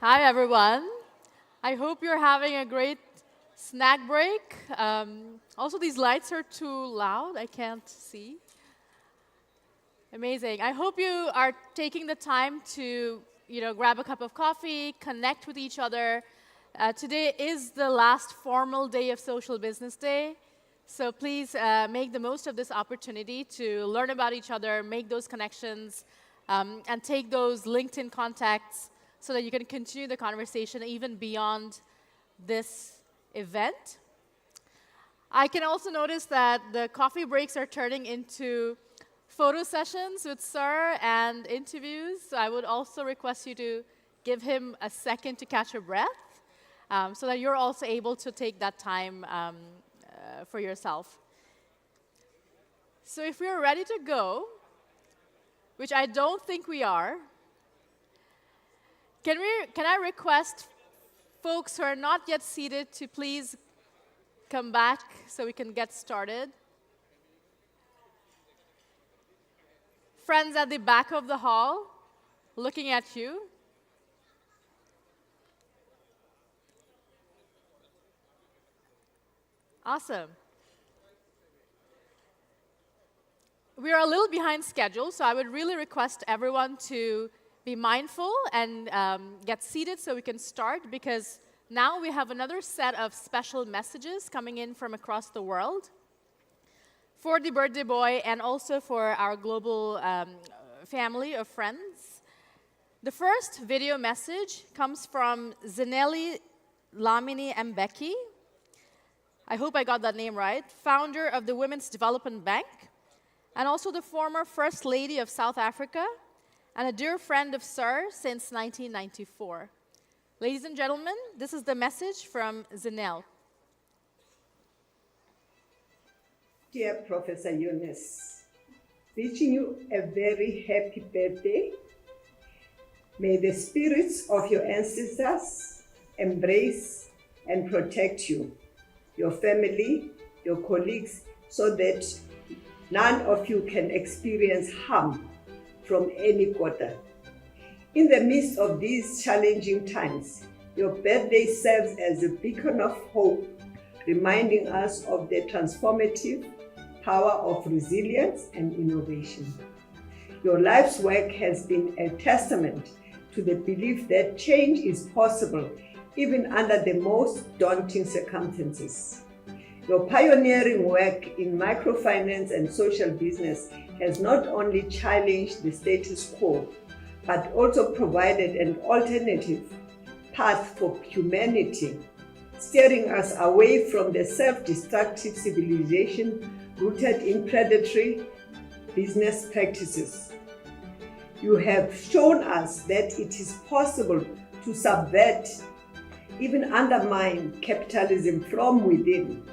Hi, everyone. I hope you're having a great snack break. Also, these lights are too loud. I can't see. Amazing. I hope you are taking the time to, grab a cup of coffee, connect with each other. Today is the last formal day of Social Business Day. So please make the most of this opportunity to learn about each other, make those connections, and take those LinkedIn contacts so that you can continue the conversation even beyond this event. I can also notice that the coffee breaks are turning into photo sessions with Sir and interviews. So I would also request you to give him a second to catch your breath so that you're also able to take that time for yourself. So if we're ready to go, which I don't think we are, can I request folks who are not yet seated to please come back so we can get started? Friends at the back of the hall, looking at you. Awesome. We are a little behind schedule, so I would really request everyone to be mindful and get seated so we can start, because now we have another set of special messages coming in from across the world for the birthday boy and also for our global family of friends. The first video message comes from Zinelli Lamini Mbeki. I hope I got that name right. Founder of the Women's Development Bank, and also the former First Lady of South Africa, and a dear friend of Sir since 1994. Ladies and gentlemen, this is the message from Zinel. Dear Professor Yunus, wishing you a very happy birthday. May the spirits of your ancestors embrace and protect you, your family, your colleagues, so that none of you can experience harm from any quarter. In the midst of these challenging times, your birthday serves as a beacon of hope, reminding us of the transformative power of resilience and innovation. Your life's work has been a testament to the belief that change is possible even under the most daunting circumstances. Your pioneering work in microfinance and social business has not only challenged the status quo, but also provided an alternative path for humanity, steering us away from the self-destructive civilization rooted in predatory business practices. You have shown us that it is possible to subvert, even undermine capitalism from within,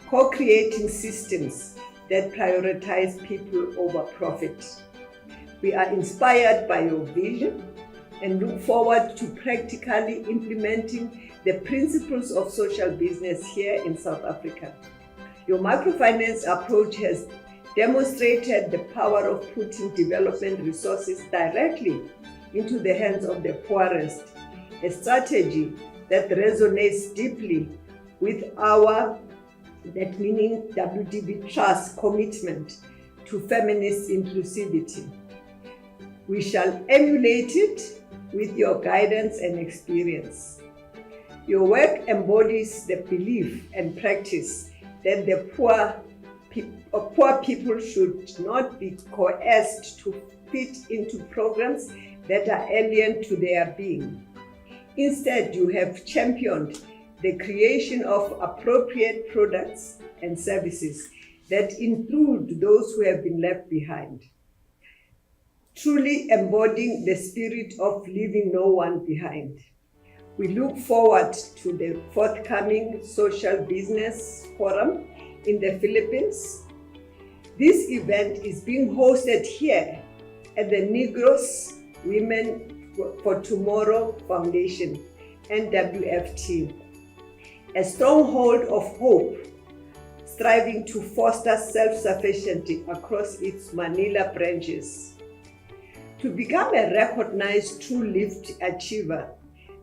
co-creating systems that prioritize people over profit. We are inspired by your vision and look forward to practically implementing the principles of social business here in South Africa. Your microfinance approach has demonstrated the power of putting development resources directly into the hands of the poorest, a strategy that resonates deeply with our, that meaning WDB Trust commitment to feminist inclusivity. We shall emulate it with your guidance and experience. Your work embodies the belief and practice that the poor people should not be coerced to fit into programs that are alien to their being. Instead, you have championed the creation of appropriate products and services that include those who have been left behind, truly embodying the spirit of leaving no one behind. We look forward to the forthcoming Social Business Forum in the Philippines. This event is being hosted here at the Negros Women for Tomorrow Foundation, NWFT, a stronghold of hope, striving to foster self-sufficiency across its Manila branches. To become a recognized true lift achiever,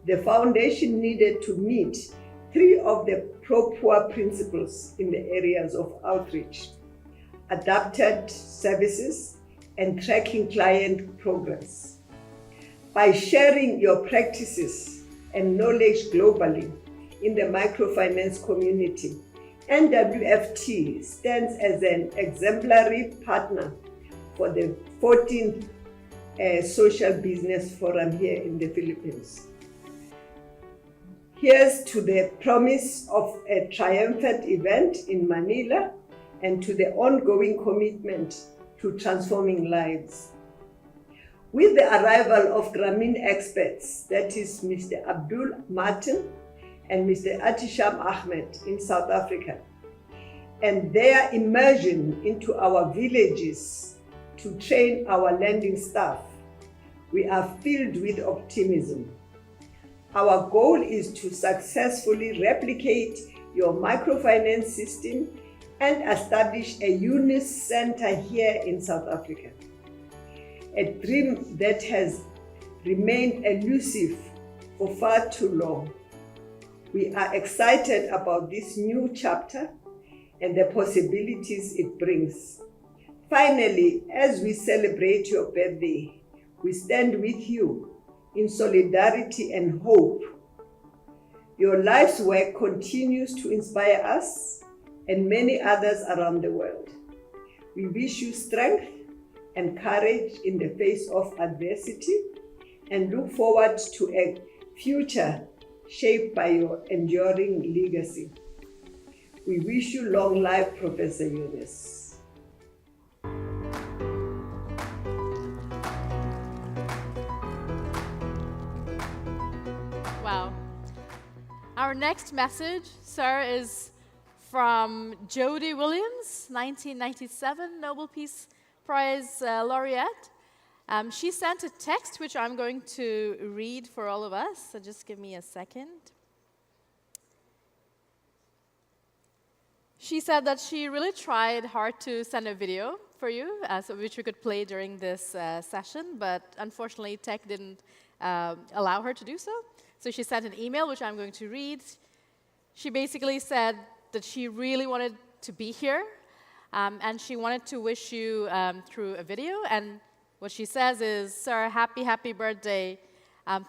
The foundation needed to meet 3 of the pro-poor principles in the areas of outreach, adapted services, and tracking client progress. By sharing your practices and knowledge globally in the microfinance community, NWFT stands as an exemplary partner for the 14th Social Business Forum here in the Philippines. Here's to the promise of a triumphant event in Manila and to the ongoing commitment to transforming lives. With the arrival of Grameen experts, that is Mr. Abdul Martin and Mr. Atisham Ahmed in South Africa, and their immersion into our villages to train our lending staff, we are filled with optimism. Our goal is to successfully replicate your microfinance system and establish a UNIS center here in South Africa. A dream that has remained elusive for far too long. We are excited about this new chapter and the possibilities it brings. Finally, as we celebrate your birthday, we stand with you in solidarity and hope. Your life's work continues to inspire us and many others around the world. We wish you strength and courage in the face of adversity and look forward to a future shaped by your enduring legacy. We wish you long life, Professor Yunus. Wow. Our next message, sir, is from Jody Williams, 1997 Nobel Peace Prize laureate. She sent a text which I'm going to read for all of us, so just give me a second. She said that she really tried hard to send a video for you, which we could play during this session, but unfortunately tech didn't allow her to do so. So she sent an email, which I'm going to read. She basically said that she really wanted to be here, and she wanted to wish you through a video. And what she says is, "Sir, happy birthday.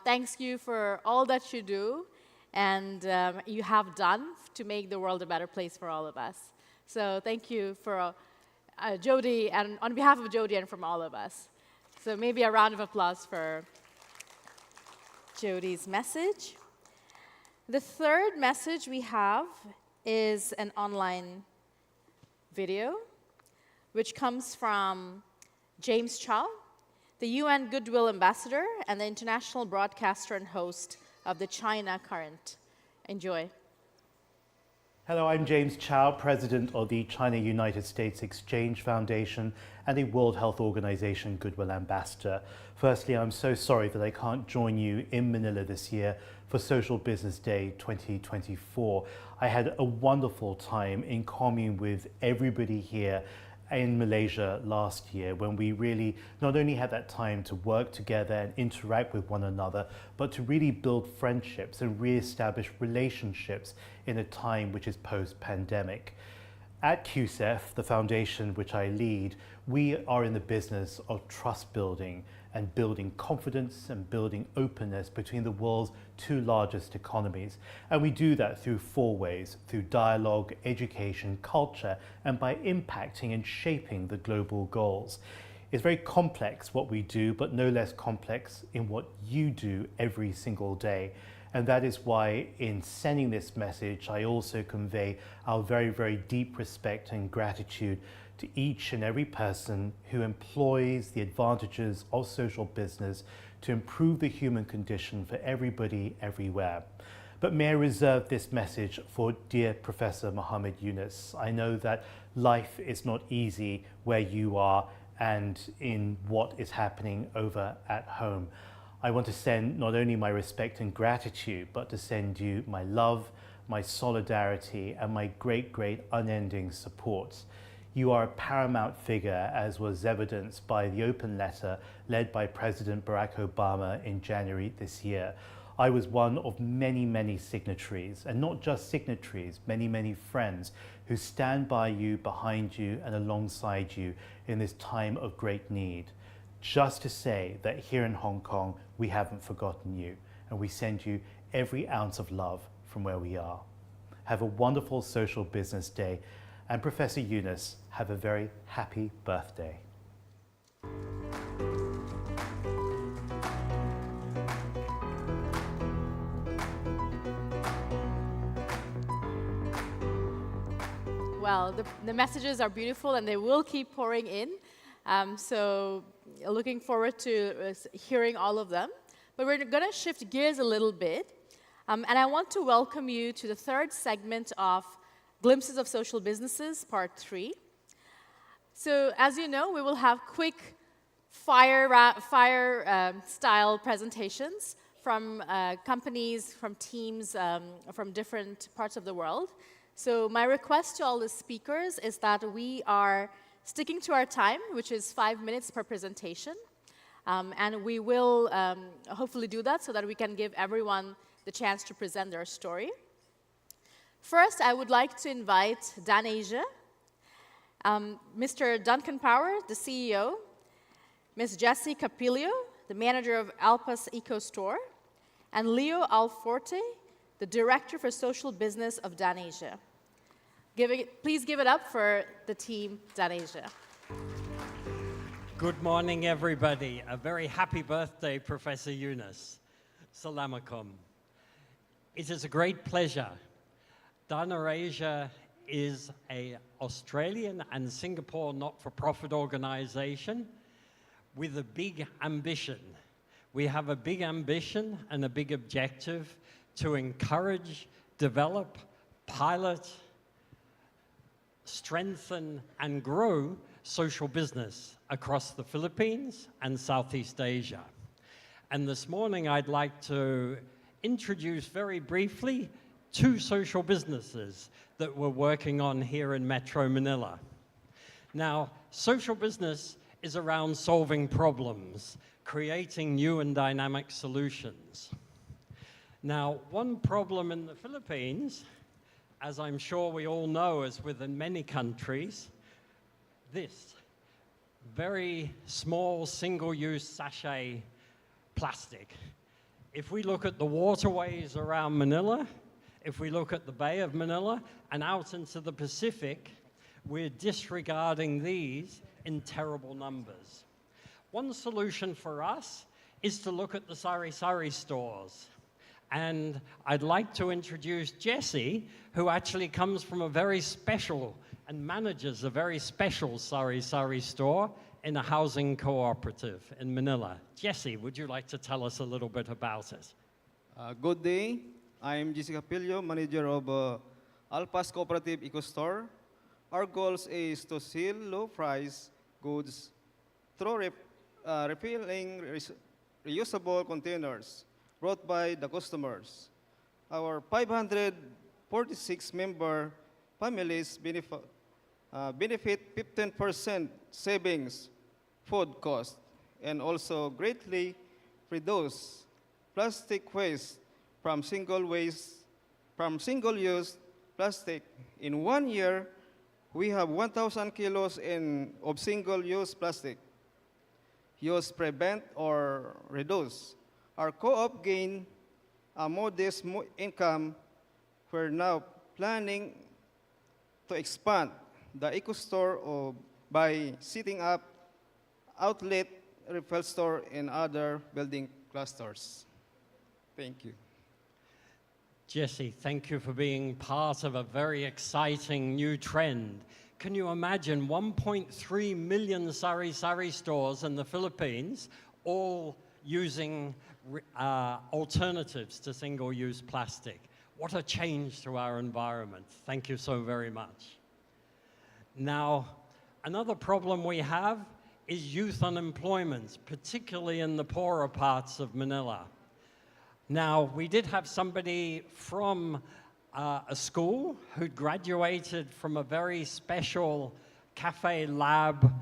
Thanks you for all that you do and you have done to make the world a better place for all of us." So thank you for Jody, and on behalf of Jody and from all of us. So maybe a round of applause for Jody's message. The third message we have is an online video, which comes from James Chow, the UN Goodwill Ambassador and the international broadcaster and host of the China Current. Enjoy. Hello, I'm James Chow, President of the China-United States Exchange Foundation and the World Health Organization Goodwill Ambassador. Firstly, I'm so sorry that I can't join you in Manila this year for Social Business Day 2024. I had a wonderful time in commune with everybody here in Malaysia last year, when we really not only had that time to work together and interact with one another, but to really build friendships and re-establish relationships in a time which is post-pandemic. At QCEF, the foundation which I lead, we are in the business of trust building and building confidence and building openness between the world's two largest economies. And we do that through 4 ways: through dialogue, education, culture, and by impacting and shaping the global goals. It's very complex what we do, but no less complex in what you do every single day. And that is why in sending this message, I also convey our very, very deep respect and gratitude to each and every person who employs the advantages of social business to improve the human condition for everybody, everywhere. But may I reserve this message for dear Professor Muhammad Yunus. I know that life is not easy where you are and in what is happening over at home. I want to send not only my respect and gratitude, but to send you my love, my solidarity, and my great, great unending support. You are a paramount figure, as was evidenced by the open letter led by President Barack Obama in January this year. I was one of many, many signatories, and not just signatories, many, many friends who stand by you, behind you, and alongside you in this time of great need. Just to say that here in Hong Kong, we haven't forgotten you, and we send you every ounce of love from where we are. Have a wonderful Social Business Day, and Professor Eunice, have a very happy birthday. Well, the messages are beautiful and they will keep pouring in. So looking forward to hearing all of them. But we're going to shift gears a little bit. And I want to welcome you to the third segment of Glimpses of Social Businesses, Part 3. So as you know, we will have quick fire-style presentations from companies, from teams, from different parts of the world. So my request to all the speakers is that we are sticking to our time, which is 5 minutes per presentation. And we will hopefully do that so that we can give everyone the chance to present their story. First, I would like to invite Day2, Mr. Duncan Power, the CEO, Ms. Jessie Capilio, the manager of Alpas Eco Store, and Leo Alforte, the director for social business of Day2. Please give it up for the team Day2. Good morning, everybody. A very happy birthday, Professor Eunice. Salamakum. It is a great pleasure. Day2 is an Australian and Singapore not-for-profit organization with a big ambition. We have a big ambition and a big objective to encourage, develop, pilot, strengthen, and grow social business across the Philippines and Southeast Asia. And this morning, I'd like to introduce very briefly 2 social businesses that we're working on here in Metro Manila. Now, social business is around solving problems, creating new and dynamic solutions. Now, one problem in the Philippines, as I'm sure we all know, as within many countries, this very small single-use sachet plastic. If we look at the waterways around Manila, if we look at the Bay of Manila and out into the Pacific, we're disregarding these in terrible numbers. One solution for us is to look at the sari-sari stores. And I'd like to introduce Jessie, who actually comes from a very special and manages a very special sari-sari store in a housing cooperative in Manila. Jessie, would you like to tell us a little bit about it? Good day. I'm Jessica Pilio, manager of Alpas Cooperative Eco Store. Our goal is to sell low-price goods through refilling reusable containers brought by the customers. Our 546-member families benefit 15% savings food cost and also greatly reduce plastic waste from single-use plastic. In 1 year, we have 1,000 kilos of single-use plastic. Use, prevent, or reduce. Our co-op gain a modest income. We're now planning to expand the Eco Store by setting up outlet refill store in other building clusters. Thank you. Jessie, thank you for being part of a very exciting new trend. Can you imagine 1.3 million sari-sari stores in the Philippines, all using alternatives to single-use plastic? What a change to our environment. Thank you so very much. Now, another problem we have is youth unemployment, particularly in the poorer parts of Manila. Now, we did have somebody from a school who'd graduated from a very special cafe lab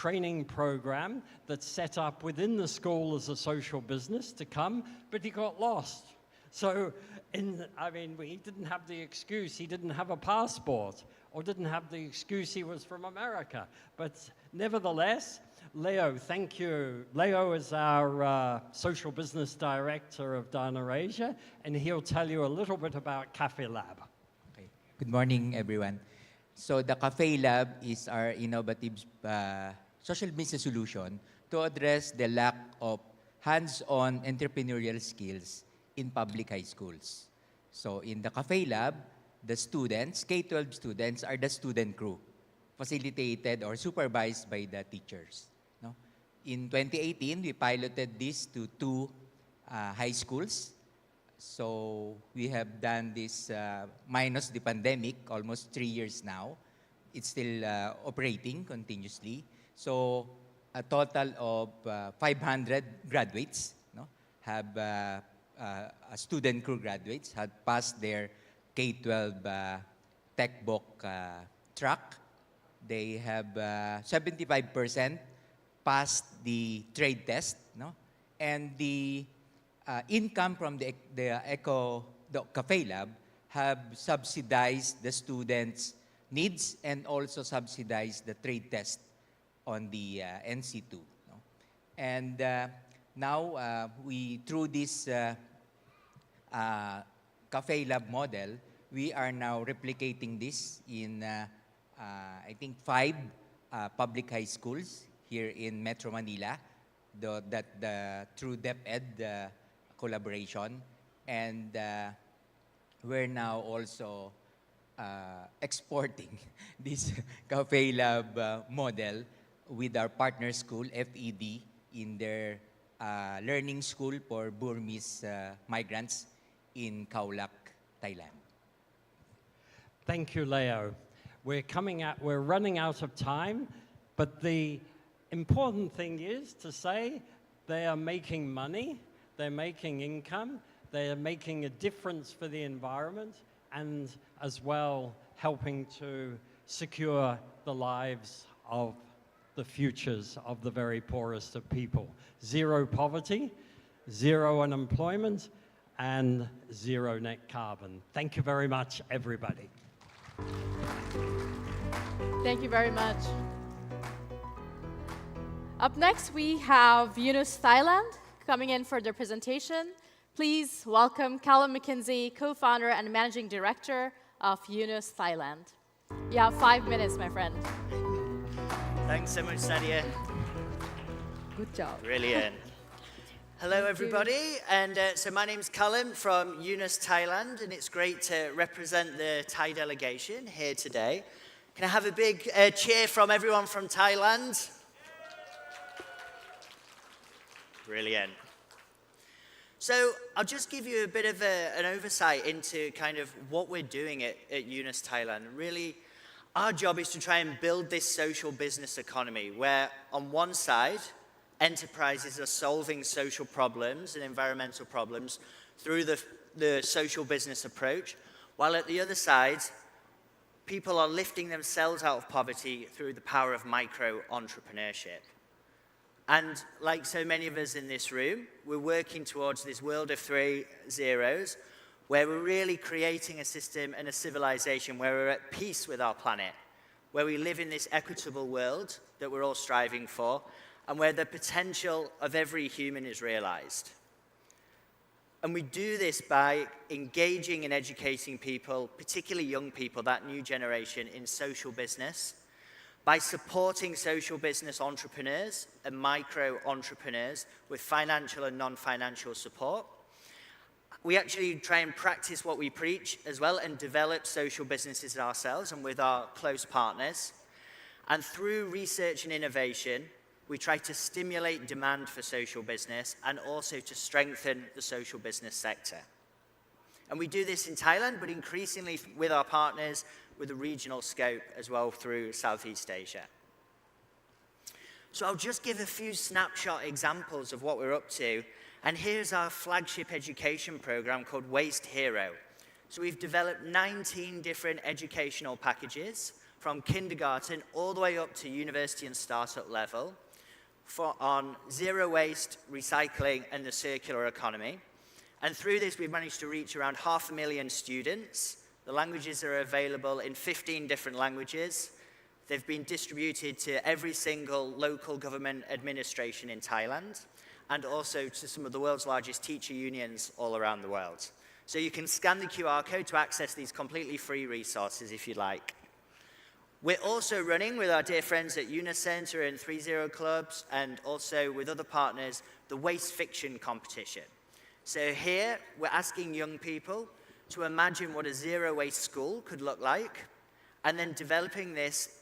training program that's set up within the school as a social business to come, but he got lost. So, he didn't have the excuse he didn't have a passport, or didn't have the excuse he was from America. But nevertheless, Leo, thank you. Leo is our social business director of Dana Asia, and he'll tell you a little bit about Cafe Lab. Okay. Good morning, everyone. So the Cafe Lab is our innovative social business solution to address the lack of hands-on entrepreneurial skills in public high schools. So in the Cafe Lab, the students, K-12 students, are the student crew, facilitated or supervised by the teachers. No? In 2018, we piloted this to 2 high schools. So we have done this minus the pandemic, almost 3 years now. It's still operating continuously. So a total of 500 graduates, no, have student crew graduates had passed their K-12 tech book track. They have 75% passed the trade test, no? And the income from the Cafe Lab have subsidized the students' needs and also subsidized the trade test on the NC2. No? And now, through this Cafe Lab model, we are now replicating this in, I think, 5 public high schools here in Metro Manila, through DepEd collaboration. And we're now also exporting this Cafe Lab model with our partner school, FED, in their learning school for Burmese migrants in Khao Lak, Thailand. Thank you, Leo. We're running out of time, but the important thing is to say they are making money, they're making income, they are making a difference for the environment, and as well helping to secure the lives of the futures of the very poorest of people. 0 poverty, 0 unemployment, and 0 net carbon. Thank you very much, everybody. Thank you very much. Up next, we have Yunus Thailand coming in for their presentation. Please welcome Callum McKinsey, co-founder and managing director of Yunus Thailand. You have 5 minutes, my friend. Thanks so much, Sadia. Good job. Brilliant. Hello, everybody. And so my name's Callum from Yunus, Thailand, and it's great to represent the Thai delegation here today. Can I have a big cheer from everyone from Thailand? Brilliant. So I'll just give you a bit of an oversight into kind of what we're doing at Yunus, Thailand. Really, our job is to try and build this social business economy where, on one side, enterprises are solving social problems and environmental problems through the social business approach, while at the other side, people are lifting themselves out of poverty through the power of micro-entrepreneurship. And like so many of us in this room, we're working towards this world of 3 zeros, where we're really creating a system and a civilization where we're at peace with our planet, where we live in this equitable world that we're all striving for, and where the potential of every human is realized. And we do this by engaging and educating people, particularly young people, that new generation, in social business, by supporting social business entrepreneurs and micro-entrepreneurs with financial and non-financial support. We actually try and practice what we preach as well and develop social businesses ourselves and with our close partners. And through research and innovation, we try to stimulate demand for social business and also to strengthen the social business sector. And we do this in Thailand, but increasingly with our partners with a regional scope as well through Southeast Asia. So I'll just give a few snapshot examples of what we're up to. And here's our flagship education program called Waste Hero. So we've developed 19 different educational packages from kindergarten all the way up to university and startup level on zero waste, recycling, and the circular economy. And through this, we've managed to reach around 500,000 students. The languages are available in 15 different languages. They've been distributed to every single local government administration in Thailand, and also to some of the world's largest teacher unions all around the world. So you can scan the QR code to access these completely free resources if you like. We're also running with our dear friends at Unicenter and 30 Clubs, and also with other partners, the Waste Fiction competition. So here, we're asking young people to imagine what a zero-waste school could look like, and then developing this,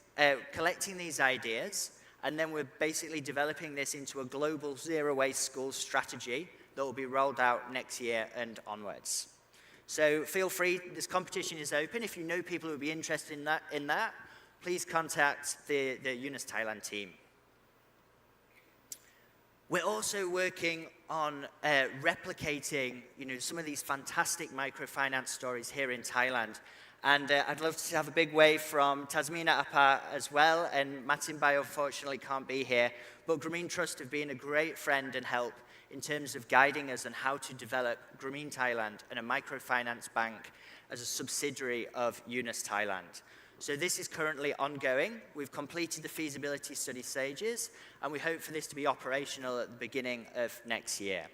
collecting these ideas, and then we're basically developing this into a global zero-waste school strategy that will be rolled out next year and onwards. So feel free, this competition is open. If you know people who would be interested in that, please contact the UNIS Thailand team. We're also working on replicating, some of these fantastic microfinance stories here in Thailand. And I'd love to have a big wave from Tasmina Apa as well. And Martin Bai unfortunately can't be here. But Grameen Trust have been a great friend and help in terms of guiding us on how to develop Grameen Thailand and a microfinance bank as a subsidiary of UNIS Thailand. So this is currently ongoing. We've completed the feasibility study stages, and we hope for this to be operational at the beginning of next year.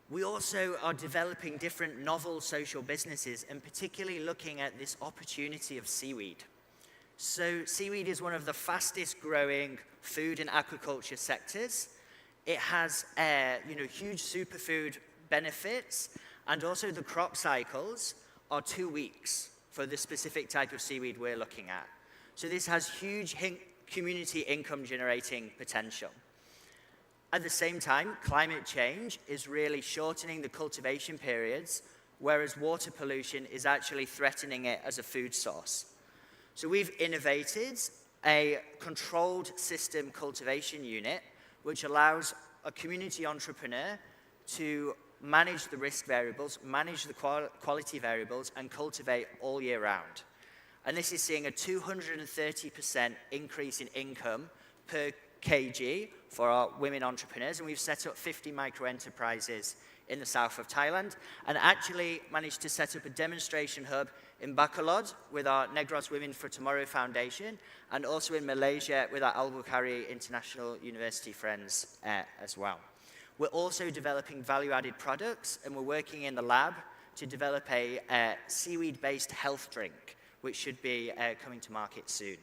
We also are developing different novel social businesses, and particularly looking at this opportunity of seaweed. So seaweed is one of the fastest growing food and aquaculture sectors. It has huge superfood benefits, and also the crop cycles are 2 weeks for the specific type of seaweed we're looking at. So this has huge community income generating potential. At the same time, climate change is really shortening the cultivation periods, whereas water pollution is actually threatening it as a food source. So we've innovated a controlled system cultivation unit, which allows a community entrepreneur to manage the risk variables, manage the quality variables, and cultivate all year round. And this is seeing a 230% increase in income per kg for our women entrepreneurs. And we've set up 50 micro-enterprises in the south of Thailand, and actually managed to set up a demonstration hub in Bacolod with our Negros Women for Tomorrow Foundation, and also in Malaysia with our Al-Bukhari International University friends as well. We're also developing value-added products, and we're working in the lab to develop a seaweed-based health drink, which should be coming to market soon.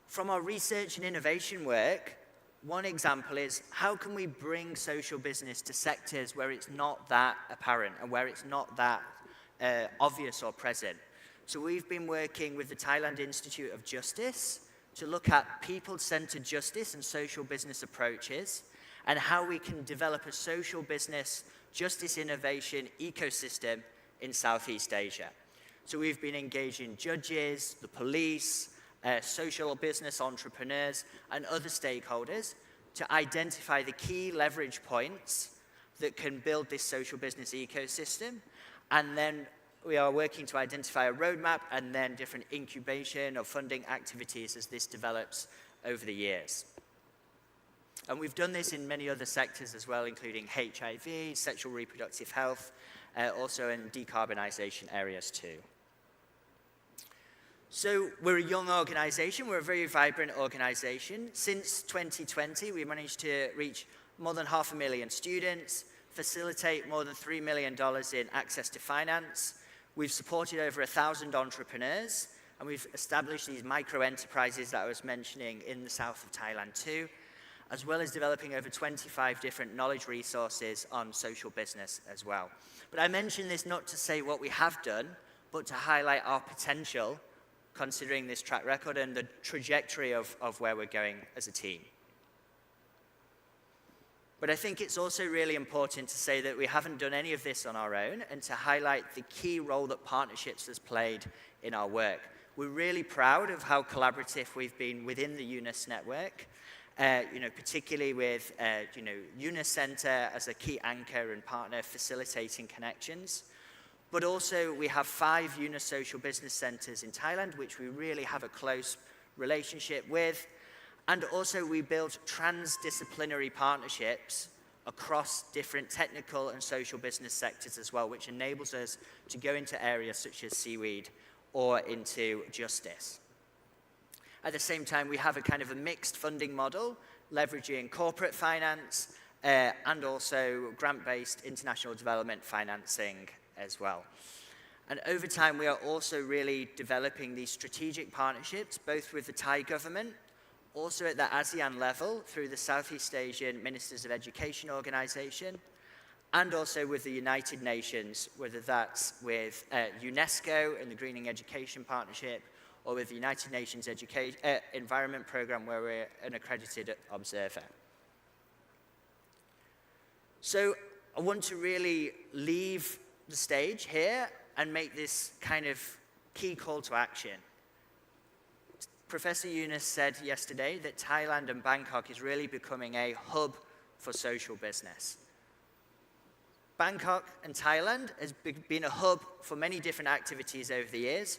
From our research and innovation work, one example is how can we bring social business to sectors where it's not that apparent and where it's not that obvious or present. So we've been working with the Thailand Institute of Justice to look at people-centered justice and social business approaches, and how we can develop a social business justice innovation ecosystem in Southeast Asia. So we've been engaging judges, the police, social business entrepreneurs, and other stakeholders to identify the key leverage points that can build this social business ecosystem. And then we are working to identify a roadmap and then different incubation or funding activities as this develops over the years. And we've done this in many other sectors as well, including HIV, sexual reproductive health, also in decarbonization areas too. So we're a young organization, we're a very vibrant organization. Since 2020, we managed to reach more than 500,000 students, facilitate more than $3 million in access to finance. We've supported over 1,000 entrepreneurs, and we've established these micro-enterprises that I was mentioning in the south of Thailand too, as well as developing over 25 different knowledge resources on social business as well. But I mention this not to say what we have done, but to highlight our potential, considering this track record and the trajectory of where we're going as a team. But I think it's also really important to say that we haven't done any of this on our own, and to highlight the key role that partnerships has played in our work. We're really proud of how collaborative we've been within the UNIS network, particularly with UNIS Center as a key anchor and partner facilitating connections. But also we have 5 Yunus social business centers in Thailand, which we really have a close relationship with. And also we built transdisciplinary partnerships across different technical and social business sectors as well, which enables us to go into areas such as seaweed or into justice. At the same time, we have a kind of a mixed funding model, leveraging corporate finance and also grant-based international development financing as well. And over time, we are also really developing these strategic partnerships, both with the Thai government, also at the ASEAN level through the Southeast Asian Ministers of Education Organization, and also with the United Nations, whether that's with UNESCO and the Greening Education Partnership, or with the United Nations Environment Programme, where we're an accredited observer. So I want to really leave the stage here and make this kind of key call to action. Professor Yunus said yesterday that Thailand and Bangkok is really becoming a hub for social business. Bangkok and Thailand has been a hub for many different activities over the years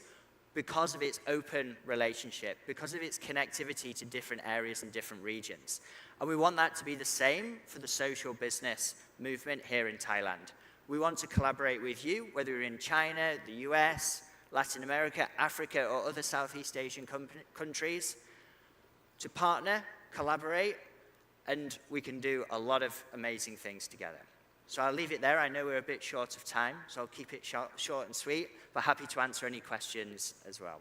because of its open relationship, because of its connectivity to different areas and different regions. And we want that to be the same for the social business movement here in Thailand. We want to collaborate with you, whether you're in China, the US, Latin America, Africa, or other Southeast Asian countries, to partner, collaborate, and we can do a lot of amazing things together. So I'll leave it there. I know we're a bit short of time, so I'll keep it short and sweet, but happy to answer any questions as well.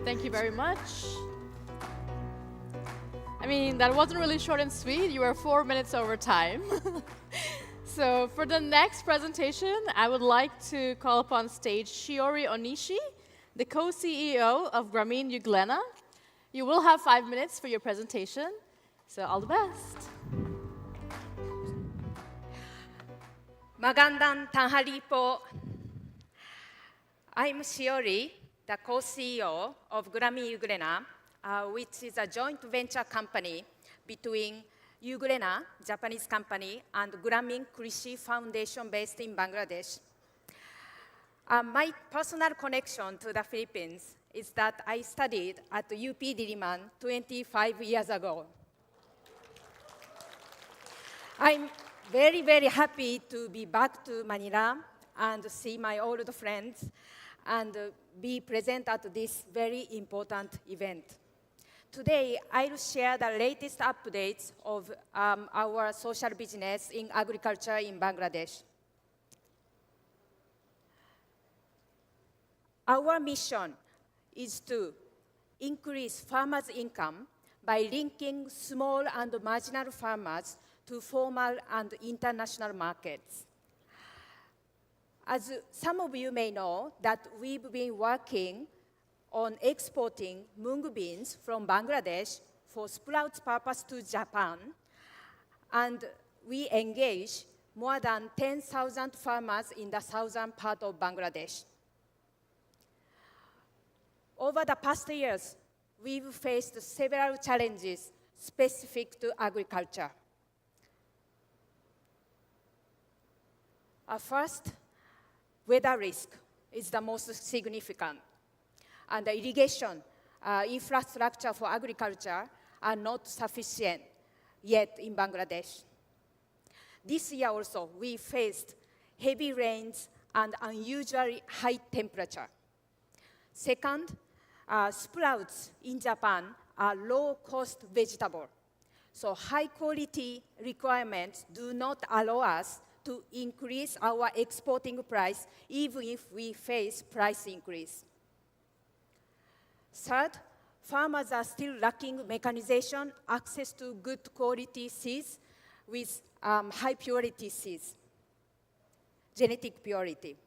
Thank you very much. I mean, that wasn't really short and sweet. You were 4 minutes over time. So for the next presentation, I would like to call upon stage Shiori Onishi, the co-CEO of Grameen Euglena. You will have 5 minutes for your presentation, so all the best. Magandang tanghali po. I'm Shiori, the co-CEO of Grameen Euglena, which is a joint venture company between Euglena, Japanese company, and Grameen Krishi Foundation based in Bangladesh. My personal connection to the Philippines is that I studied at UP Diliman 25 years ago. I'm very, very happy to be back to Manila and see my old friends and be present at this very important event. Today, I'll share the latest updates of our social business in agriculture in Bangladesh. Our mission is to increase farmers' income by linking small and marginal farmers to formal and international markets. As some of you may know, that we've been working on exporting mung beans from Bangladesh for sprouts purpose to Japan, and we engage more than 10,000 farmers in the southern part of Bangladesh. Over the past years, we've faced several challenges specific to agriculture. First, weather risk is the most significant, and the irrigation infrastructure for agriculture are not sufficient yet in Bangladesh. This year also, we faced heavy rains and unusually high temperature. Second, sprouts in Japan are low-cost vegetable, so high-quality requirements do not allow us to increase our exporting price even if we face price increase. Third, farmers are still lacking mechanization, access to good quality seeds with high purity seeds, genetic purity.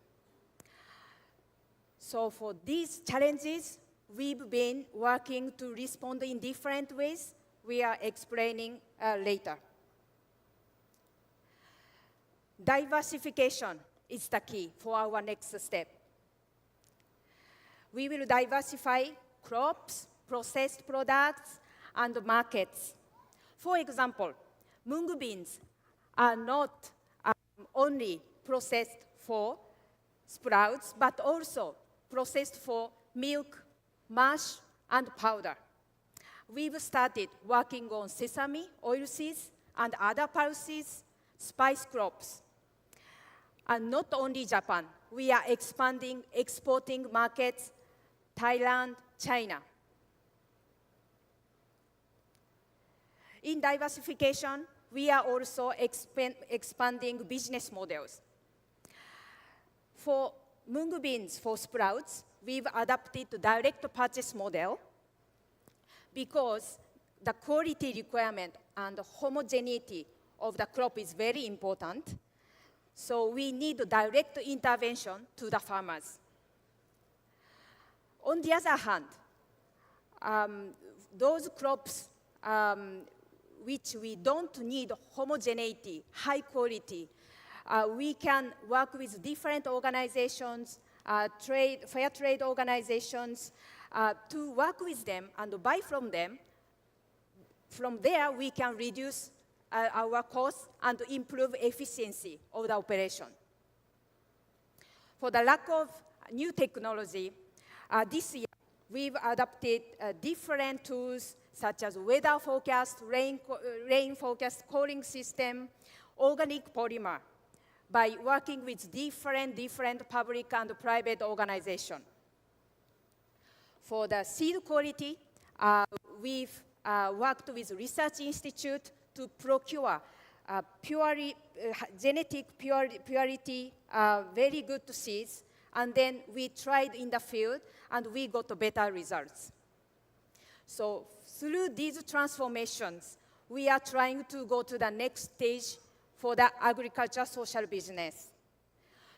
So for these challenges, we've been working to respond in different ways. We are explaining later. Diversification is the key for our next step. We will diversify crops, processed products, and markets For example, mung beans are not only processed for sprouts, but also processed for milk, mash, and powder. We've started working on sesame, oilseeds, and other pulses, spice crops. And not only Japan, we are expanding exporting markets, Thailand, China. In diversification, we are also expanding business models. For mung beans for sprouts, we've adapted the direct purchase model because the quality requirement and homogeneity of the crop is very important. So we need direct intervention to the farmers. On the other hand, those crops which we don't need homogeneity, high quality, we can work with different organizations, fair trade organizations, to work with them and buy from them. From there, we can reduce our costs and improve efficiency of the operation. For the lack of new technology, this year we've adopted different tools such as weather forecast, rain forecast, cooling system, organic polymer, by working with different public and private organizations. For the seed quality, we've worked with research institute to procure genetic purity, very good seeds, and then we tried in the field and we got better results. So through these transformations, we are trying to go to the next stage for the agriculture social business.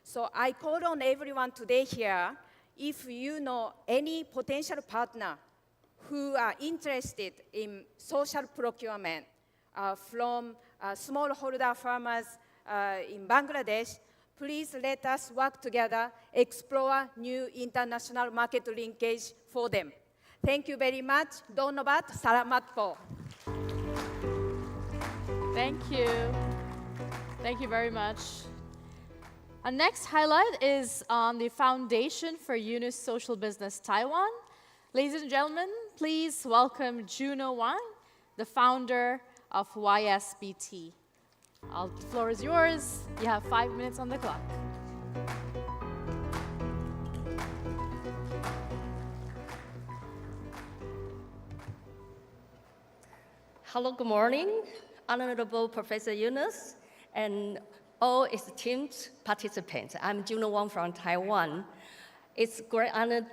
So I call on everyone today here, if you know any potential partner who are interested in social procurement from smallholder farmers in Bangladesh, please let us work together, explore new international market linkage for them. Thank you very much. Dhonobad, salamat po. Thank you. Thank you very much. Our next highlight is on the Foundation for Yunus Social Business Taiwan. Ladies and gentlemen, please welcome Juno Wang, the founder of YSBT. The floor is yours. You have 5 minutes on the clock. Hello, good morning, Honorable Professor Yunus and all esteemed participants. I'm Juno Wang from Taiwan. It's a great honor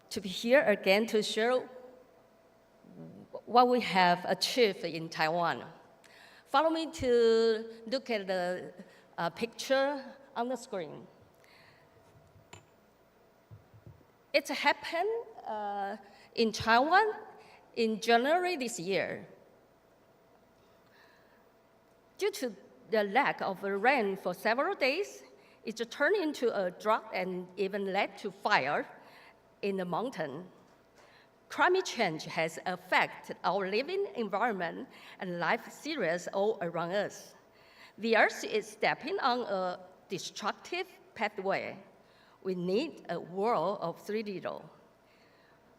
to be here again to share what we have achieved in Taiwan. Follow me to look at the picture on the screen. It happened in Taiwan in January this year. Due to the lack of rain for several days, it turned into a drought and even led to fire in the mountain. Climate change has affected our living environment and life series all around us. The Earth is stepping on a destructive pathway. We need a world of 3.0.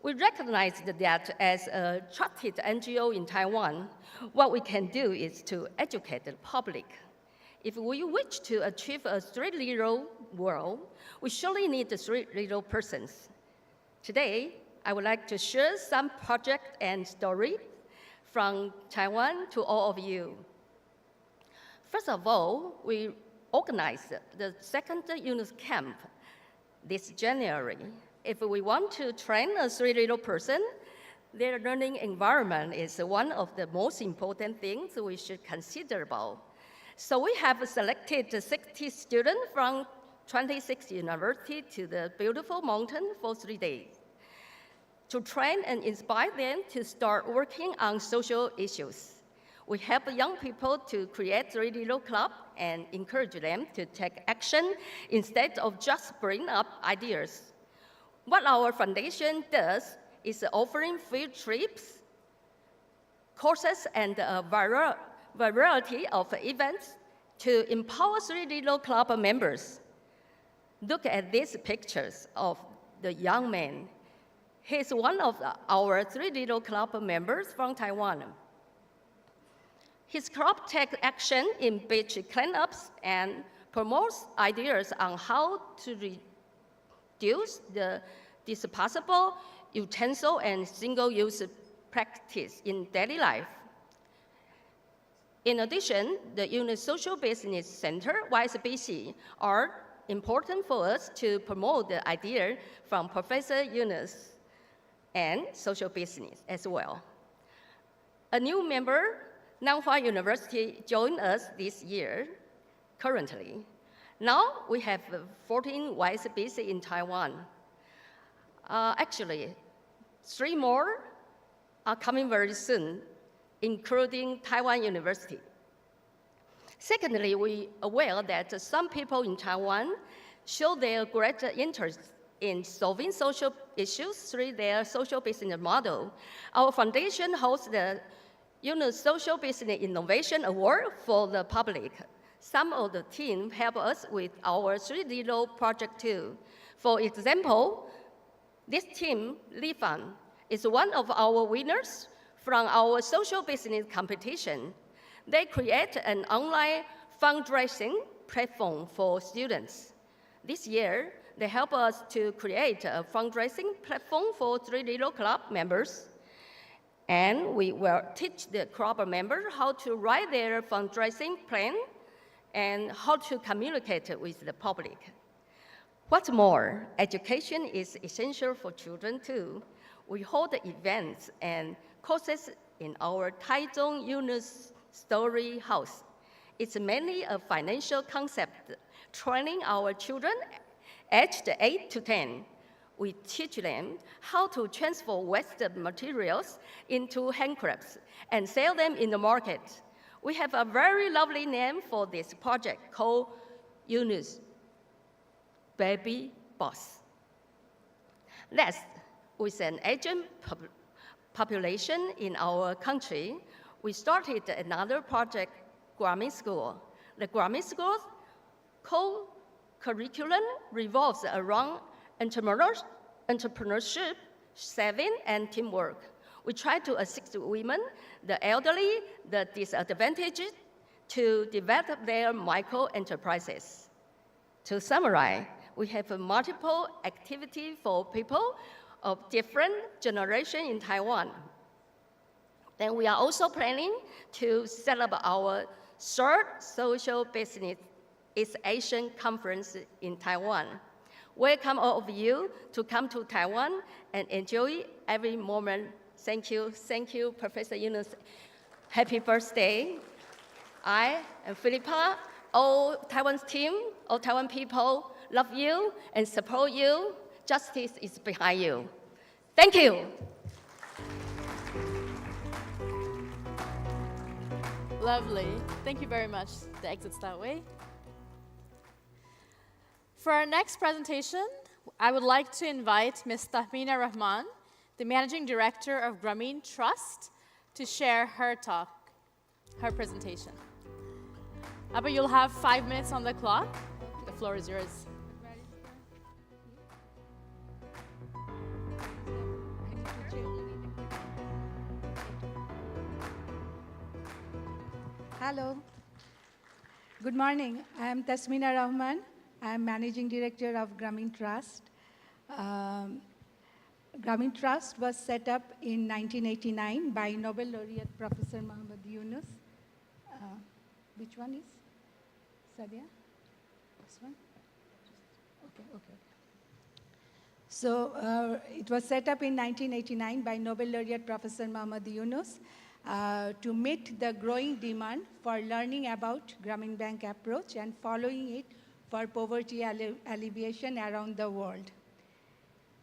We recognize that as a trusted NGO in Taiwan, what we can do is to educate the public. If we wish to achieve a 3.0 world, we surely need the 3.0 persons. Today, I would like to share some project and story from Taiwan to all of you. First of all, we organized the second Yunus camp this January. If we want to train a 3.0 person, their learning environment is one of the most important things we should consider about. So we have selected 60 students from 26 universities to the beautiful mountain for 3 days to train and inspire them to start working on social issues. We help young people to create 3.0 club and encourage them to take action instead of just bring up ideas. What our foundation does is offering field trips courses and a variety of events to empower 3D Law Club members. Look at these pictures of the young man. He's one of our 3D Law Club members from Taiwan. His club takes action in beach cleanups and promotes ideas on how to reduce the disposable utensil and single-use practice in daily life. In addition, the Unit Social Business Center, YSBC, are important for us to promote the idea from Professor Yunus and social business as well. A new member, Nanhua University, joined us this year, currently. Now we have 14 YSBC in Taiwan. Actually, 3 more are coming very soon, including Taiwan University. Secondly, we are aware that some people in Taiwan show their great interest in solving social issues through their social business model. Our foundation hosts the Yunus Social Business Innovation Award for the public. Some of the team help us with our 3D Law project too. For example, this team, Lifan, is one of our winners from our social business competition. They create an online fundraising platform for students. This year, they help us to create a fundraising platform for 3D Law Club members. And we will teach the club members how to write their fundraising plan and how to communicate with the public. What's more, education is essential for children too. We hold events and courses in our Taichung Yunus Story House. It's mainly a financial concept, training our children aged 8 to 10. We teach them how to transfer wasted materials into handcrafts and sell them in the market. We have a very lovely name for this project called Yunus Baby Boss. Next, with an aging population in our country, we started another project, Grameen School. The Grameen School's curriculum revolves around entrepreneurship, saving, and teamwork. We try to assist women, the elderly, the disadvantaged, to develop their micro-enterprises. To summarize, we have multiple activities for people of different generations in Taiwan. Then we are also planning to set up our third social business East Asian conference in Taiwan. Welcome all of you to come to Taiwan and enjoy every moment. Thank you. Thank you, Professor Yunus. Happy birthday. I and Philippa, all Taiwan's team, all Taiwan people, love you and support you. Justice is behind you. Thank you. Lovely. Thank you very much. The exit's that way. For our next presentation, I would like to invite Ms. Tahmina Rahman, the Managing Director of Grameen Trust, to share her talk, her presentation. Abba, you'll have 5 minutes on the clock. The floor is yours. Hello. Good morning. I am Tasmina Rahman. I am Managing Director of Grameen Trust. Grameen Trust was set up in 1989 by Nobel laureate Professor Muhammad Yunus. Which one is? Sadia? This one? Okay. So it was set up in 1989 by Nobel laureate Professor Muhammad Yunus to meet the growing demand for learning about Grameen Bank approach and following it for poverty alleviation around the world.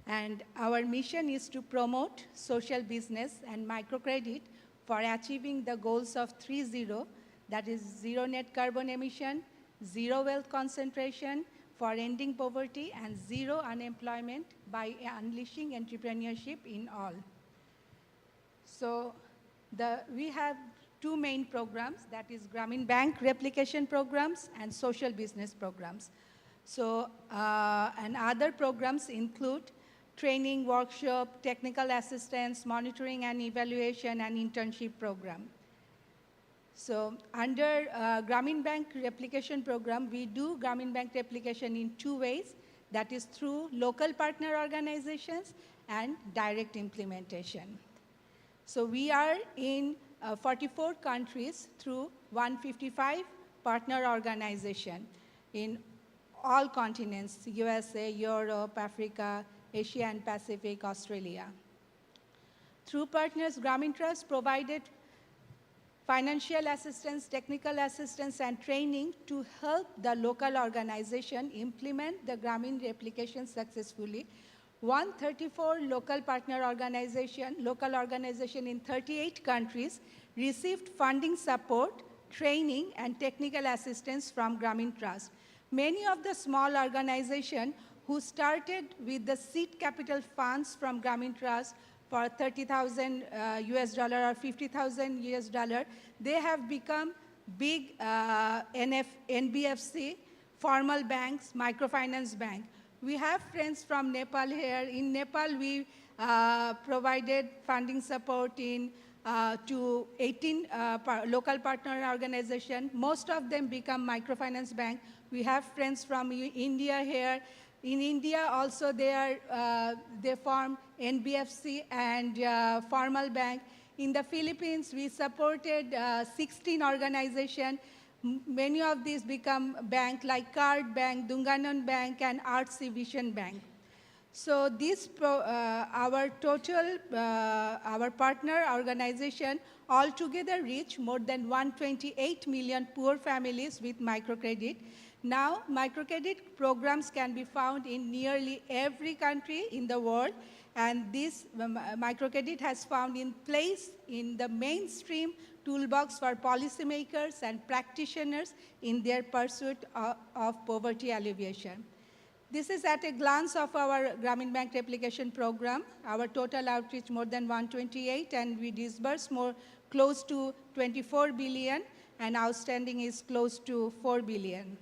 And our mission is to promote social business and microcredit for achieving the goals of 3-0, that is zero net carbon emission, zero wealth concentration, for ending poverty, and zero unemployment by unleashing entrepreneurship in all. So We have two main programs, that is Grameen Bank replication programs and social business programs. So, and other programs include training, workshop, technical assistance, monitoring and evaluation, and internship program. So under Grameen Bank replication program, we do Grameen Bank replication in two ways. That is through local partner organizations and direct implementation. So we are in 44 countries through 155 partner organizations in all continents, USA, Europe, Africa, Asia and Pacific, Australia. Through partners, Grameen Trust provided financial assistance, technical assistance, and training to help the local organization implement the Grameen replication successfully. 134 local partner organization in 38 countries received funding support, training, and technical assistance from Grameen Trust. Many of the small organizations who started with the seed capital funds from Grameen Trust for $30,000 US or $50,000 US, they have become big NBFC, formal banks, microfinance bank. We have friends from Nepal here. In Nepal, we provided funding support to 18 local partner organizations. Most of them become microfinance bank. We have friends from India here. In India, also they form NBFC and formal bank. In the Philippines, we supported 16 organizations. Many of these become bank like Card Bank, Dunganon Bank, and RC Vision Bank. So this, our total, our partner organization altogether reach more than 128 million poor families with microcredit. Now, microcredit programs can be found in nearly every country in the world, and this microcredit has found in place in the mainstream toolbox for policymakers and practitioners in their pursuit of poverty alleviation. This is at a glance of our Grameen Bank replication program. Our total outreach more than 128, and we disburse close to 24 billion, and outstanding is close to 4 billion.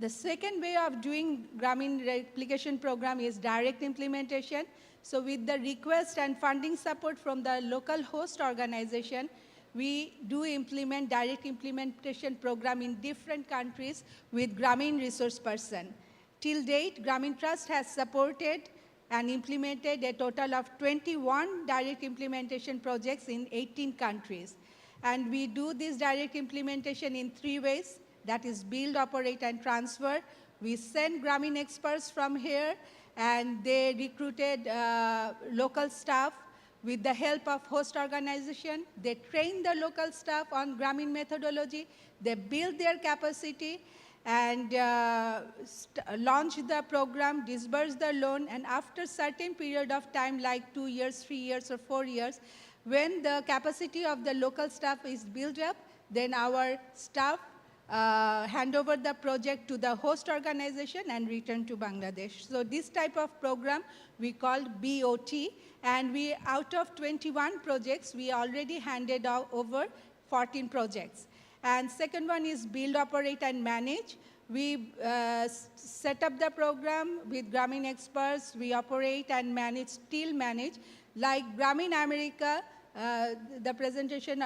The second way of doing Grameen replication program is direct implementation. So with the request and funding support from the local host organization, we do implement direct implementation program in different countries with Grameen resource person. Till date, Grameen Trust has supported and implemented a total of 21 direct implementation projects in 18 countries. And we do this direct implementation in three ways. That is build, operate, and transfer. We send Grameen experts from here, and they recruited local staff with the help of host organization. They train the local staff on Grameen methodology. They build their capacity and launch the program, disburse the loan, and after certain period of time, like 2 years, 3 years, or 4 years, when the capacity of the local staff is built up, then our staff hand over the project to the host organization and return to Bangladesh. So this type of program we call BOT, and we, out of 21 projects, we already handed over 14 projects. And second one is build, operate, and manage. We set up the program with Grameen experts. We operate and manage, still manage. Like Grameen America, the presentation,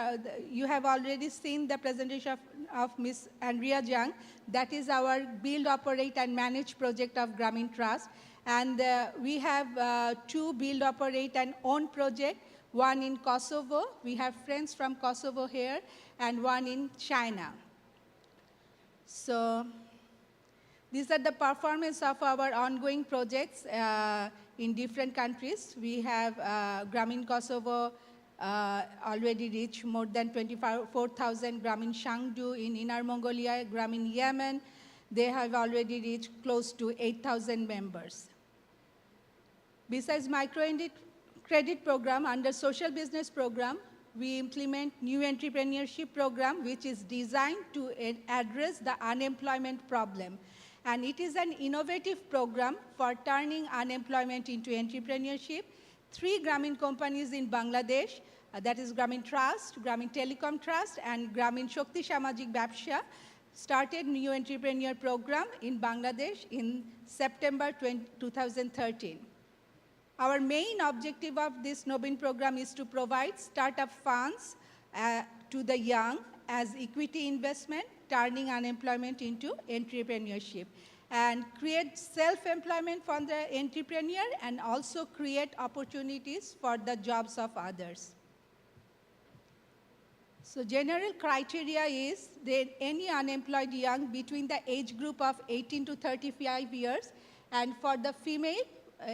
you have already seen the presentation of Ms. Andrea Jung. That is our build, operate, and manage project of Grameen Trust. And we have 2 build, operate, and own project, one in Kosovo. We have friends from Kosovo here, and one in China. So these are the performance of our ongoing projects in different countries. We have Grameen Kosovo already reached more than 24,000, Grameen Shangdu in Inner Mongolia, Grameen Yemen, they have already reached close to 8,000 members. Besides microcredit program, under social business program, we implement new entrepreneurship program, which is designed to address the unemployment problem. And it is an innovative program for turning unemployment into entrepreneurship. 3 Grameen companies in Bangladesh that is Gramin Trust, Gramin Telecom Trust, and Gramin Shakti Samajik Babsha, started New Entrepreneur Program in Bangladesh in September 2013. Our main objective of this Nobin program is to provide startup funds to the young as equity investment, turning unemployment into entrepreneurship, and create self-employment for the entrepreneur and also create opportunities for the jobs of others. So general criteria is that any unemployed young between the age group of 18 to 35 years, and for the female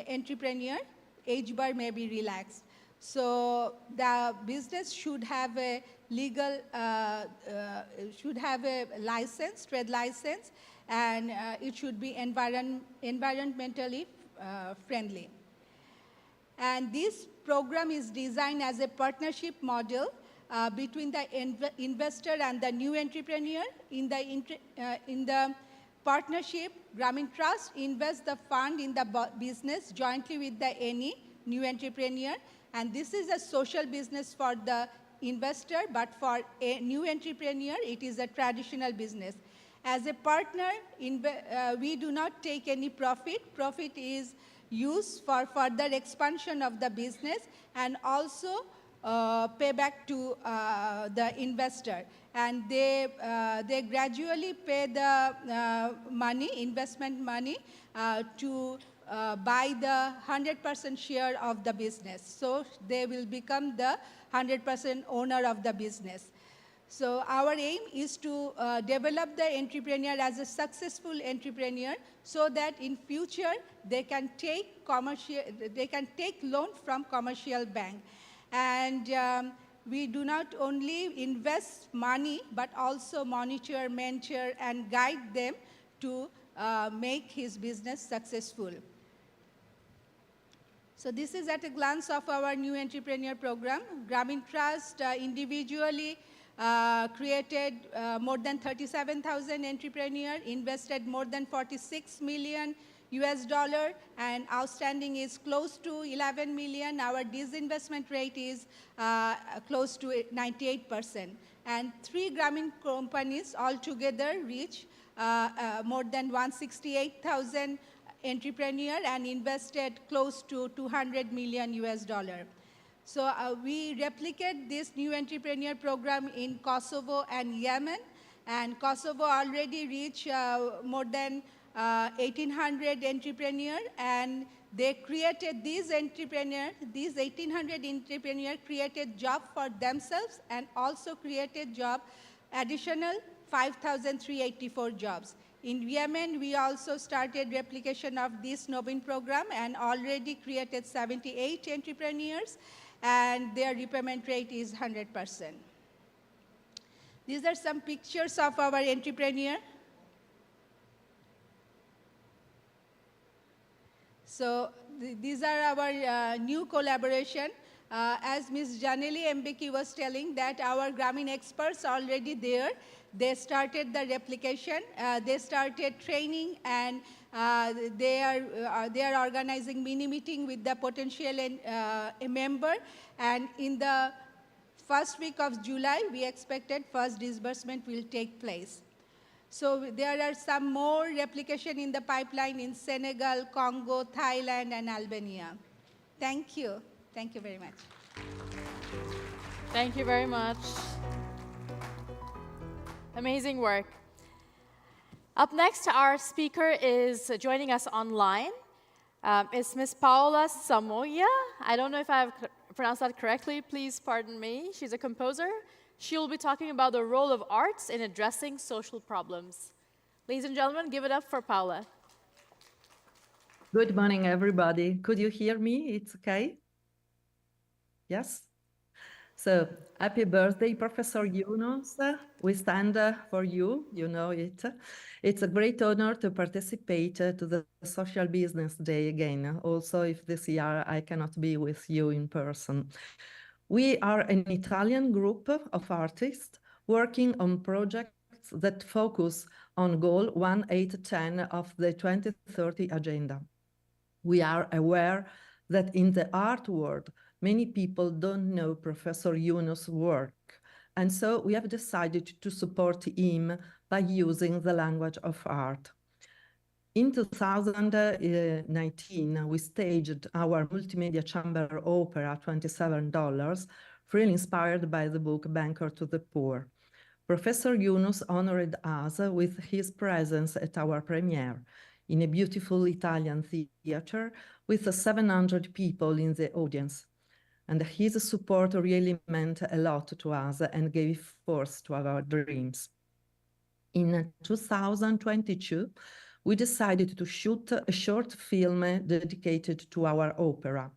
entrepreneur, age bar may be relaxed. So the business should have a legal, should have a license, trade license, and it should be environmentally friendly. And this program is designed as a partnership model between the investor and the new entrepreneur. In the partnership, Gramin Trust invests the fund in the business jointly with the any new entrepreneur. And this is a social business for the investor, but for a new entrepreneur, it is a traditional business. As a partner, we do not take any profit. Profit is used for further expansion of the business and also pay back to the investor. And they gradually pay the money, investment money, to buy the 100% share of the business. So they will become the 100% owner of the business. So our aim is to develop the entrepreneur as a successful entrepreneur so that in future they can take loan from commercial bank. And we do not only invest money, but also monitor, mentor, and guide them to make his business successful. So this is at a glance of our new entrepreneur program. Gramin Trust individually created more than 37,000 entrepreneurs, invested more than 46 million US dollar, and outstanding is close to 11 million. Our disinvestment rate is close to 98%. And 3 Gramin companies altogether reach more than 168,000 entrepreneur and invested close to 200 million US dollar. So we replicate this new entrepreneur program in Kosovo and Yemen, and Kosovo already reached more than 1,800 entrepreneurs, and they created these 1,800 entrepreneurs created job for themselves and also created job additional 5,384 jobs. In Yemen, we also started replication of this Nobin program and already created 78 entrepreneurs, and their repayment rate is 100%. These are some pictures of our entrepreneur. So these are our new collaboration. As Ms. Janeli Mbeki was telling, that our Gramin experts are already there. They started the replication, they started training, and they are organizing mini meeting with the potential a member. And in the first week of July, we expected first disbursement will take place. So there are some more replication in the pipeline in Senegal, Congo, Thailand, and Albania. Thank you. Thank you very much. Thank you very much. Amazing work. Up next, our speaker is joining us online. It's Ms. Paola Samoya. I don't know if I've pronounced that correctly. Please pardon me. She's a composer. She will be talking about the role of arts in addressing social problems. Ladies and gentlemen, give it up for Paola. Good morning, everybody. Could you hear me? It's okay? Yes? So, happy birthday, Professor Yunus. We stand for you, you know it. It's a great honor to participate to the Social Business Day again, also if this year I cannot be with you in person. We are an Italian group of artists working on projects that focus on goal 1.8.10 of the 2030 agenda. We are aware that in the art world, Many people don't know Professor Yunus' work, and so we have decided to support him by using the language of art. In 2019, we staged our multimedia chamber opera, $27, freely inspired by the book Banker to the Poor. Professor Yunus honored us with his presence at our premiere in a beautiful Italian theater with 700 people in the audience. And his support really meant a lot to us and gave force to our dreams. In 2022, we decided to shoot a short film dedicated to our opera.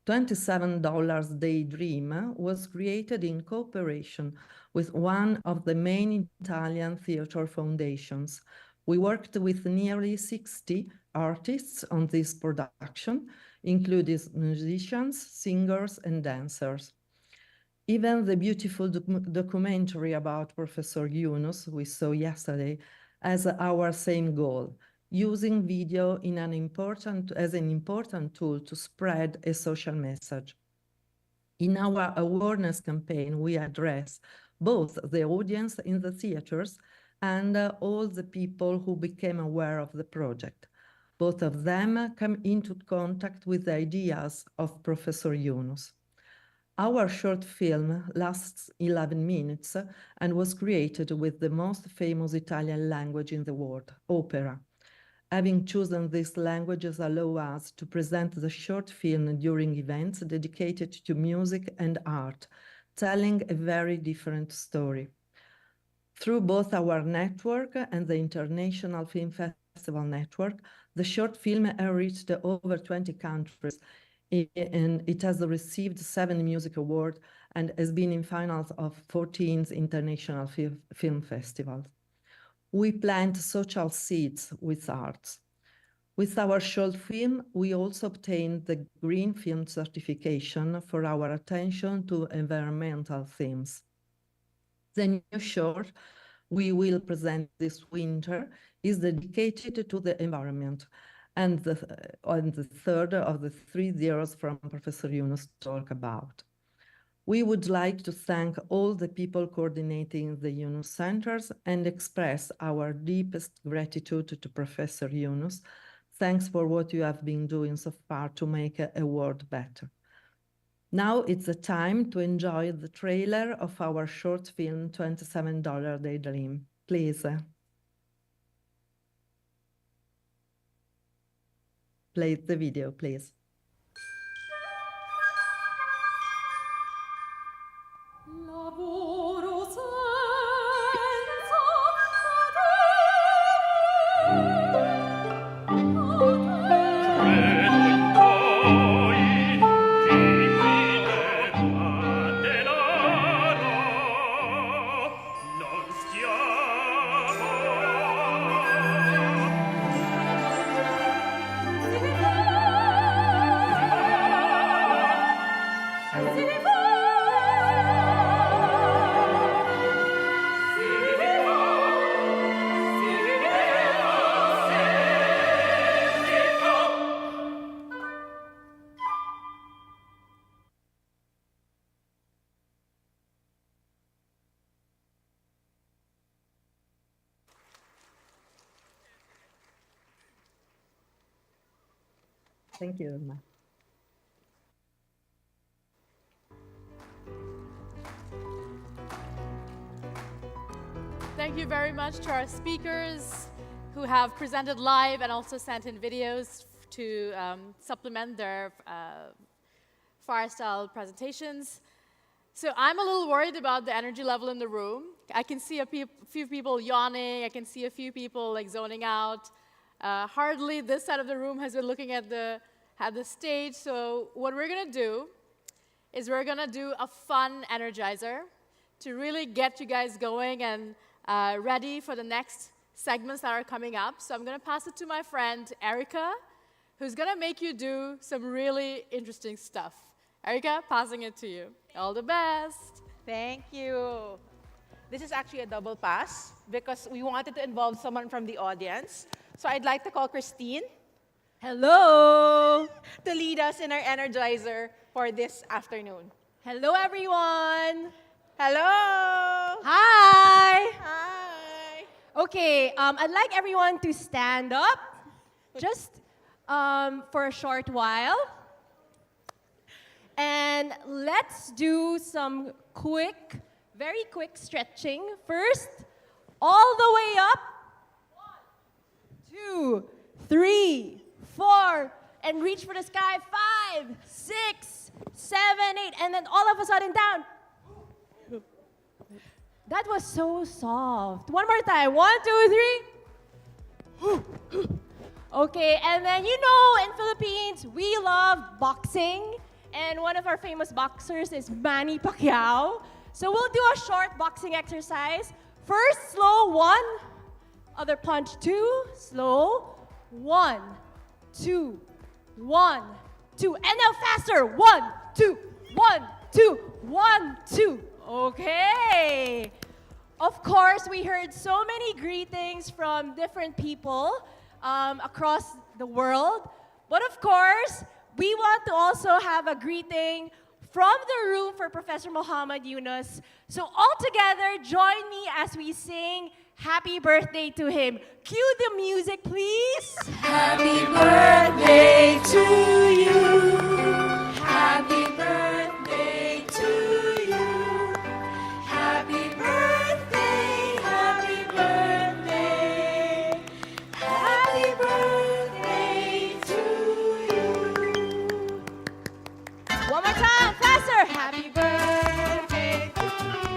$27 Daydream was created in cooperation with one of the main Italian theater foundations. We worked with nearly 60 artists on this production, including musicians, singers, and dancers. Even the beautiful documentary about Professor Yunus we saw yesterday has our same goal, using video as an important tool to spread a social message. In our awareness campaign, we address both the audience in the theaters and all the people who became aware of the project. Both of them come into contact with the ideas of Professor Yunus. Our short film lasts 11 minutes and was created with the most famous Italian language in the world, opera. Having chosen these languages allow us to present the short film during events dedicated to music and art, telling a very different story. Through both our network and the International Film Festival Network, the short film has reached over 20 countries, and it has received 7 music awards and has been in finals of 14 international film festivals. We plant social seeds with arts. With our short film, we also obtained the Green Film certification for our attention to environmental themes. The new short we will present this winter is dedicated to the environment, and on the third of the 3 zeros from Professor Yunus talk about. We would like to thank all the people coordinating the Yunus Centers and express our deepest gratitude to Professor Yunus. Thanks for what you have been doing so far to make a world better. Now it's the time to enjoy the trailer of our short film, $27 Daydream. Please. Play the video, please. Thank you very much. Thank you very much to our speakers who have presented live and also sent in videos to supplement their fire-style presentations. So I'm a little worried about the energy level in the room. I can see a few people yawning. I can see a few people like zoning out. Hardly this side of the room has been looking at the stage. So what we're going to do is we're going to do a fun energizer to really get you guys going and ready for the next segments that are coming up. So I'm going to pass it to my friend, Erica, who's going to make you do some really interesting stuff. Erica, passing it to you. All the best. Thank you. This is actually a double pass because we wanted to involve someone from the audience. So I'd like to call Christine Hello! To lead us in our energizer for this afternoon. Hello, everyone. Hello! Hi. Hi! Okay, I'd like everyone to stand up just for a short while. And let's do some very quick stretching. First, all the way up. 1, 2, 3, 4, and reach for the sky. 5, 6, 7, 8, and then all of a sudden down. That was so soft. One more time. 1, 2, 3. Okay, and then you know in Philippines, we love boxing. And one of our famous boxers is Manny Pacquiao. So we'll do a short boxing exercise. First, slow, 1. Other punch, 2. Slow. 1, 2, 1, 2. And now faster. 1, 2, 1, 2, 1, 2. Okay. Of course, we heard so many greetings from different people across the world. But of course, we want to also have a greeting from the room for Professor Muhammad Yunus. So all together, join me as we sing happy birthday to him. Cue the music, please. Happy birthday to you. Happy birthday to you. Happy birthday, happy birthday. Happy birthday to you. One more time, faster. Happy birthday to you.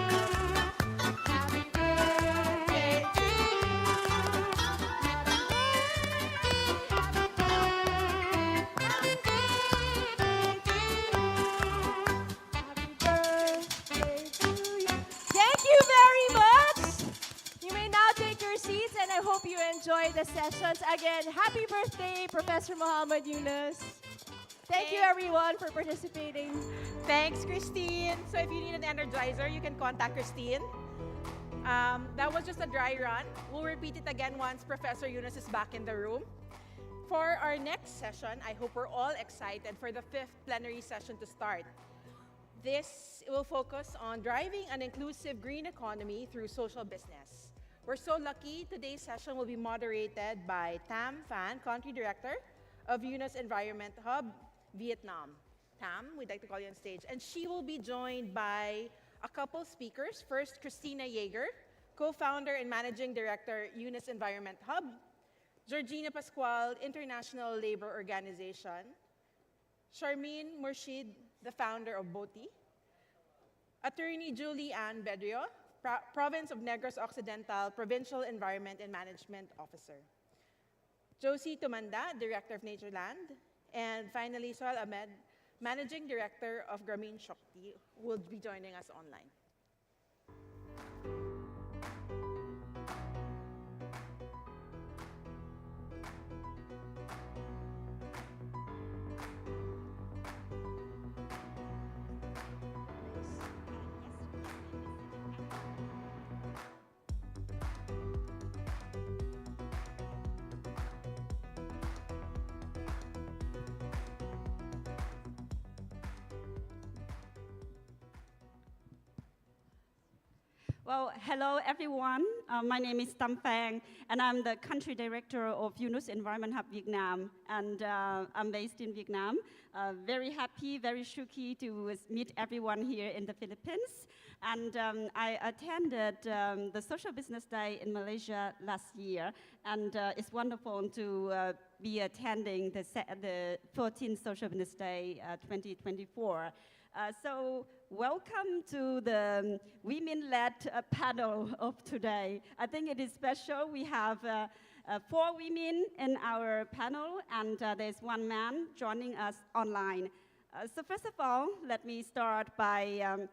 Happy birthday to you. Thank you very much. You may now take your seats, and I hope you enjoy the sessions. Again, happy birthday, Professor Muhammad Yunus. Thank you, everyone, for participating. Thanks, Christine. So if you need an energizer, you can contact Christine. That was just a dry run. We'll repeat it again once Professor Yunus is back in the room. For our next session, I hope we're all excited for the 5th plenary session to start. This will focus on driving an inclusive green economy through social business. We're so lucky today's session will be moderated by Tam Phan, Country Director of Yunus Environment Hub, Vietnam. Tam, we'd like to call you on stage. And she will be joined by a couple speakers. First, Christina Yeager, co-founder and managing director, Yunus Environment Hub. Georgina Pascual, International Labor Organization. Charmaine Murshid, the founder of BOTI. Attorney Julie Ann Bedrio, Province of Negros Occidental Provincial Environment and Management Officer. Josie Tumanda, Director of Natureland. And finally, Sohel Ahmed, Managing Director of Grameen Shakti, will be joining us online. Well, hello everyone. My name is Tam Phan, and I'm the country director of Yunus Environment Hub Vietnam, and I'm based in Vietnam. Very happy, very shuki to meet everyone here in the Philippines. And I attended the Social Business Day in Malaysia last year, and it's wonderful to be attending the 14th Social Business Day 2024. So welcome to the women-led panel of today. I think it is special. We have 4 women in our panel, and there's 1 man joining us online. So first of all, let me start by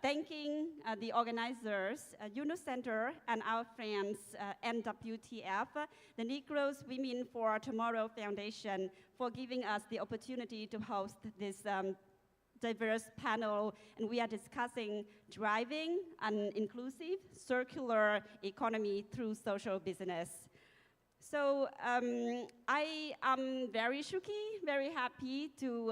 thanking the organizers, Yunus Center, and our friends, NWTF, the Negroes Women for Tomorrow Foundation, for giving us the opportunity to host this diverse panel, and we are discussing driving an inclusive circular economy through social business. So I am very Shuki, very happy to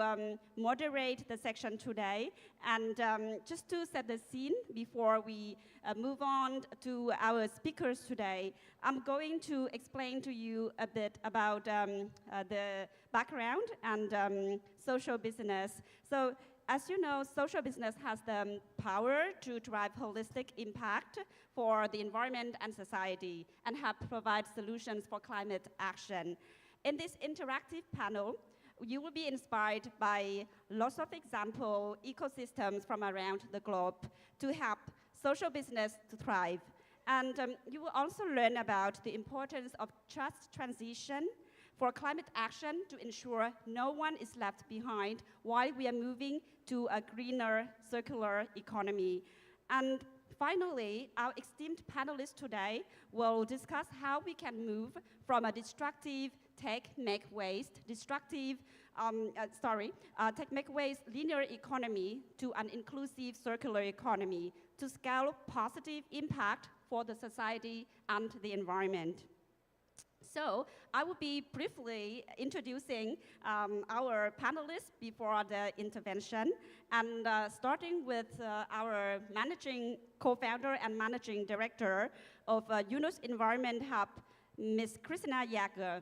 moderate the section today. And just to set the scene before we move on to our speakers today, I'm going to explain to you a bit about the background and social business. So as you know, social business has the power to drive holistic impact for the environment and society and help provide solutions for climate action. In this interactive panel, you will be inspired by lots of example ecosystems from around the globe to help social business to thrive. And you will also learn about the importance of just transition for climate action to ensure no one is left behind while we are moving to a greener, circular economy. And finally, our esteemed panelists today will discuss how we can move from a destructive take-make waste, take-make-waste linear economy to an inclusive circular economy to scale positive impact for the society and the environment. So I will be briefly introducing our panelists before the intervention, and starting with our co-founder and managing director of Yunus Environment Hub, Ms. Christina Jäger,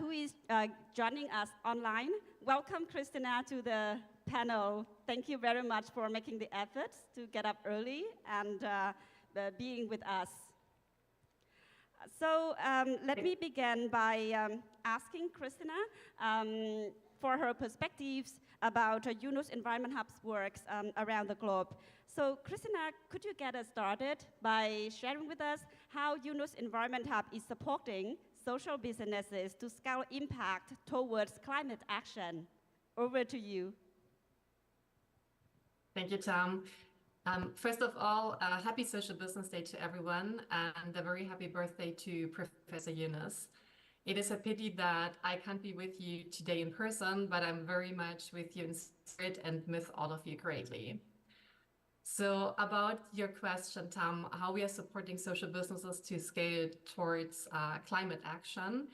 who is joining us online. Welcome, Christina, to the panel. Thank you very much for making the efforts to get up early and being with us. So let me begin by asking Christina for her perspectives about Yunus Environment Hub's works around the globe. So Christina, could you get us started by sharing with us how Yunus Environment Hub is supporting social businesses to scale impact towards climate action? Over to you. Thank you, Tom. First of all, happy Social Business Day to everyone, and a very happy birthday to Professor Yunus. It is a pity that I can't be with you today in person, but I'm very much with you in spirit and miss all of you greatly. So about your question, Tom, how we are supporting social businesses to scale towards climate action.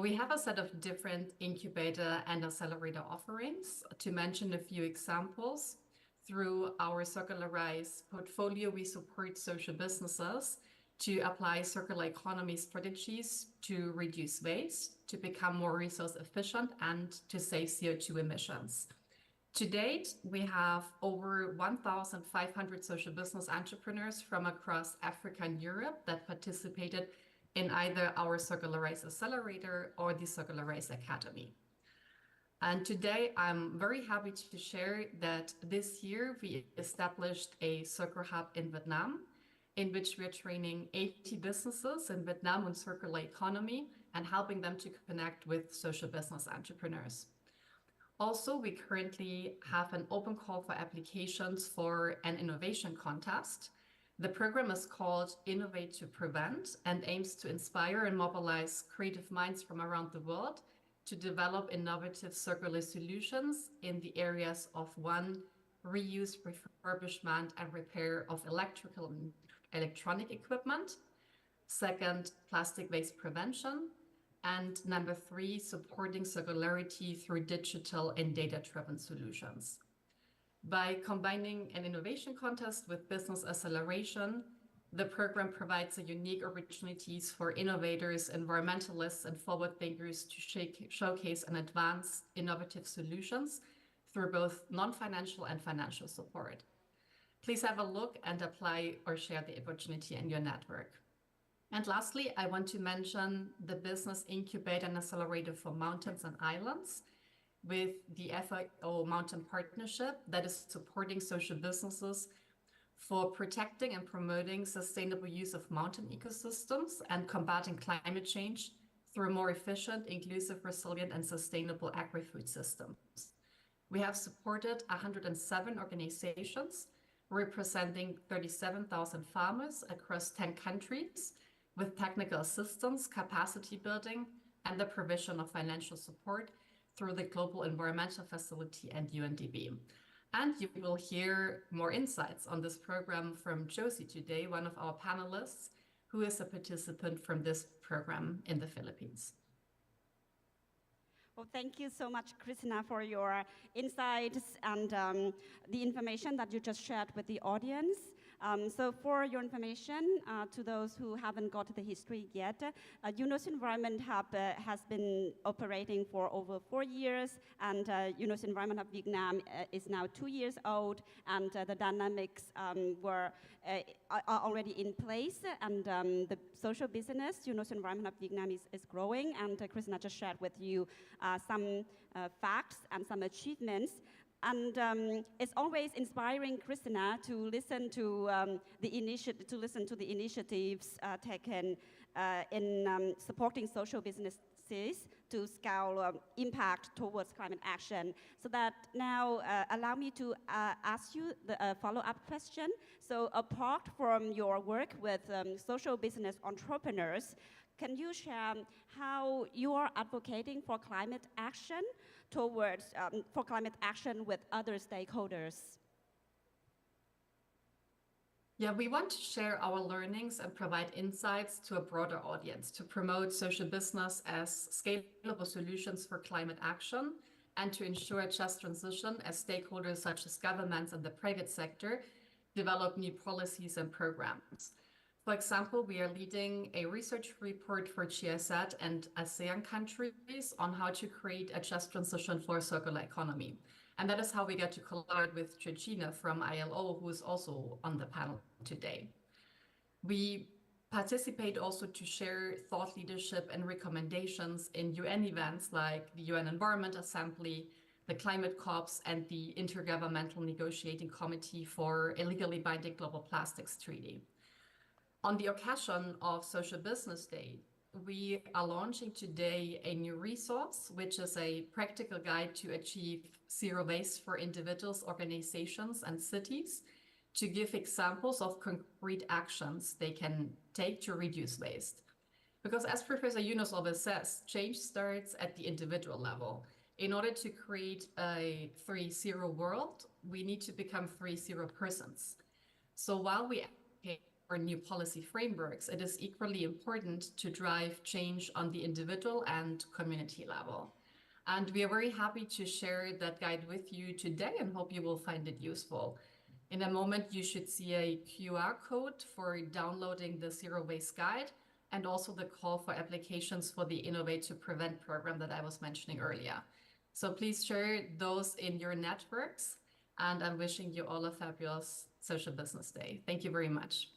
We have a set of different incubator and accelerator offerings. To mention a few examples, through our Circularize portfolio, we support social businesses to apply circular economy strategies to reduce waste, to become more resource efficient, and to save CO2 emissions. To date, we have over 1,500 social business entrepreneurs from across Africa and Europe that participated in either our Circularize Accelerator or the Circularize Academy. And today, I'm very happy to share that this year we established a Circle Hub in Vietnam, in which we're training 80 businesses in Vietnam on circular economy and helping them to connect with social business entrepreneurs. Also, we currently have an open call for applications for an innovation contest. The program is called Innovate to Prevent and aims to inspire and mobilize creative minds from around the world to develop innovative circular solutions in the areas of one, reuse, refurbishment, and repair of electrical and electronic equipment. Second, plastic waste prevention. And number three, supporting circularity through digital and data-driven solutions. By combining an innovation contest with business acceleration, the program provides a unique opportunities for innovators, environmentalists, and forward thinkers to showcase and advance innovative solutions through both non-financial and financial support. Please have a look and apply or share the opportunity in your network. And lastly, I want to mention the Business Incubator and Accelerator for Mountains and Islands with the FAO Mountain Partnership that is supporting social businesses for protecting and promoting sustainable use of mountain ecosystems and combating climate change through more efficient, inclusive, resilient, and sustainable agri-food systems. We have supported 107 organizations representing 37,000 farmers across 10 countries with technical assistance, capacity building, and the provision of financial support through the Global Environmental Facility and UNDP. And you will hear more insights on this program from Josie today, one of our panelists, who is a participant from this program in the Philippines. Well, thank you so much, Christina, for your insights and the information that you just shared with the audience. So for your information, to those who haven't got the history yet, UNOS Environment Hub has been operating for over 4 years, and UNOS Environment Hub Vietnam is now 2 years old, and the dynamics are already in place, and the social business, UNOS Environment Hub Vietnam is growing, and Christina just shared with you some facts and some achievements. And it's always inspiring, Christina, to listen to the initiatives taken in supporting social businesses to scale impact towards climate action. So that now allow me to ask you the follow-up question. So apart from your work with social business entrepreneurs, can you share how you are advocating for climate action with other stakeholders? Yeah, we want to share our learnings and provide insights to a broader audience to promote social business as scalable solutions for climate action and to ensure a just transition as stakeholders such as governments and the private sector develop new policies and programs. For example, we are leading a research report for GIZ and ASEAN countries on how to create a just transition for a circular economy. And that is how we get to collaborate with Georgina from ILO, who is also on the panel today. We participate also to share thought leadership and recommendations in UN events like the UN Environment Assembly, the Climate COPs, and the Intergovernmental Negotiating Committee for a Legally Binding Global Plastics Treaty. On the occasion of Social Business Day, we are launching today a new resource, which is a practical guide to achieve zero waste for individuals, organizations, and cities, to give examples of concrete actions they can take to reduce waste. Because as Professor Yunus always says, change starts at the individual level. In order to create a 3-0 world, we need to become 3-0 persons. So while we advocate for new policy frameworks, it is equally important to drive change on the individual and community level. And we are very happy to share that guide with you today and hope you will find it useful. In a moment, you should see a QR code for downloading the Zero Waste Guide and also the call for applications for the Innovate to Prevent program that I was mentioning earlier. So please share those in your networks, and I'm wishing you all a fabulous Social Business Day. Thank you very much.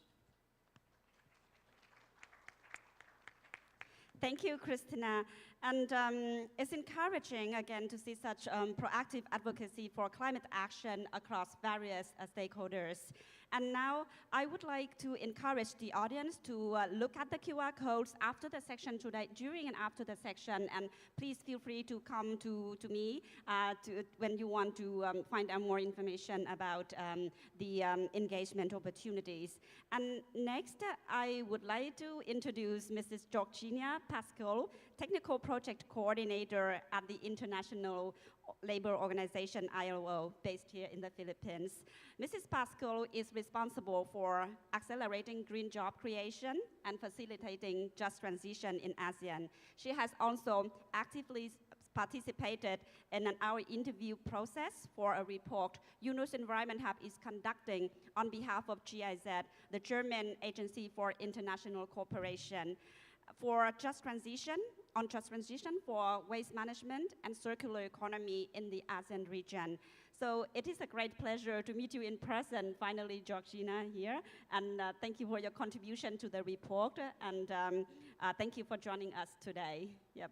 Thank you, Christina. And it's encouraging, again, to see such proactive advocacy for climate action across various stakeholders. And now I would like to encourage the audience to look at the QR codes after the section today, during and after the section, and please feel free to come to me when you want to find out more information about the engagement opportunities. And next, I would like to introduce Mrs. Georgina Pascal, Technical Project Coordinator at the International Labor Organization, ILO, based here in the Philippines. Mrs. Pascal is responsible for accelerating green job creation and facilitating just transition in ASEAN. She has also actively participated in our interview process for a report UNOS Environment Hub is conducting on behalf of GIZ, the German Agency for International Cooperation, for just transition for waste management and circular economy in the ASEAN region. So it is a great pleasure to meet you in person, finally, Georgina here, and thank you for your contribution to the report, and thank you for joining us today. Yep.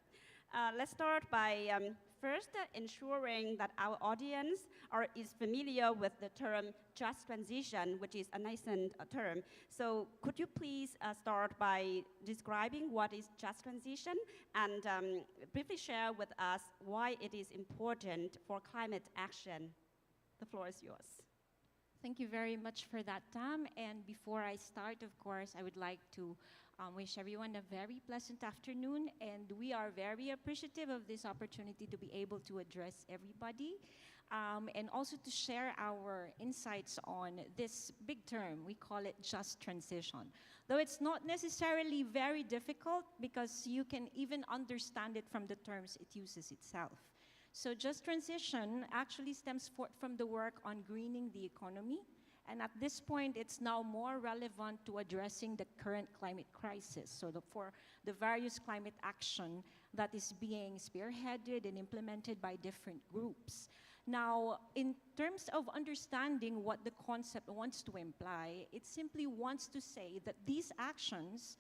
Let's start by first ensuring that our audience is familiar with the term just transition, which is a nascent term. So could you please start by describing what is just transition and briefly share with us why it is important for climate action? The floor is yours. Thank you very much for that, Tam. And before I start, of course, I would like to wish everyone a very pleasant afternoon. And we are very appreciative of this opportunity to be able to address everybody. and also to share our insights on this big term. We call it just transition. Though it's not necessarily very difficult because you can even understand it from the terms it uses itself. So just transition actually stems forth from the work on greening the economy. And at this point, it's now more relevant to addressing the current climate crisis. So for the various climate action that is being spearheaded and implemented by different groups. Now, in terms of understanding what the concept wants to imply, it simply wants to say that these actions,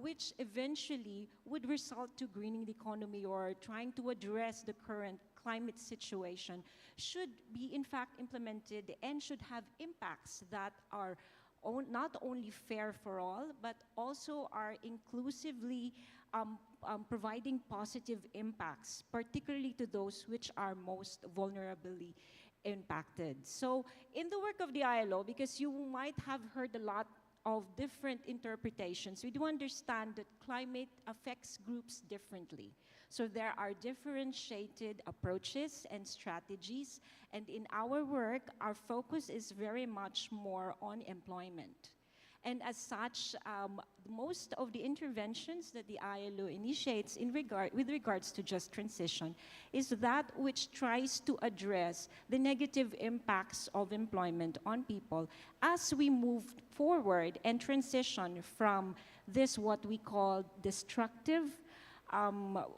which eventually would result to greening the economy or trying to address the current climate situation, should be in fact implemented and should have impacts that are not only fair for all, but also are inclusively providing positive impacts, particularly to those which are most vulnerably impacted. So in the work of the ILO, because you might have heard a lot of different interpretations, we do understand that climate affects groups differently. So there are differentiated approaches and strategies, and in our work, our focus is very much more on employment. And as such, most of the interventions that the ILO initiates with regards to just transition is that which tries to address the negative impacts of employment on people as we move forward and transition from this what we call destructive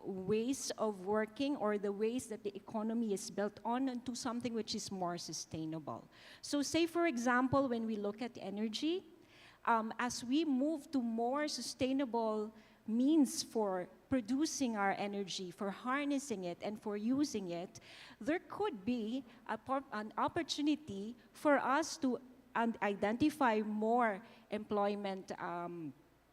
ways of working or the ways that the economy is built on into something which is more sustainable. So say, for example, when we look at energy, as we move to more sustainable means for producing our energy, for harnessing it, and for using it, there could be an opportunity for us to identify more employment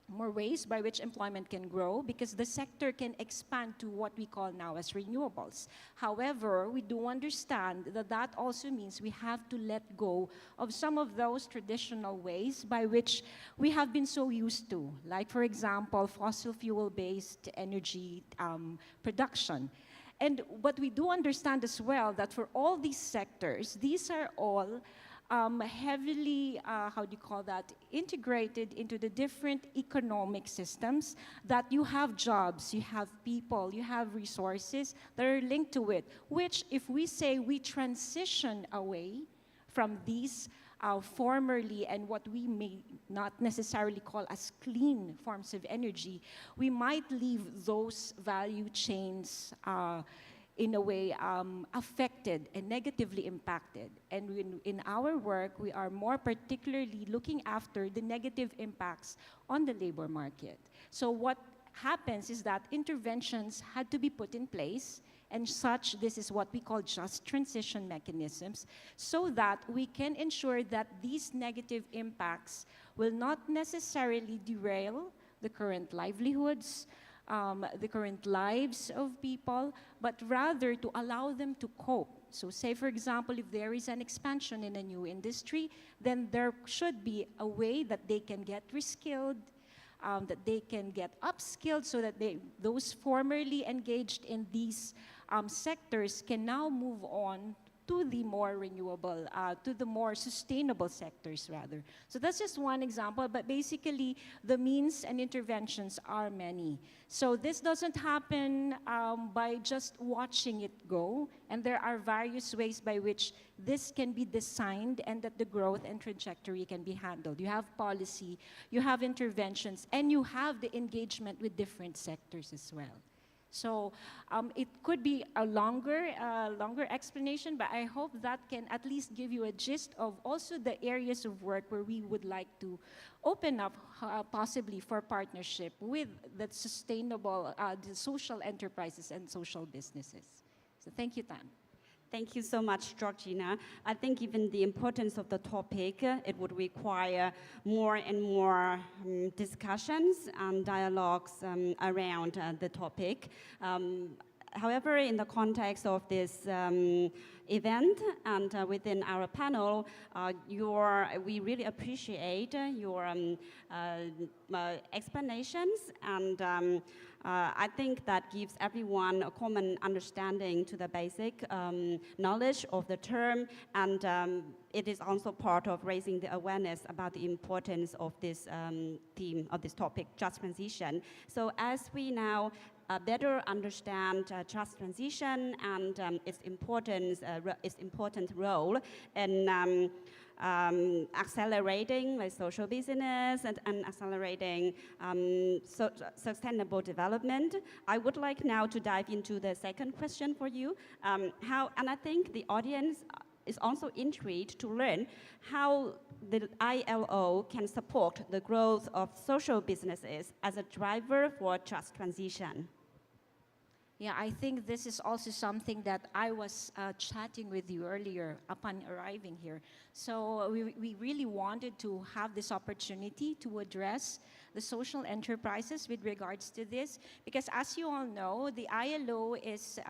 more ways by which employment can grow because the sector can expand to what we call now as renewables. However, we do understand that that also means we have to let go of some of those traditional ways by which we have been so used to, like, for example, fossil fuel-based energy production. But we do understand as well that for all these sectors, these are all heavily, integrated into the different economic systems that you have jobs, you have people, you have resources that are linked to it, which if we say we transition away from these formerly and what we may not necessarily call as clean forms of energy, we might leave those value chains in a way affected and negatively impacted. And in our work, we are more particularly looking after the negative impacts on the labor market. So what happens is that interventions had to be put in place, and such, this is what we call just transition mechanisms, so that we can ensure that these negative impacts will not necessarily derail the current livelihoods, the current lives of people, but rather to allow them to cope. So say, for example, if there is an expansion in a new industry, then there should be a way that they can get reskilled, that they can get upskilled so that those formerly engaged in these sectors can now move on to the more renewable, to the more sustainable sectors rather. So that's just one example, but basically the means and interventions are many. So this doesn't happen by just watching it go, and there are various ways by which this can be designed and that the growth and trajectory can be handled. You have policy, you have interventions, and you have the engagement with different sectors as well. So it could be a longer explanation, but I hope that can at least give you a gist of also the areas of work where we would like to open up possibly for partnership with the sustainable, the social enterprises and social businesses. So thank you, Tan. Thank you so much, Georgina. I think given the importance of the topic, it would require more and more discussions and dialogues around the topic. However, in the context of this event and within our panel, we really appreciate your explanations, and I think that gives everyone a common understanding to the basic knowledge of the term, and it is also part of raising the awareness about the importance of this theme, of this topic, just transition. So as we now better understand just transition and its important role in accelerating social business and accelerating sustainable development, I would like now to dive into the second question for you. And I think the audience is also intrigued to learn how the ILO can support the growth of social businesses as a driver for just transition. Yeah, I think this is also something that I was chatting with you earlier upon arriving here. So we really wanted to have this opportunity to address the social enterprises with regards to this, because as you all know, the ILO is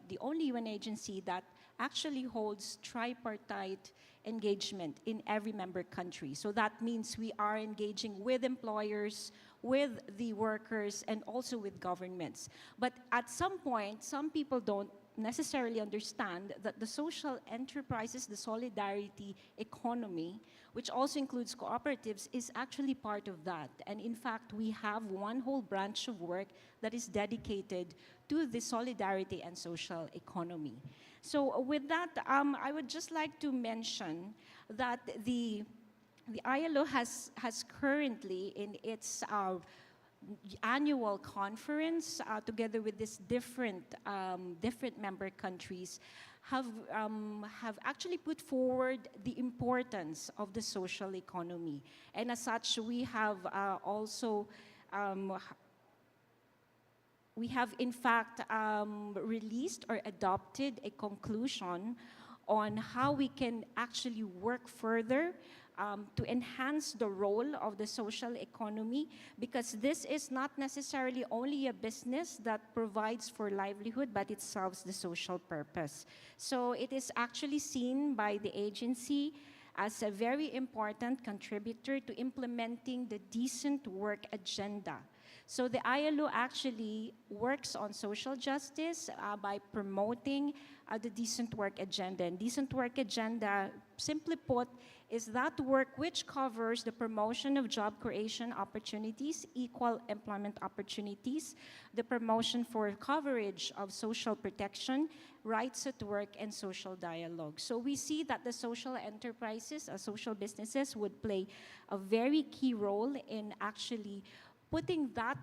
the only UN agency that actually holds tripartite engagement in every member country. So that means we are engaging with employers, with the workers, and also with governments. But at some point, some people don't necessarily understand that the social enterprises, the solidarity economy, which also includes cooperatives, is actually part of that. And in fact, we have one whole branch of work that is dedicated to the solidarity and social economy. So with that, I would just like to mention that the ILO has currently in its annual conference, together with these different member countries, have actually put forward the importance of the social economy. And as such, we have also we have in fact released or adopted a conclusion on how we can actually work further to enhance the role of the social economy, because this is not necessarily only a business that provides for livelihood, but it serves the social purpose. So it is actually seen by the agency as a very important contributor to implementing the decent work agenda. So the ILO actually works on social justice by promoting the decent work agenda. And decent work agenda, simply put, is that work which covers the promotion of job creation opportunities, equal employment opportunities, the promotion for coverage of social protection, rights at work, and social dialogue. So we see that the social enterprises, social businesses would play a very key role in actually putting that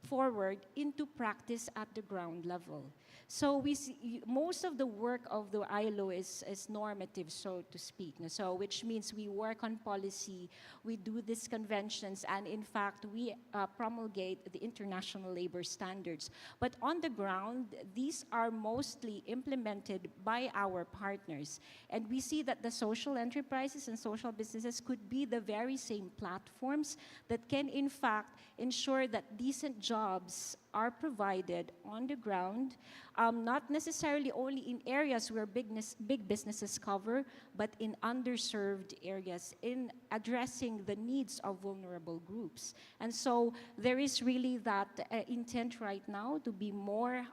forward into practice at the ground level. So we see most of the work of the ILO is normative, so to speak. So which means we work on policy, we do these conventions, and in fact, we promulgate the international labor standards. But on the ground, these are mostly implemented by our partners. And we see that the social enterprises and social businesses could be the very same platforms that can in fact ensure that decent jobs are provided on the ground, not necessarily only in areas where big businesses cover, but in underserved areas, in addressing the needs of vulnerable groups. And so there is really that intent right now to be more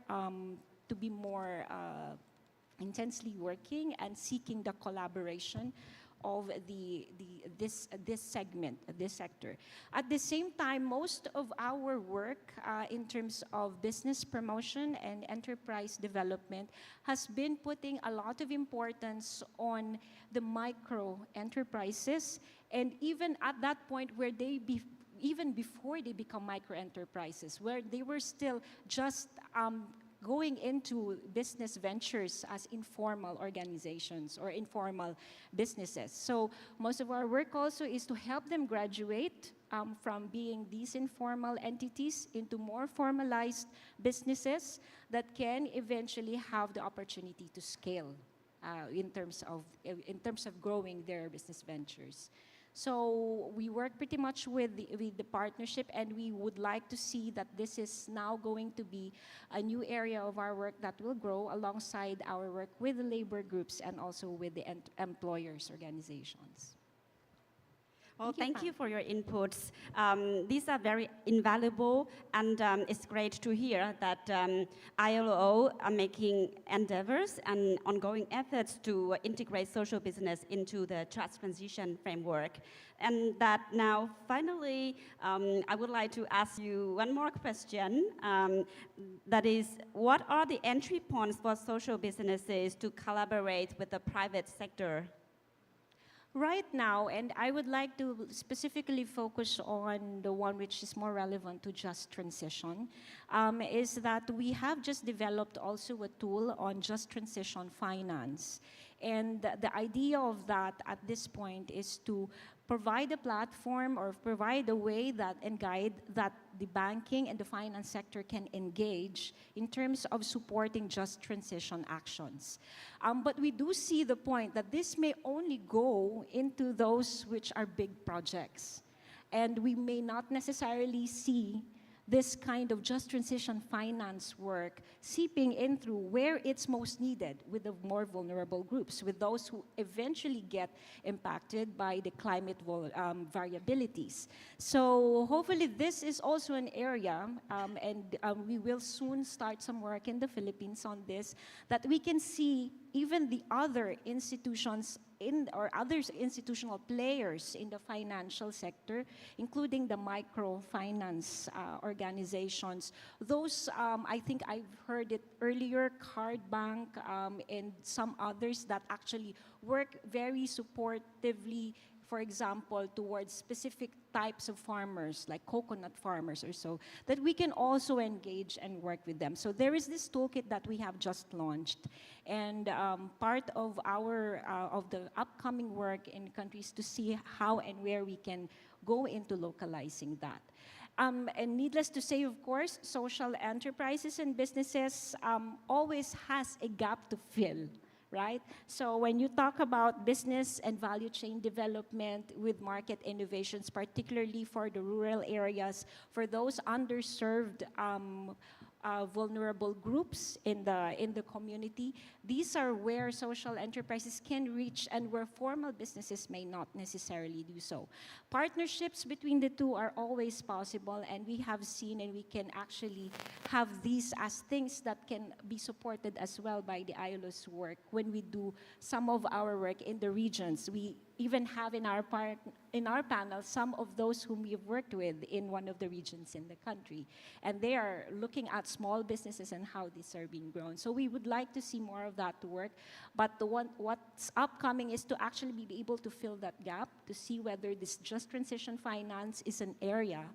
intensely working and seeking the collaboration of this segment, this sector. At the same time, most of our work in terms of business promotion and enterprise development has been putting a lot of importance on the micro enterprises, and even at that point where even before they become micro enterprises, where they were still just going into business ventures as informal organizations or informal businesses. So most of our work also is to help them graduate from being these informal entities into more formalized businesses that can eventually have the opportunity to scale in terms of growing their business ventures. So we work pretty much with the partnership, and we would like to see that this is now going to be a new area of our work that will grow alongside our work with the labor groups and also with the employers' organizations. Well, thank you for your inputs. These are very invaluable, and it's great to hear that ILO are making endeavors and ongoing efforts to integrate social business into the just transition framework. And that now, finally, I would like to ask you one more question. That is, what are the entry points for social businesses to collaborate with the private sector? Right now, and I would like to specifically focus on the one which is more relevant to just transition, is that we have just developed also a tool on just transition finance. And the idea of that at this point is to provide a platform or provide a way that and guide that the banking and the finance sector can engage in terms of supporting just transition actions. But we do see the point that this may only go into those which are big projects. And we may not necessarily see this kind of just transition finance work seeping in through where it's most needed with the more vulnerable groups, with those who eventually get impacted by the climate variabilities. So hopefully this is also an area, and we will soon start some work in the Philippines on this, that we can see even the other institutions or other institutional players in the financial sector, including the microfinance organizations. Those, I think I've heard it earlier, Card Bank and some others that actually work very supportively, for example, towards specific types of farmers, like coconut farmers or so, that we can also engage and work with them. So there is this toolkit that we have just launched. And part of of the upcoming work in countries to see how and where we can go into localizing that. And needless to say, of course, social enterprises and businesses always has a gap to fill. Right? So when you talk about business and value chain development with market innovations, particularly for the rural areas, for those underserved vulnerable groups in the community, these are where social enterprises can reach and where formal businesses may not necessarily do so. Partnerships between the two are always possible, and we have seen and we can actually have these as things that can be supported as well by the ILO's work when we do some of our work in the regions. We even have in our panel some of those whom we've worked with in one of the regions in the country. And they are looking at small businesses and how these are being grown. So we would like to see more of that work. But what's upcoming is to actually be able to fill that gap, to see whether this just transition finance is an area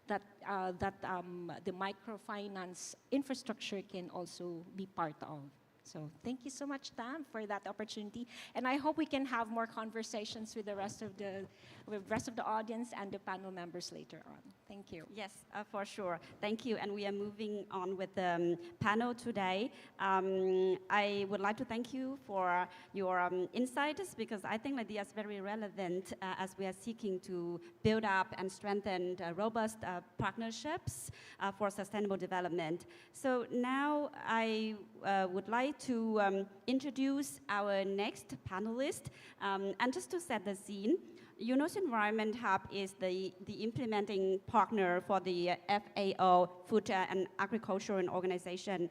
that the microfinance infrastructure can also be part of. So thank you so much, Tam, for that opportunity. And I hope we can have more conversations with the rest of the audience and the panel members later on. Thank you. Yes, for sure. Thank you. And we are moving on with the panel today. I would like to thank you for your insights, because I think that they are very relevant as we are seeking to build up and strengthen robust partnerships for sustainable development. So now I would like to introduce our next panelist. And just to set the scene, UNOS Environment Hub is the implementing partner for the FAO, Food and Agricultural Organization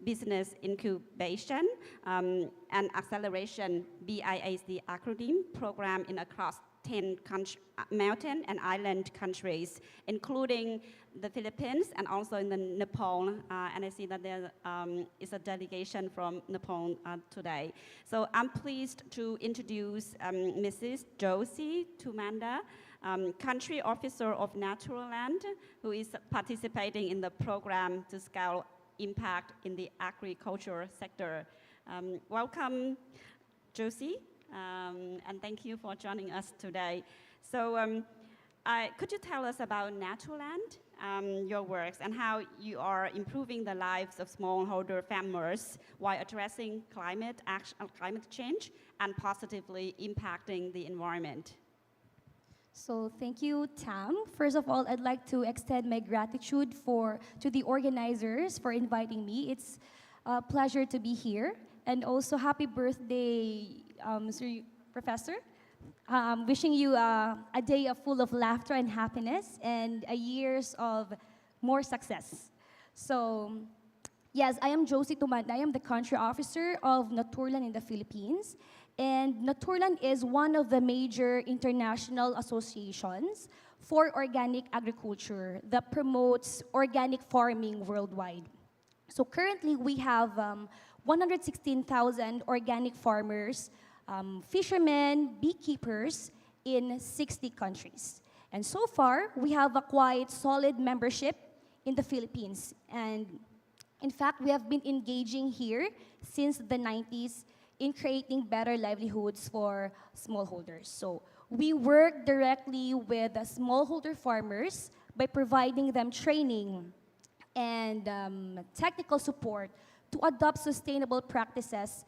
Business Incubation and Acceleration, BIA is the acronym, program in across 10 mountain and island countries, including the Philippines and also in the Nepal. And I see that there is a delegation from Nepal today. So I'm pleased to introduce Mrs. Josie Tumanda, Country Officer of Natural Land, who is participating in the program to scale impact in the agriculture sector. Welcome, Josie. And thank you for joining us today. So could you tell us about Natural Land, your works, and how you are improving the lives of smallholder farmers while addressing climate change and positively impacting the environment? So thank you, Tam. First of all, I'd like to extend my gratitude to the organizers for inviting me. It's a pleasure to be here. And also, happy birthday, Professor. Wishing you a day full of laughter and happiness and a years of more success. So, yes, I am Josie Tumanda. I am the country officer of Naturlan in the Philippines. And Naturlan is one of the major international associations for organic agriculture that promotes organic farming worldwide. So currently, we have 116,000 organic farmers, fishermen, beekeepers in 60 countries. And so far, we have a quite solid membership in the Philippines. And in fact, we have been engaging here since the 90s in creating better livelihoods for smallholders. So we work directly with the smallholder farmers by providing them training and technical support to adopt sustainable practices,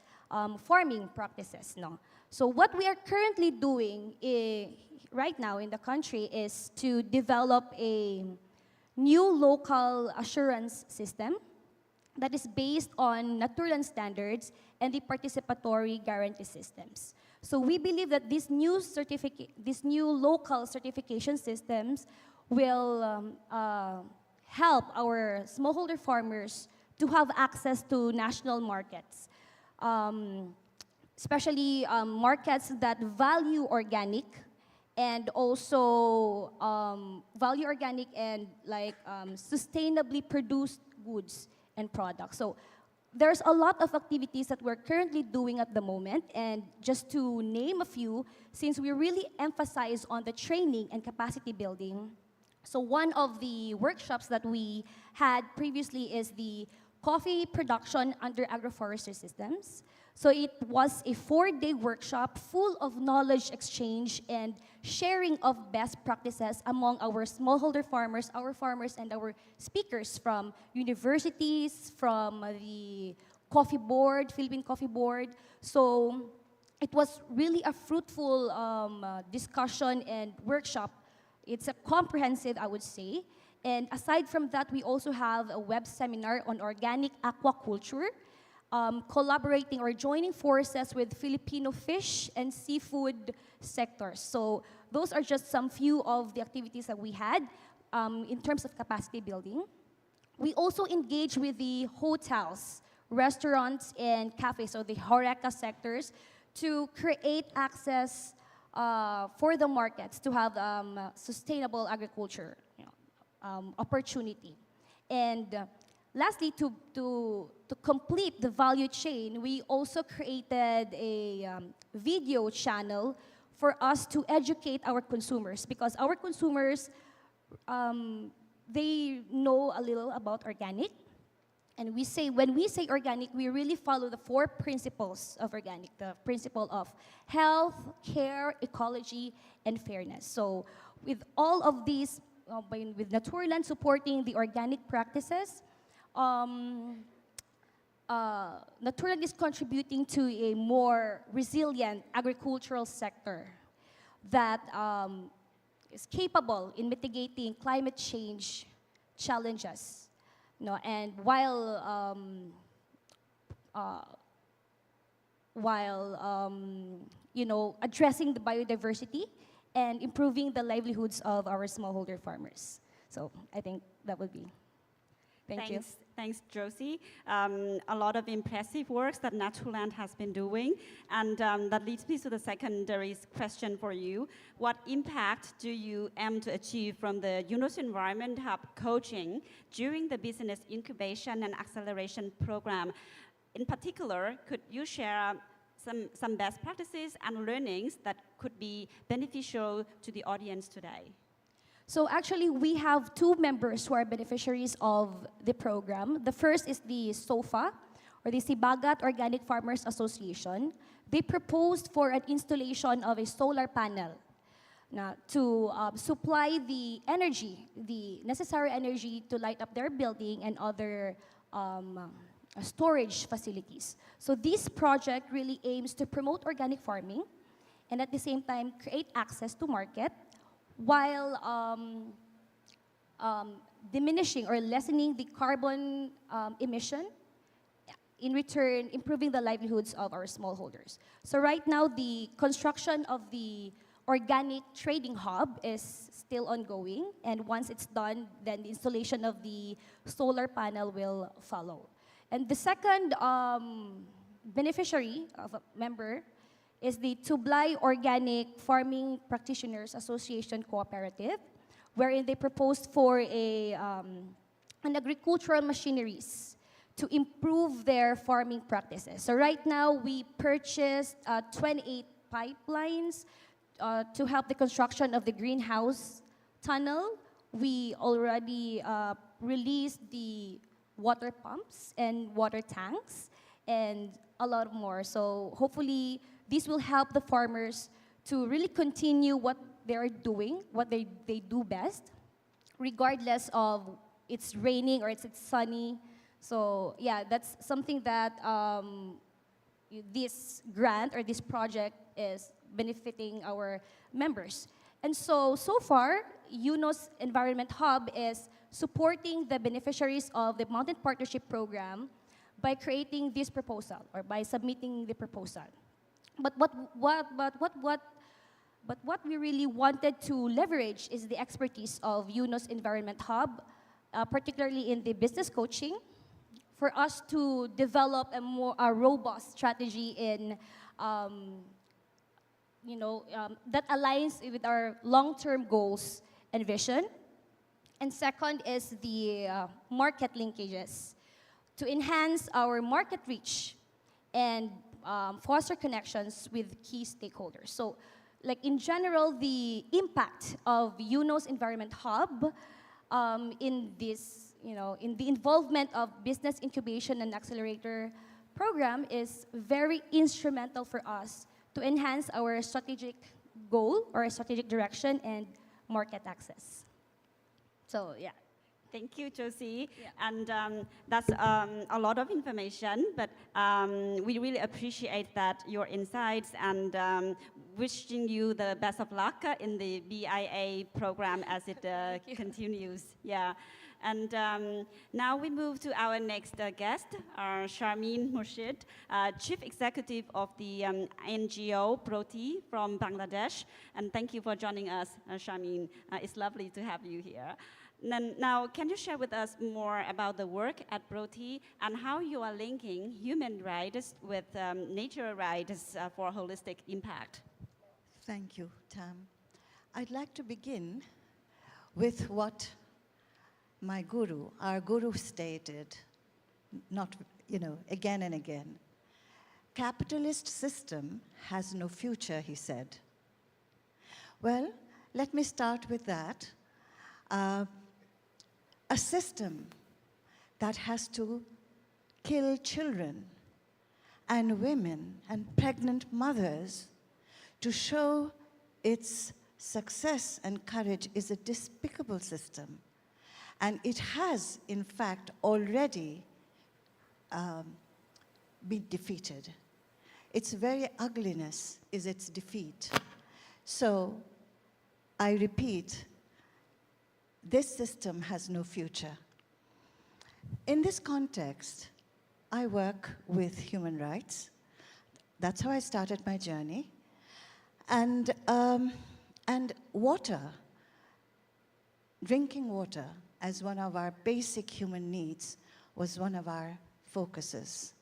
farming practices. No? So what we are currently doing right now in the country is to develop a new local assurance system that is based on Naturlan standards and the participatory guarantee systems. So we believe that these new local certification systems will help our smallholder farmers to have access to national markets, especially markets that value organic and also value organic and sustainably produced goods and products. So there's a lot of activities that we're currently doing at the moment, and just to name a few, since we really emphasize on the training and capacity building, so one of the workshops that we had previously is the coffee production under agroforestry systems. So it was a 4-day workshop full of knowledge exchange and sharing of best practices among our smallholder farmers, our farmers, and our speakers from universities, from the coffee board, Philippine Coffee Board. So it was really a fruitful discussion and workshop. It's a comprehensive, I would say. And aside from that, we also have a web seminar on organic aquaculture, collaborating or joining forces with Filipino fish and seafood sectors. So those are just some few of the activities that we had in terms of capacity building. We also engage with the hotels, restaurants, and cafes, so the HoReCa sectors, to create access for the markets to have sustainable agriculture opportunity. And lastly, to complete the value chain, we also created a video channel for us to educate our consumers, because our consumers, they know a little about organic. And when we say organic, we really follow the 4 principles of organic, the principle of health, care, ecology, and fairness. So with all of these, with Naturlan supporting the organic practices, Naturlan is contributing to a more resilient agricultural sector that is capable in mitigating climate change challenges. And while addressing the biodiversity and improving the livelihoods of our smallholder farmers. So I think that would be. Thank you. Thanks, Josie. A lot of impressive works that Naturland has been doing. And that leads me to the secondary question for you. What impact do you aim to achieve from the UNOS Environment Hub coaching during the business incubation and acceleration program? In particular, could you share some best practices and learnings that could be beneficial to the audience today? So actually, we have 2 members who are beneficiaries of the program. The first is the SOFA, or the Sibagat Organic Farmers Association. They proposed for an installation of a solar panel to supply the energy, the necessary energy to light up their building and other storage facilities. So this project really aims to promote organic farming and at the same time create access to market while diminishing or lessening the carbon emission, in return, improving the livelihoods of our smallholders. So right now, the construction of the organic trading hub is still ongoing, and once it's done, then the installation of the solar panel will follow. And the second beneficiary of a member is the Tublay Organic Farming Practitioners Association Cooperative, wherein they proposed for an agricultural machineries to improve their farming practices. So right now, we purchased 28 pipelines to help the construction of the greenhouse tunnel. We already released the water pumps and water tanks and a lot more. So hopefully, this will help the farmers to really continue what they're doing, what they do best, regardless of it's raining or it's sunny. So yeah, that's something that this grant or this project is benefiting our members. And so far, UNO's Environment Hub is supporting the beneficiaries of the Mountain Partnership Program by creating this proposal or by submitting the proposal. But what we really wanted to leverage is the expertise of UNO's Environment Hub, particularly in the business coaching, for us to develop a robust strategy in, that aligns with our long-term goals and vision. And second is the market linkages to enhance our market reach and foster connections with key stakeholders. So, like in general, the impact of UNO's Environment Hub in this, in the involvement of Business Incubation and Accelerator program is very instrumental for us to enhance our strategic goal or strategic direction and market access. So, yeah. Thank you, Josie. Yeah. And that's a lot of information, but we really appreciate that your insights and wishing you the best of luck in the BIA program as it continues. Yeah. And now we move to our next guest, Sharmeen Murshid, Chief Executive of the NGO Proti from Bangladesh. And thank you for joining us, Sharmeen. It's lovely to have you here. Now, can you share with us more about the work at Proti and how you are linking human rights with nature rights for holistic impact? Thank you, Tam. I'd like to begin with what my guru, our guru stated, again and again. Capitalist system has no future, he said. Well, let me start with that. A system that has to kill children and women and pregnant mothers to show its success and courage is a despicable system. And it has, in fact, already been defeated. Its very ugliness is its defeat. So, I repeat, this system has no future. In this context, I work with human rights. That's how I started my journey. And water, drinking water as one of our basic human needs was one of our focuses.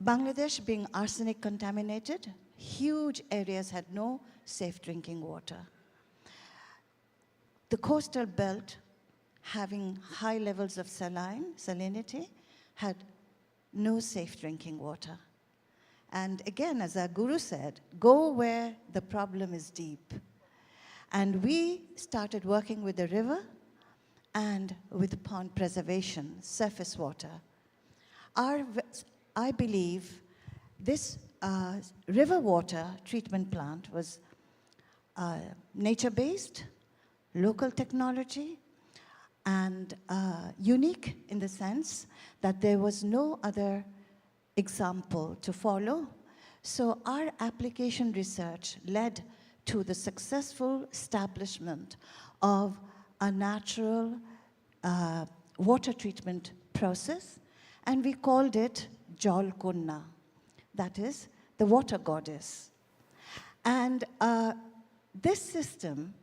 Bangladesh being arsenic contaminated, huge areas had no safe drinking water. The coastal belt, having high levels of salinity, had no safe drinking water. And again, as our guru said, go where the problem is deep. And we started working with the river and with pond preservation, surface water. I believe this river water treatment plant was nature-based, local technology, and unique in the sense that there was no other example to follow. So our application research led to the successful establishment of a natural water treatment process, and we called it Jal Kunna, that is, the water goddess. And this system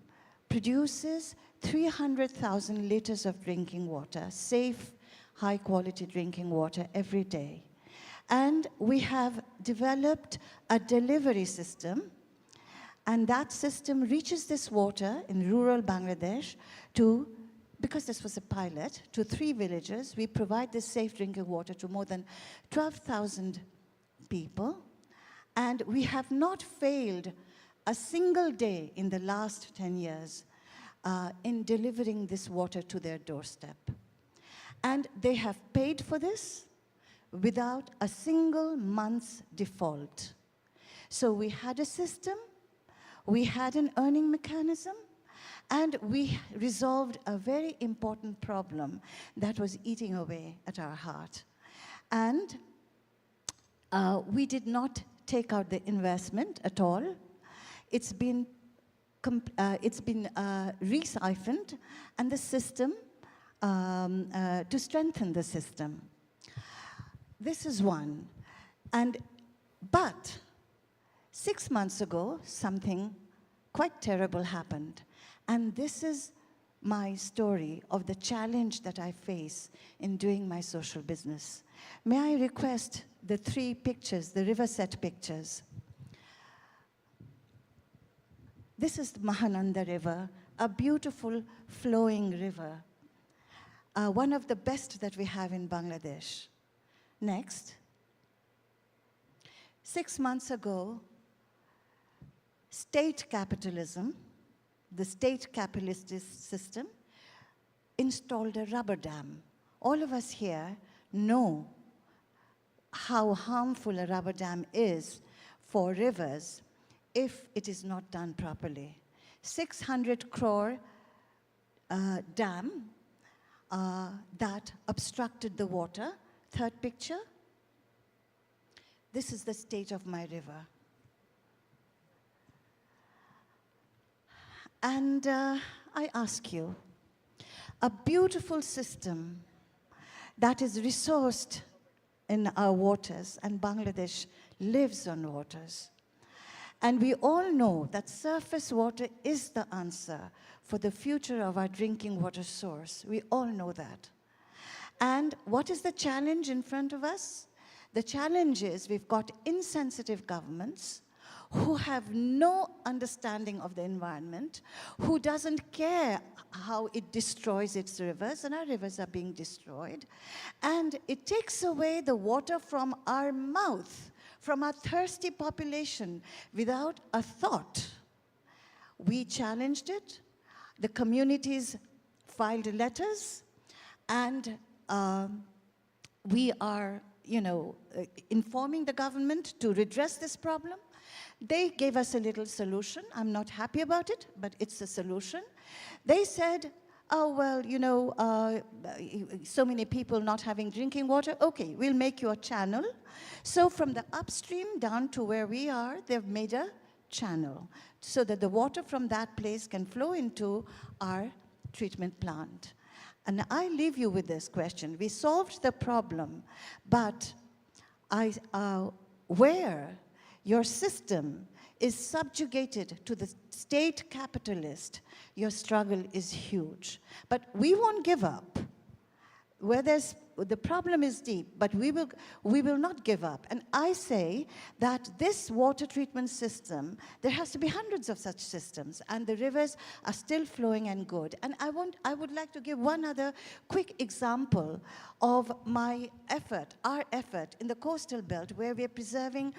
produces 300,000 liters of drinking water, safe, high-quality drinking water every day. And we have developed a delivery system, and that system reaches this water in rural Bangladesh to, because this was a pilot, to 3 villages. We provide this safe drinking water to more than 12,000 people, and we have not failed a single day in the last 10 years in delivering this water to their doorstep. And they have paid for this without a single month's default. So we had a system, we had an earning mechanism, and we resolved a very important problem that was eating away at our heart. And we did not take out the investment at all. It's been re-siphoned, and the system, to strengthen the system. This is one. But 6 months ago, something quite terrible happened. And this is my story of the challenge that I face in doing my social business. May I request the 3 pictures, the river set pictures? This is the Mahananda River, a beautiful flowing river, one of the best that we have in Bangladesh. Next. 6 months ago, state capitalism, the state capitalist system, installed a rubber dam. All of us here know how harmful a rubber dam is for rivers if it is not done properly. 600 crore dam that obstructed the water. 3rd picture. This is the state of my river. And I ask you, a beautiful system that is resourced in our waters, and Bangladesh lives on waters. And we all know that surface water is the answer for the future of our drinking water source. We all know that. And what is the challenge in front of us? The challenge is we've got insensitive governments who have no understanding of the environment, who doesn't care how it destroys its rivers, and our rivers are being destroyed. And it takes away the water from our mouth, from our thirsty population, without a thought. We challenged it. The communities filed letters, and we are, informing the government to redress this problem. They gave us a little solution. I'm not happy about it, but it's a solution. They said, oh, well, so many people not having drinking water. Okay, we'll make you a channel. So from the upstream down to where we are, they've made a channel so that the water from that place can flow into our treatment plant. And I leave you with this question. We solved the problem, but where your system is subjugated to the state capitalist, your struggle is huge. But we won't give up. The problem is deep, but we will not give up. And I say that this water treatment system, there has to be hundreds of such systems, and the rivers are still flowing and good. And I would like to give one other quick example of my effort, our effort in the coastal belt, where we're preserving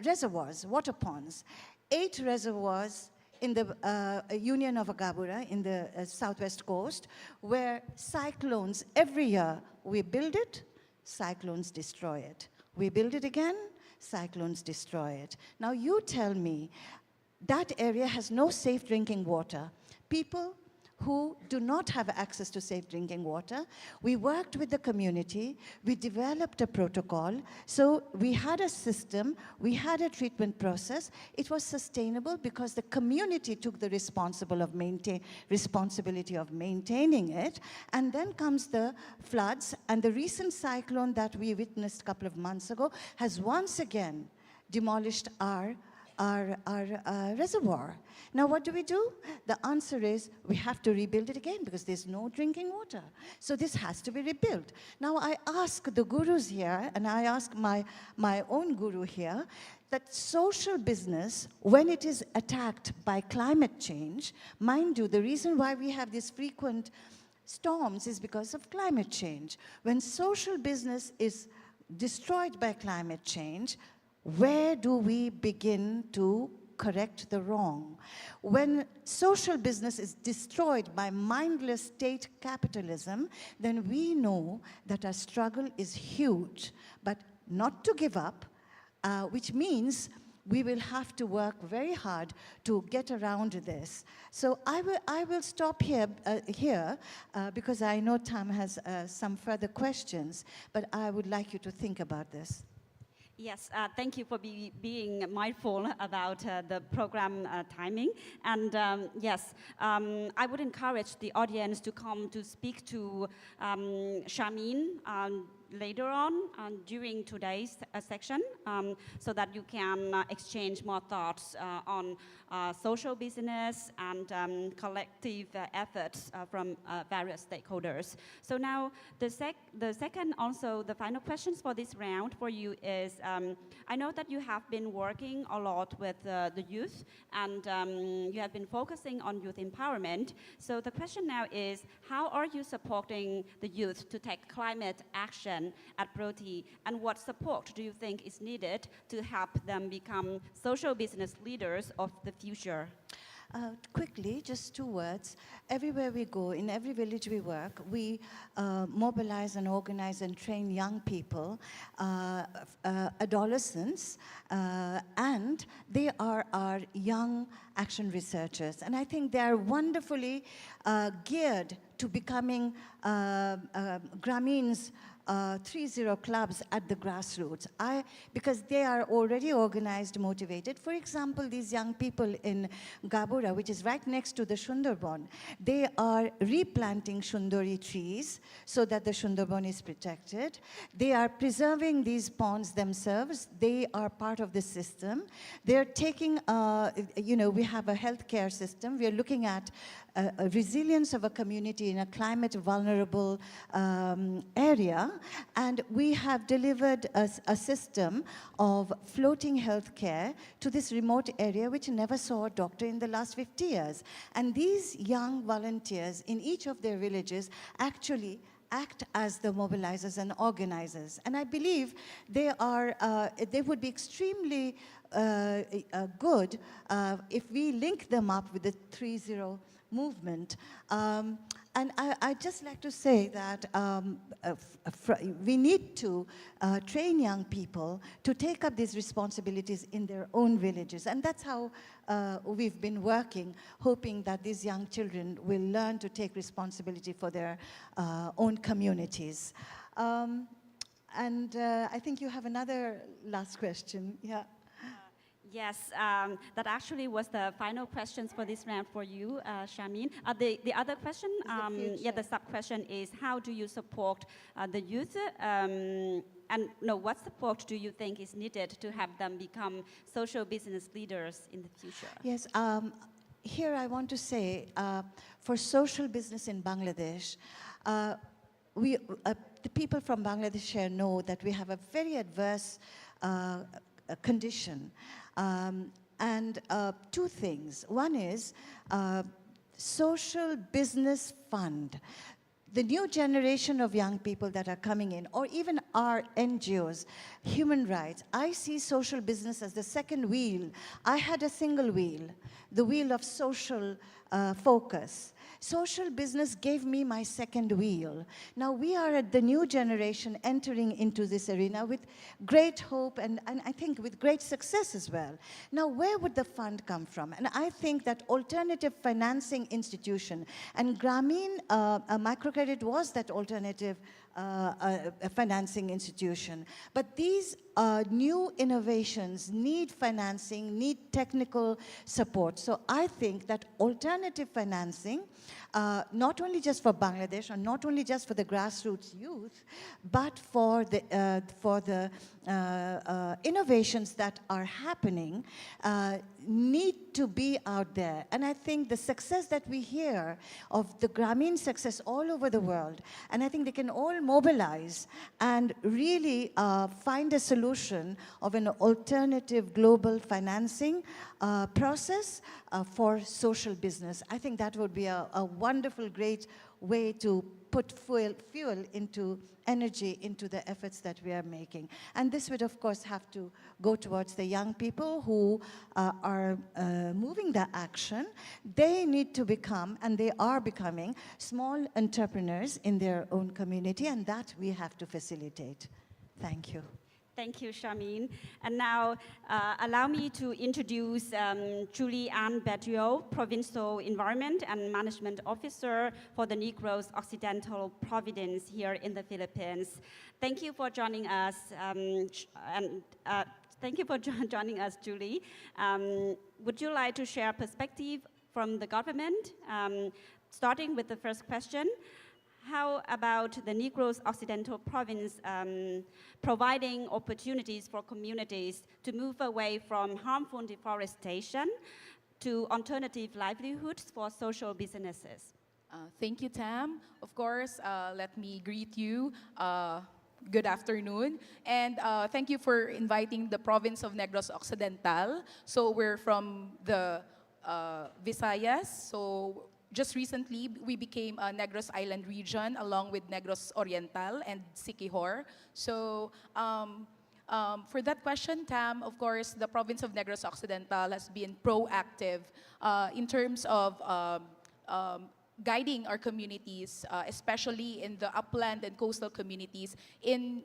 reservoirs, water ponds. 8 reservoirs in the Union of Agabura, in the southwest coast, where cyclones, every year, we build it, cyclones destroy it. We build it again, cyclones destroy it. Now you tell me, that area has no safe drinking water. People who do not have access to safe drinking water. We worked with the community. We developed a protocol. So we had a system. We had a treatment process. It was sustainable because the community took the responsibility of maintaining it. And then comes the floods. And the recent cyclone that we witnessed a couple of months ago has once again demolished our reservoir. Now what do? The answer is we have to rebuild it again because there's no drinking water. So this has to be rebuilt. Now I ask the gurus here, and I ask my own guru here, that social business, when it is attacked by climate change, mind you, the reason why we have these frequent storms is because of climate change. When social business is destroyed by climate change, where do we begin to correct the wrong? When social business is destroyed by mindless state capitalism, then we know that our struggle is huge, but not to give up, which means we will have to work very hard to get around this. So I will stop here, because I know Tam has some further questions, but I would like you to think about this. Yes, thank you for being mindful about the program timing. And yes, I would encourage the audience to come to speak to Shamin later on during today's section, so that you can exchange more thoughts on social business and collective efforts from various stakeholders. So now the second, also the final questions for this round for you is, I know that you have been working a lot with the youth, and you have been focusing on youth empowerment. So the question now is, how are you supporting the youth to take climate action at Proti, and what support do you think is needed to help them become social business leaders of the future? Quickly, just 2 words. Everywhere we go, in every village we work, we mobilize and organize and train young people, adolescents, and they are our young action researchers. And I think they are wonderfully geared to becoming Grameen's 3-0 clubs at the grassroots. Because they are already organized, motivated. For example, these young people in Gabura, which is right next to the Sundarban, they are replanting Shundari trees so that the Sundarban is protected. They are preserving these ponds themselves. They are part of the system. They're taking, we have a healthcare system. We're looking at a resilience of a community in a climate vulnerable area, and we have delivered a system of floating healthcare to this remote area which never saw a doctor in the last 50 years. And these young volunteers in each of their villages actually act as the mobilizers and organizers. And I believe they would be extremely good if we link them up with the 3-0 movement. And I'd just like to say that we need to train young people to take up these responsibilities in their own villages. And that's how we've been working, hoping that these young children will learn to take responsibility for their own communities. And I think you have another last question. Yeah. Yes, that actually was the final questions for this round for you, Shamin. The other question, the sub-question is, how do you support the youth? What support do you think is needed to have them become social business leaders in the future? Yes, here I want to say, for social business in Bangladesh, the people from Bangladesh here know that we have a very adverse condition. And 2 things. One is social business fund. The new generation of young people that are coming in, or even our NGOs, human rights, I see social business as the second wheel. I had a single wheel, the wheel of social focus. social business gave me my second wheel. Now we are at the new generation entering into this arena with great hope and I think with great success as well. Now where would the fund come from? And I think that alternative financing institution, and Grameen Microcredit was that alternative financing institution. But these new innovations need financing, need technical support. So I think that alternative financing, not only just for Bangladesh or not only just for the grassroots youth, but for the innovations that are happening, need to be out there. And I think the success that we hear of the Grameen success all over the world, and I think they can all mobilize and really find a solution of an alternative global financing process for social business. I think that would be a wonderful, great way to put fuel into energy into the efforts that we are making. And this would, of course, have to go towards the young people who are moving the action. They need to become, and they are becoming, small entrepreneurs in their own community, and that we have to facilitate. Thank you. Thank you, Charmaine. And now, allow me to introduce Julie Ann Bedrio, Provincial Environment and Management Officer for the Negros Occidental Province here in the Philippines. Thank you for joining us, thank you for joining us, Julie. Would you like to share perspective from the government? Starting with the first question. How about the Negros Occidental Province providing opportunities for communities to move away from harmful deforestation to alternative livelihoods for social businesses? Thank you, Tam. Of course, let me greet you. Good afternoon. And thank you for inviting the province of Negros Occidental. So we're from the Visayas. So just recently, we became a Negros Island region along with Negros Oriental and Siquijor. So for that question, Tam, of course, the province of Negros Occidental has been proactive in terms of guiding our communities, especially in the upland and coastal communities, in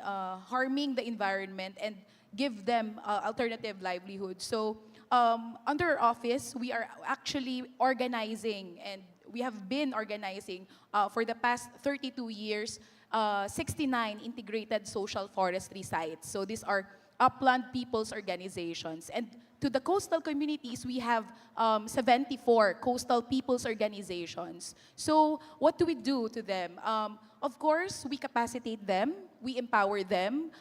harming the environment and give them alternative livelihoods. So under our office, we are actually organizing, and we have been organizing for the past 32 years, 69 integrated social forestry sites. So these are upland people's organizations. And to the coastal communities, we have 74 coastal people's organizations. So what do we do to them? Of course, we capacitate them, we empower them,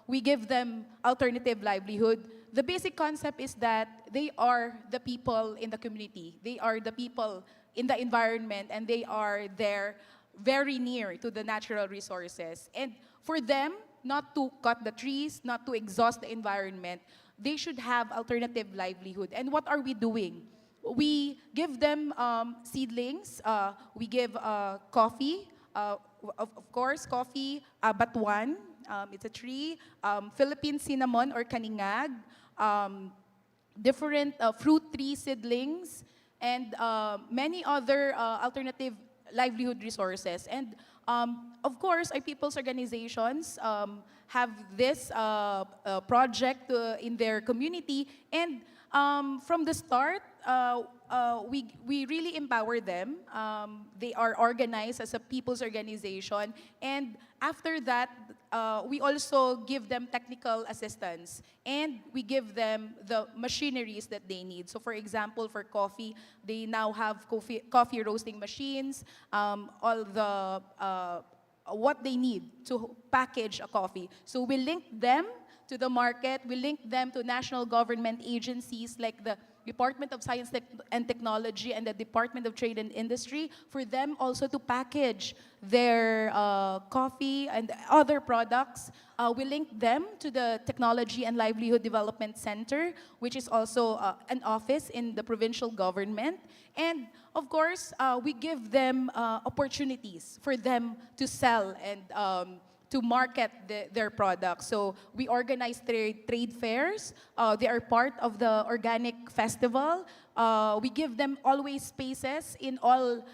we give them alternative livelihood. The basic concept is that they are the people in the community. They are the people in the environment, and they are there very near to the natural resources. And for them, not to cut the trees, not to exhaust the environment, they should have alternative livelihood. And what are we doing? We give them seedlings, we give coffee, of course, coffee, batuan, it's a tree, Philippine cinnamon or kaningag, different fruit tree seedlings, and many other alternative livelihood resources. And of course, our people's organizations have this project in their community, and from the start, we really empower them. They are organized as a people's organization, and after that, we also give them technical assistance, and we give them the machineries that they need. So for example, for coffee, they now have coffee roasting machines, all the what they need to package a coffee. So we link them to the market, we link them to national government agencies like the Department of Science and Technology and the Department of Trade and Industry, for them also to package their coffee and other products. We link them to the Technology and Livelihood Development Center, which is also an office in the provincial government. And of course, we give them opportunities for them to sell and to market their products. So we organize trade fairs. They are part of the organic festival. We give them always spaces in all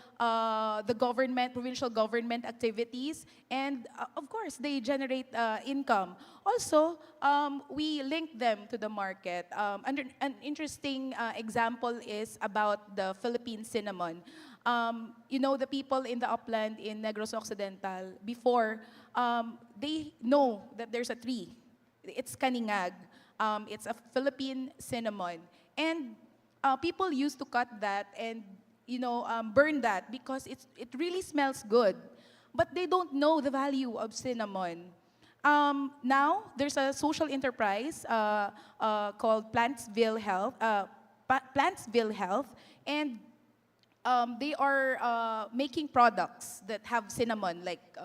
the government, provincial government activities, and of course, they generate income. Also, we link them to the market. An interesting example is about the Philippine cinnamon. You know, the people in the upland in Negros Occidental, before, they know that there's a tree. It's kaningag. It's a Philippine cinnamon. And people used to cut that and, burn that because it really smells good. But they don't know the value of cinnamon. Now, there's a social enterprise called Plantsville Health, and they are making products that have cinnamon, like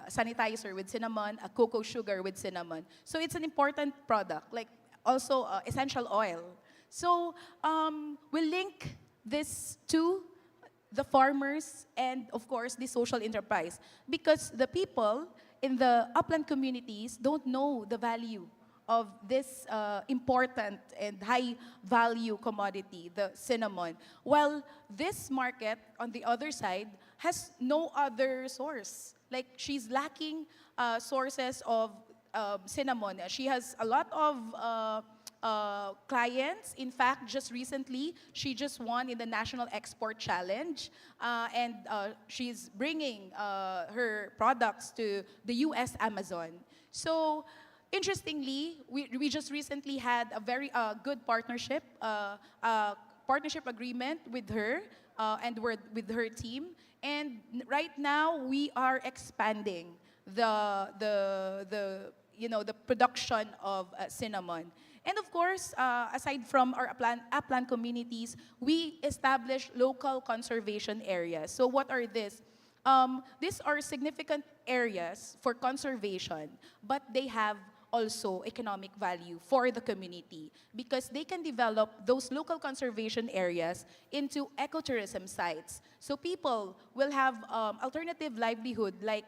sanitizer with cinnamon, a cocoa sugar with cinnamon. So it's an important product, like also essential oil. So we link this to the farmers and, of course, the social enterprise, because the people in the upland communities don't know the value of this important and high value commodity, the cinnamon. While this market, on the other side, has no other source. Like, she's lacking sources of cinnamon. She has a lot of clients. In fact, just recently, she just won in the National Export Challenge, and she's bringing her products to the U.S. Amazon. So, interestingly, we just recently had a very good partnership agreement with her and with her team. And right now, we are expanding the production of cinnamon. And of course, aside from our upland communities, we establish local conservation areas. So what are these? These are significant areas for conservation, but they have also economic value for the community because they can develop those local conservation areas into ecotourism sites. So people will have alternative livelihood like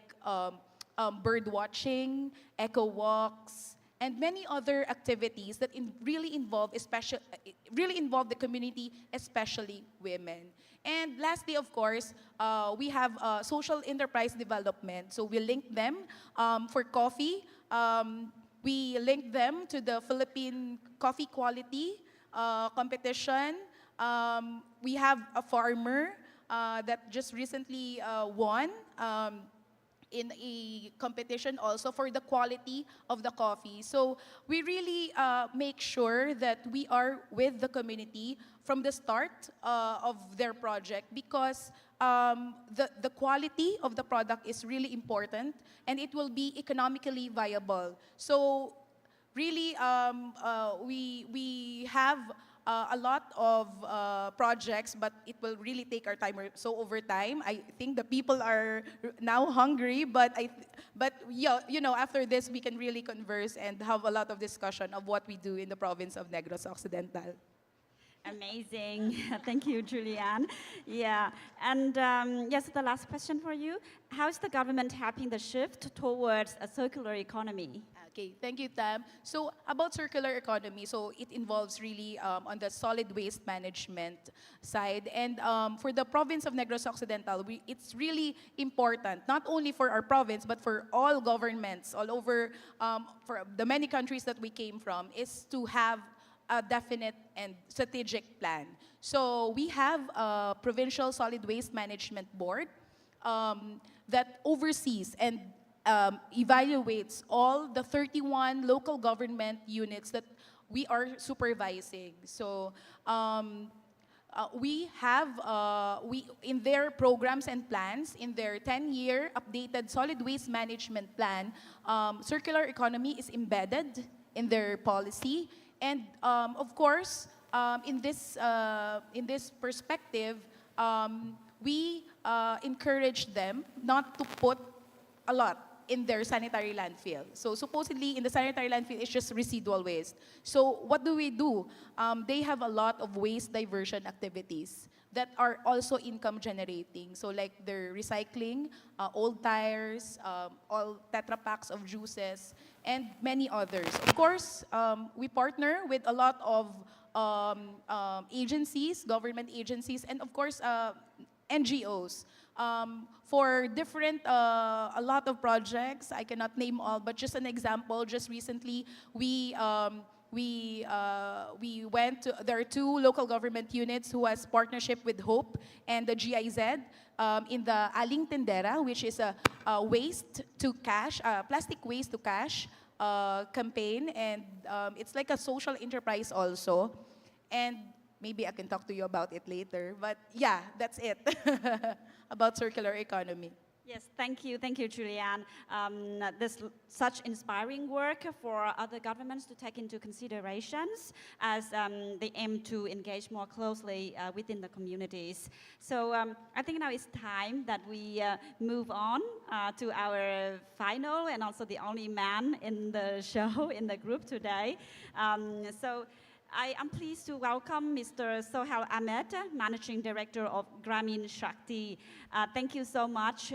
bird watching, eco walks, and many other activities that really involve the community, especially women. And lastly, of course, we have social enterprise development. So we link them for coffee. We link them to the Philippine coffee quality competition. We have a farmer that just recently won in a competition also for the quality of the coffee. So we really make sure that we are with the community from the start of their project because the quality of the product is really important and it will be economically viable. So really, we have a lot of projects, but it will really take our time. So over time, I think the people are now hungry, but after this, we can really converse and have a lot of discussion of what we do in the province of Negros Occidental. Amazing. Thank you, Julianne. Yeah. And yes, the last question for you. How is the government helping the shift towards a circular economy? Okay, thank you, Tam. So about circular economy, so it involves really on the solid waste management side. And for the province of Negros Occidental, it's really important, not only for our province, but for all governments all over, for the many countries that we came from, is to have a definite and strategic plan. So we have a provincial solid waste management board that oversees and evaluates all the 31 local government units that we are supervising. So we have, in their programs and plans, in their 10-year updated solid waste management plan, circular economy is embedded in their policy. And of course, in this perspective, we encourage them not to put a lot in their sanitary landfill. So supposedly in the sanitary landfill, it's just residual waste. So what do? They have a lot of waste diversion activities that are also income generating. So like they're recycling old tires, all Tetra Packs of juices, and many others. Of course, we partner with a lot of agencies, government agencies, and of course, NGOs. For different, a lot of projects, I cannot name all, but just an example, just recently, we went to, there are 2 local government units who has partnership with Hope and the GIZ in the Aling Tendera, which is a waste to cash, plastic waste to cash campaign, and it's like a social enterprise also. And maybe I can talk to you about it later, but yeah, that's it about circular economy. Yes, thank you, Julianne. There's such inspiring work for other governments to take into considerations as they aim to engage more closely within the communities. So I think now it's time that we move on to our final and also the only man in the show, in the group today. So I am pleased to welcome Mr. Sohail Ahmed, Managing Director of Grameen Shakti. Thank you so much,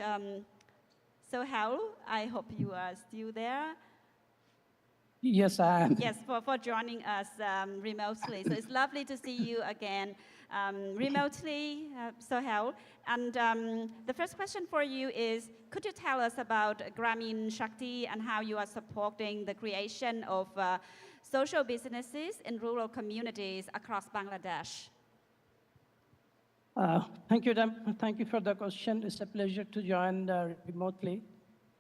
Sohail. I hope you are still there. Yes, I am. Yes, for joining us remotely. So it's lovely to see you again remotely, Sohail. And the first question for you is, could you tell us about Grameen Shakti and how you are supporting the creation of social businesses in rural communities across Bangladesh? Thank you, Dam. Thank you for the question. It's a pleasure to join remotely.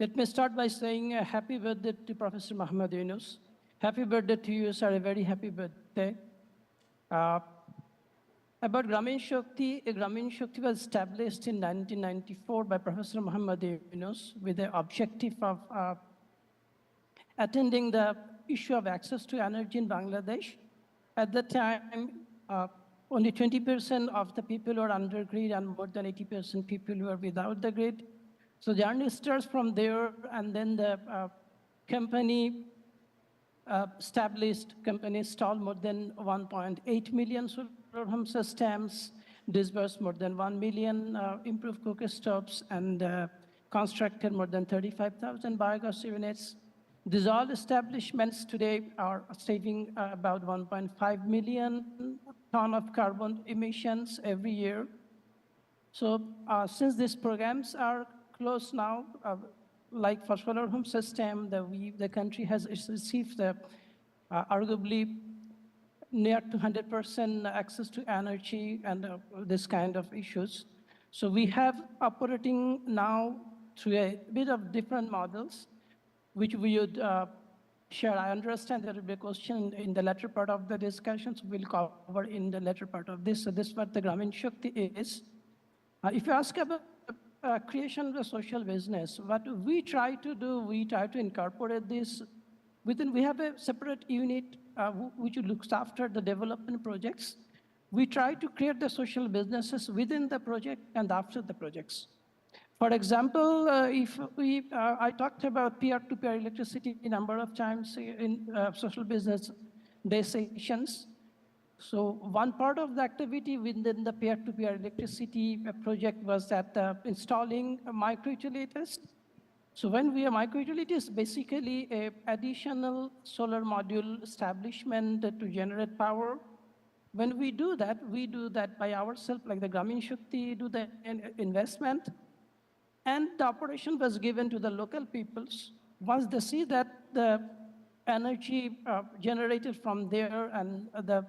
Let me start by saying happy birthday to Professor Muhammad Yunus. Happy birthday to you, sir. A very happy birthday. About Grameen Shakti was established in 1994 by Professor Muhammad Yunus with the objective of attending the issue of access to energy in Bangladesh. At that time, only 20% of the people were under grid and more than 80% people were without the grid. So the journey starts from there, and then the company installed more than 1.8 million solar home systems, disbursed more than 1 million improved cooker stoves, and constructed more than 35,000 biogas units. These all establishments today are saving about 1.5 million ton of carbon emissions every year. So since these programs are closed now, like for solar home system, the country has received arguably near to 100% access to energy and this kind of issues. So we have operating now through a bit of different models, which we would share. I understand there will be a question in the latter part of the discussions. We'll cover in the latter part of this. So this is what the Grameen Shakti is. If you ask about creation of a social business, what we try to do, we try to incorporate this within. We have a separate unit which looks after the development projects. We try to create the social businesses within the project and after the projects. For example, I talked about peer-to-peer electricity a number of times in social business day sessions. So one part of the activity within the peer-to-peer electricity project was that installing microutilities. So when we have microutilities, basically an additional solar module establishment to generate power. When we do that by ourselves, like the Grameen Shakti do the investment, and the operation was given to the local peoples. Once they see that the energy generated from there and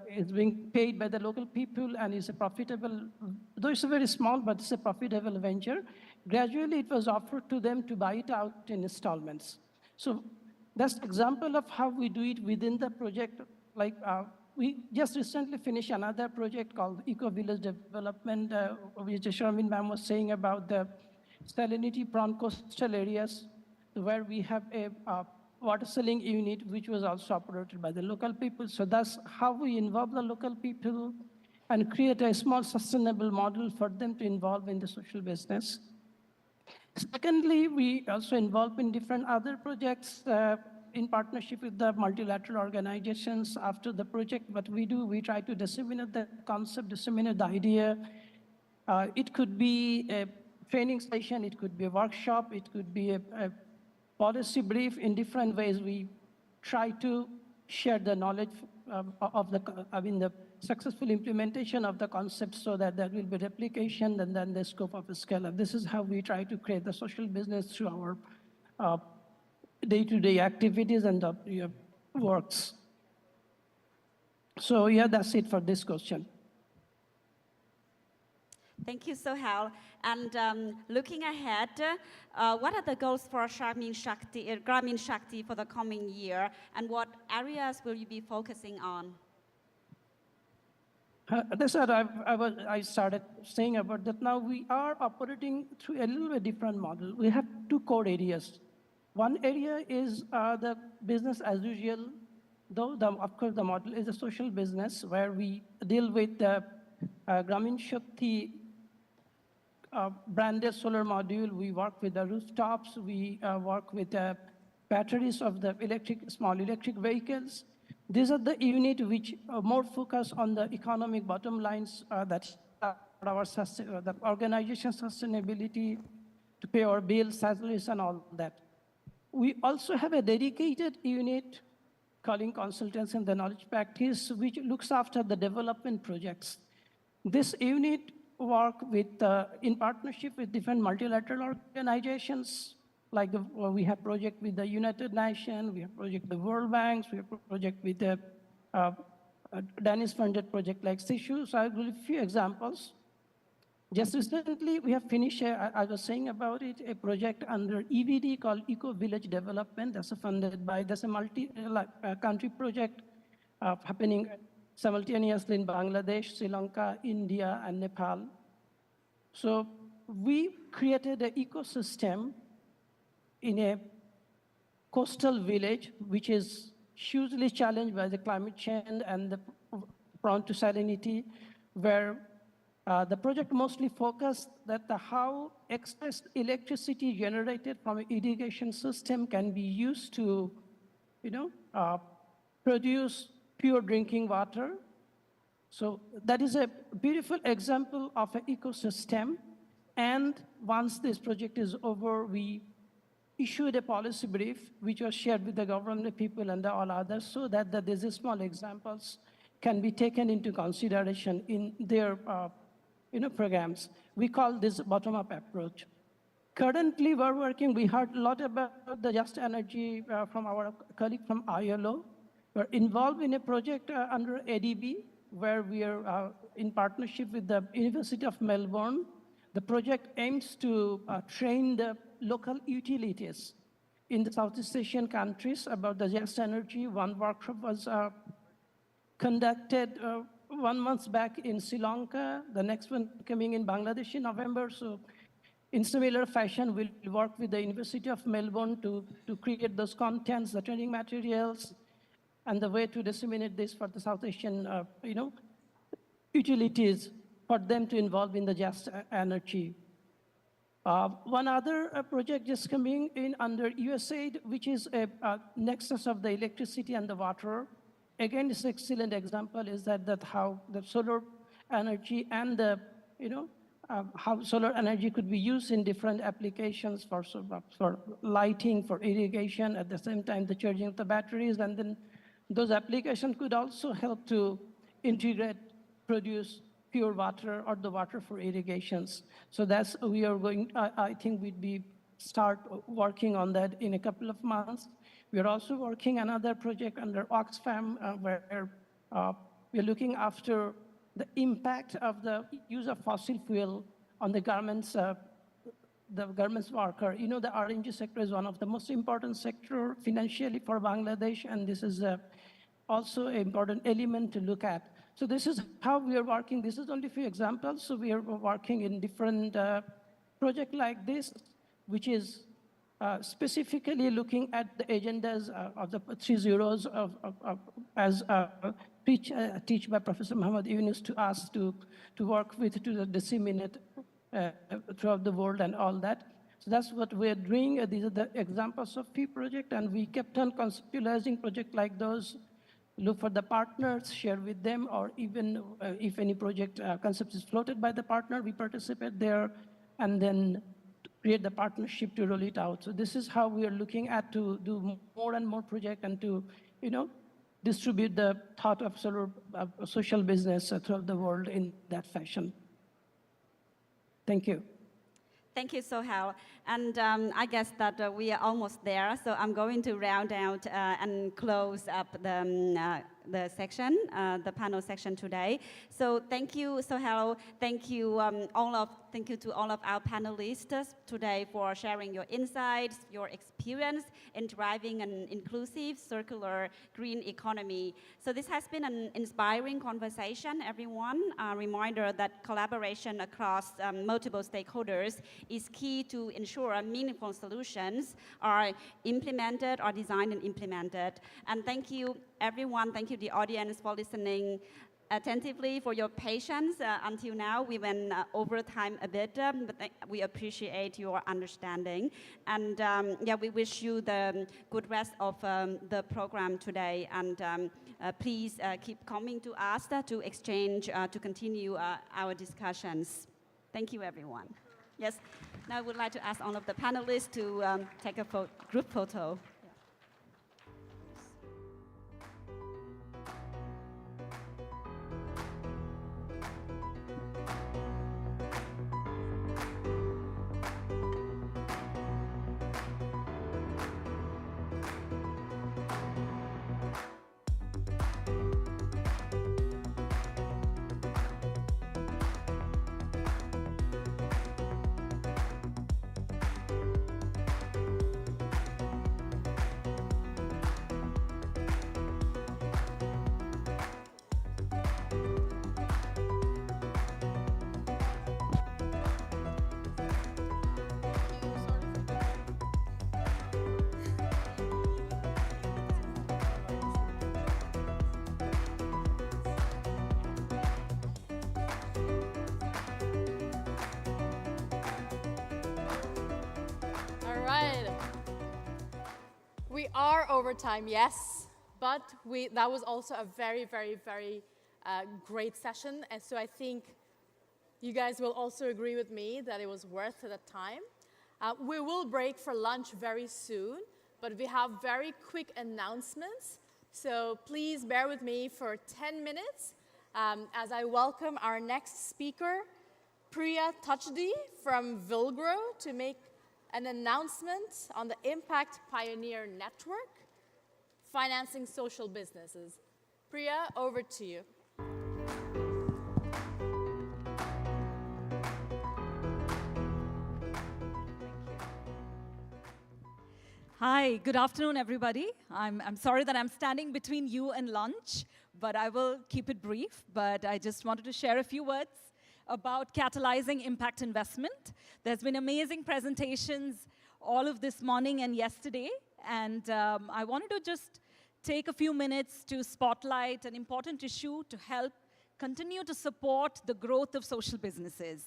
is being paid by the local people and is a profitable, though it's a very small, but it's a profitable venture, gradually it was offered to them to buy it out in installments. So that's an example of how we do it within the project. Like we just recently finished another project called Eco Village Development, which Sharmin ma'am was saying about the salinity-prone coastal areas, where we have a water selling unit, which was also operated by the local people. So that's how we involve the local people and create a small sustainable model for them to involve in the social business. Secondly, we also involve in different other projects in partnership with the multilateral organizations. After the project, what we do, we try to disseminate the concept, disseminate the idea. It could be a training session, it could be a workshop, it could be a policy brief. In different ways, we try to share the knowledge the successful implementation of the concept so that there will be replication and then the scope of a scale-up. This is how we try to create the social business through our day-to-day activities and works. So yeah, that's it for this question. Thank you, Sohail. And looking ahead, what are the goals for Gramin Shakti for the coming year, and what areas will you be focusing on? That's what I started saying about that. Now we are operating through a little bit different model. We have two core areas. One area is the business as usual, though of course the model is a social business where we deal with the Gramin Shakti branded solar module. We work with the rooftops. We work with the batteries of the small electric vehicles. These are the units which are more focused on the economic bottom lines that the organization sustainability, to pay our bills, salaries, and all that. We also have a dedicated unit calling consultants in the knowledge practice, which looks after the development projects. This unit work with, in partnership with different multilateral organizations, like we have project with the United Nations, we have project with the World Bank, we have project with the Danish-funded project like CISU. So I'll give a few examples. Just recently, we have finished, I was saying about it, a project under EVD called Eco Village Development. That's a multi-country project happening simultaneously in Bangladesh, Sri Lanka, India, and Nepal. So we created an ecosystem in a coastal village, which is hugely challenged by the climate change and prone to salinity, where the project mostly focused that how excess electricity generated from an irrigation system can be used to, produce pure drinking water. So that is a beautiful example of an ecosystem. And once this project is over, we issued a policy brief, which was shared with the government people and all others, so that these small examples can be taken into consideration in their programs. We call this bottom-up approach. Currently, we heard a lot about the just energy from our colleague from ILO. We're involved in a project under ADB, where we are in partnership with the University of Melbourne. The project aims to train the local utilities in the Southeast Asian countries about the just energy. One workshop was conducted 1 month back in Sri Lanka, the next one coming in Bangladesh in November. So in similar fashion, we'll work with the University of Melbourne to create those contents, the training materials, and the way to disseminate this for the South Asian, utilities for them to involve in the just energy. One other project just coming in under USAID, which is a nexus of the electricity and the water. Again, this excellent example is that how the solar energy and the, how solar energy could be used in different applications for lighting, for irrigation, at the same time the charging of the batteries, and then those applications could also help to integrate, produce pure water or the water for irrigations. So that's, we are going, I think we'd start working on that in a couple of months. We are also working another project under Oxfam where we're looking after the impact of the use of fossil fuel on the garments worker. The RNG sector is one of the most important sector financially for Bangladesh, and this is also an important element to look at. So this is how we are working. This is only a few examples. So we are working in different projects like this, which is specifically looking at the agendas of the 3 zeros as teach by Professor Muhammad Yunus to us to work with, to disseminate throughout the world and all that. So that's what we're doing. These are the examples of few projects, and we kept on conceptualizing projects like those, look for the partners, share with them, or even if any project concept is floated by the partner, we participate there, and then create the partnership to roll it out. So this is how we are looking at to do more and more projects and to, distribute the thought of social business throughout the world in that fashion. Thank you. Thank you, Sohail. And I guess that we are almost there, so I'm going to round out and close up the section, the panel section today. So thank you, Sohail. Thank you, thank you to all of our panelists today for sharing your insights, your experience in driving an inclusive, circular, green economy. So this has been an inspiring conversation, everyone. A reminder that collaboration across multiple stakeholders is key to ensure meaningful solutions are implemented or designed and implemented. And thank you, everyone. Thank you, the audience, for listening attentively, for your patience. Until now, we went over time a bit, but we appreciate your understanding. And yeah, we wish you the good rest of the program today. And please keep coming to us to exchange, to continue our discussions. Thank you, everyone. Yes, now I would like to ask all of the panelists to take a group photo. We are over time, yes, but that was also a very, very, very great session. And so I think you guys will also agree with me that it was worth the time. We will break for lunch very soon, but we have very quick announcements. So please bear with me for 10 minutes as I welcome our next speaker, Priya Touchdi from Vilgro, to make an announcement on the Impact Pioneer Network, financing social businesses. Priya, over to you. Hi, good afternoon, everybody. I'm sorry that I'm standing between you and lunch, but I will keep it brief. But I just wanted to share a few words about catalyzing impact investment. There's been amazing presentations all of this morning and yesterday, and I wanted to just take a few minutes to spotlight an important issue to help continue to support the growth of social businesses.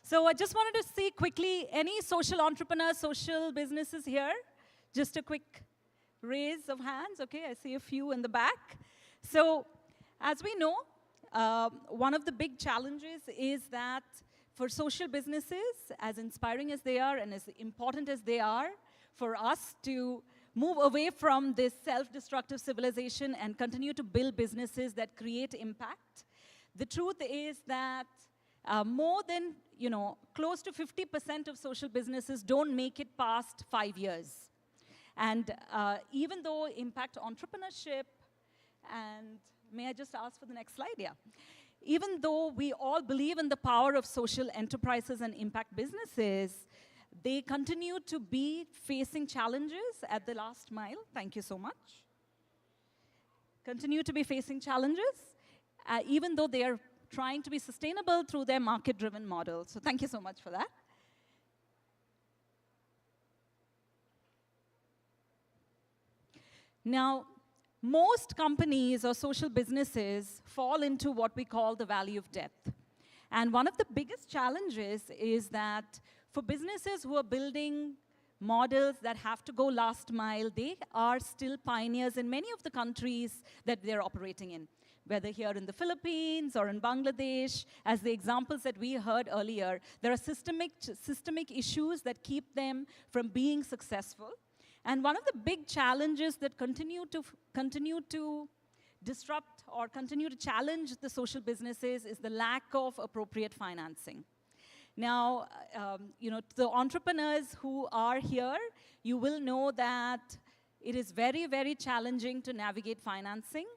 So I just wanted to see quickly, any social entrepreneurs, social businesses here? Just a quick raise of hands. Okay, I see a few in the back. So as we know, one of the big challenges is that for social businesses, as inspiring as they are and as important as they are, for us to move away from this self-destructive civilization and continue to build businesses that create impact, the truth is that more than, close to 50% of social businesses don't make it past 5 years. And even though impact entrepreneurship and may I just ask for the next slide? Yeah. Even though we all believe in the power of social enterprises and impact businesses, they continue to be facing challenges at the last mile. Thank you so much. Continue to be facing challenges, even though they are trying to be sustainable through their market-driven model. So thank you so much for that. Now, most companies or social businesses fall into what we call the valley of death. And one of the biggest challenges is that for businesses who are building models that have to go last mile, they are still pioneers in many of the countries that they're operating in, whether here in the Philippines or in Bangladesh. As the examples that we heard earlier, there are systemic issues that keep them from being successful. And one of the big challenges that continue to disrupt or continue to challenge the social businesses is the lack of appropriate financing. Now, the entrepreneurs who are here, you will know that it is very, very challenging to navigate financing,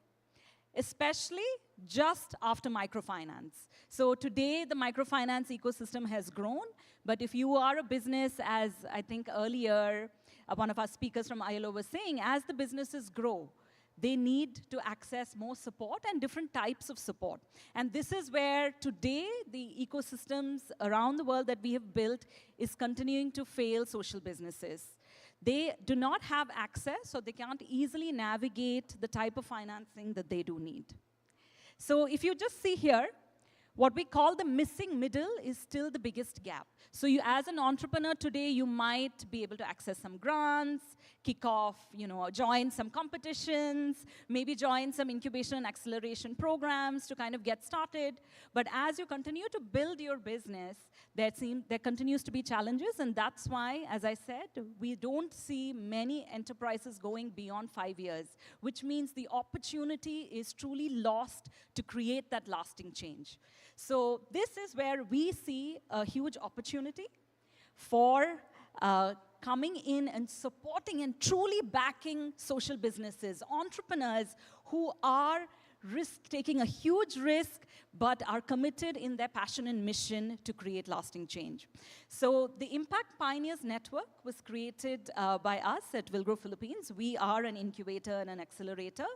especially just after microfinance. So today, the microfinance ecosystem has grown, but if you are a business, as I think earlier, one of our speakers from ILO was saying, as the businesses grow, they need to access more support and different types of support. And this is where today the ecosystems around the world that we have built is continuing to fail social businesses. They do not have access, so they can't easily navigate the type of financing that they do need. So if you just see here, what we call the missing middle is still the biggest gap. So you, as an entrepreneur today, you might be able to access some grants, kick off, join some competitions, maybe join some incubation and acceleration programs to kind of get started. But as you continue to build your business, there continues to be challenges, and that's why, as I said, we don't see many enterprises going beyond 5 years, which means the opportunity is truly lost to create that lasting change. So this is where we see a huge opportunity for coming in and supporting and truly backing social businesses, entrepreneurs who are taking a huge risk, but are committed in their passion and mission to create lasting change. So the Impact Pioneers Network was created by us at Will Grow Philippines. We are an incubator and an accelerator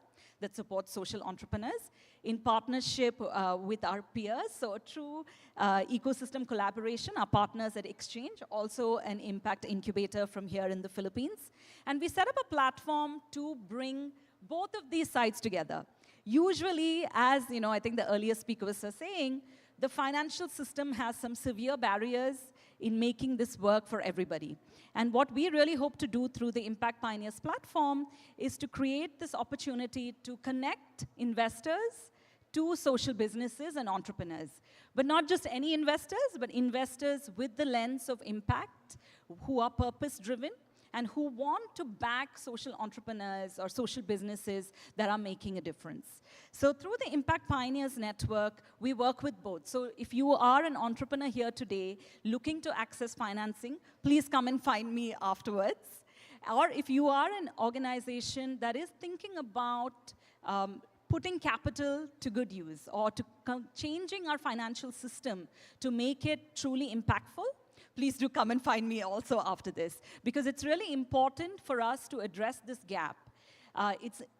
that supports social entrepreneurs in partnership with our peers. So a true ecosystem collaboration, our partners at Exchange, also an impact incubator from here in the Philippines. And we set up a platform to bring both of these sides together. Usually, as I think the earlier speaker was saying, the financial system has some severe barriers in making this work for everybody. And what we really hope to do through the Impact Pioneers platform is to create this opportunity to connect investors to social businesses and entrepreneurs. But not just any investors, but investors with the lens of impact, who are purpose-driven, and who want to back social entrepreneurs or social businesses that are making a difference. So through the Impact Pioneers Network, we work with both. So if you are an entrepreneur here today looking to access financing, please come and find me afterwards. Or if you are an organization that is thinking about putting capital to good use or to changing our financial system to make it truly impactful, please do come and find me also after this, because it's really important for us to address this gap.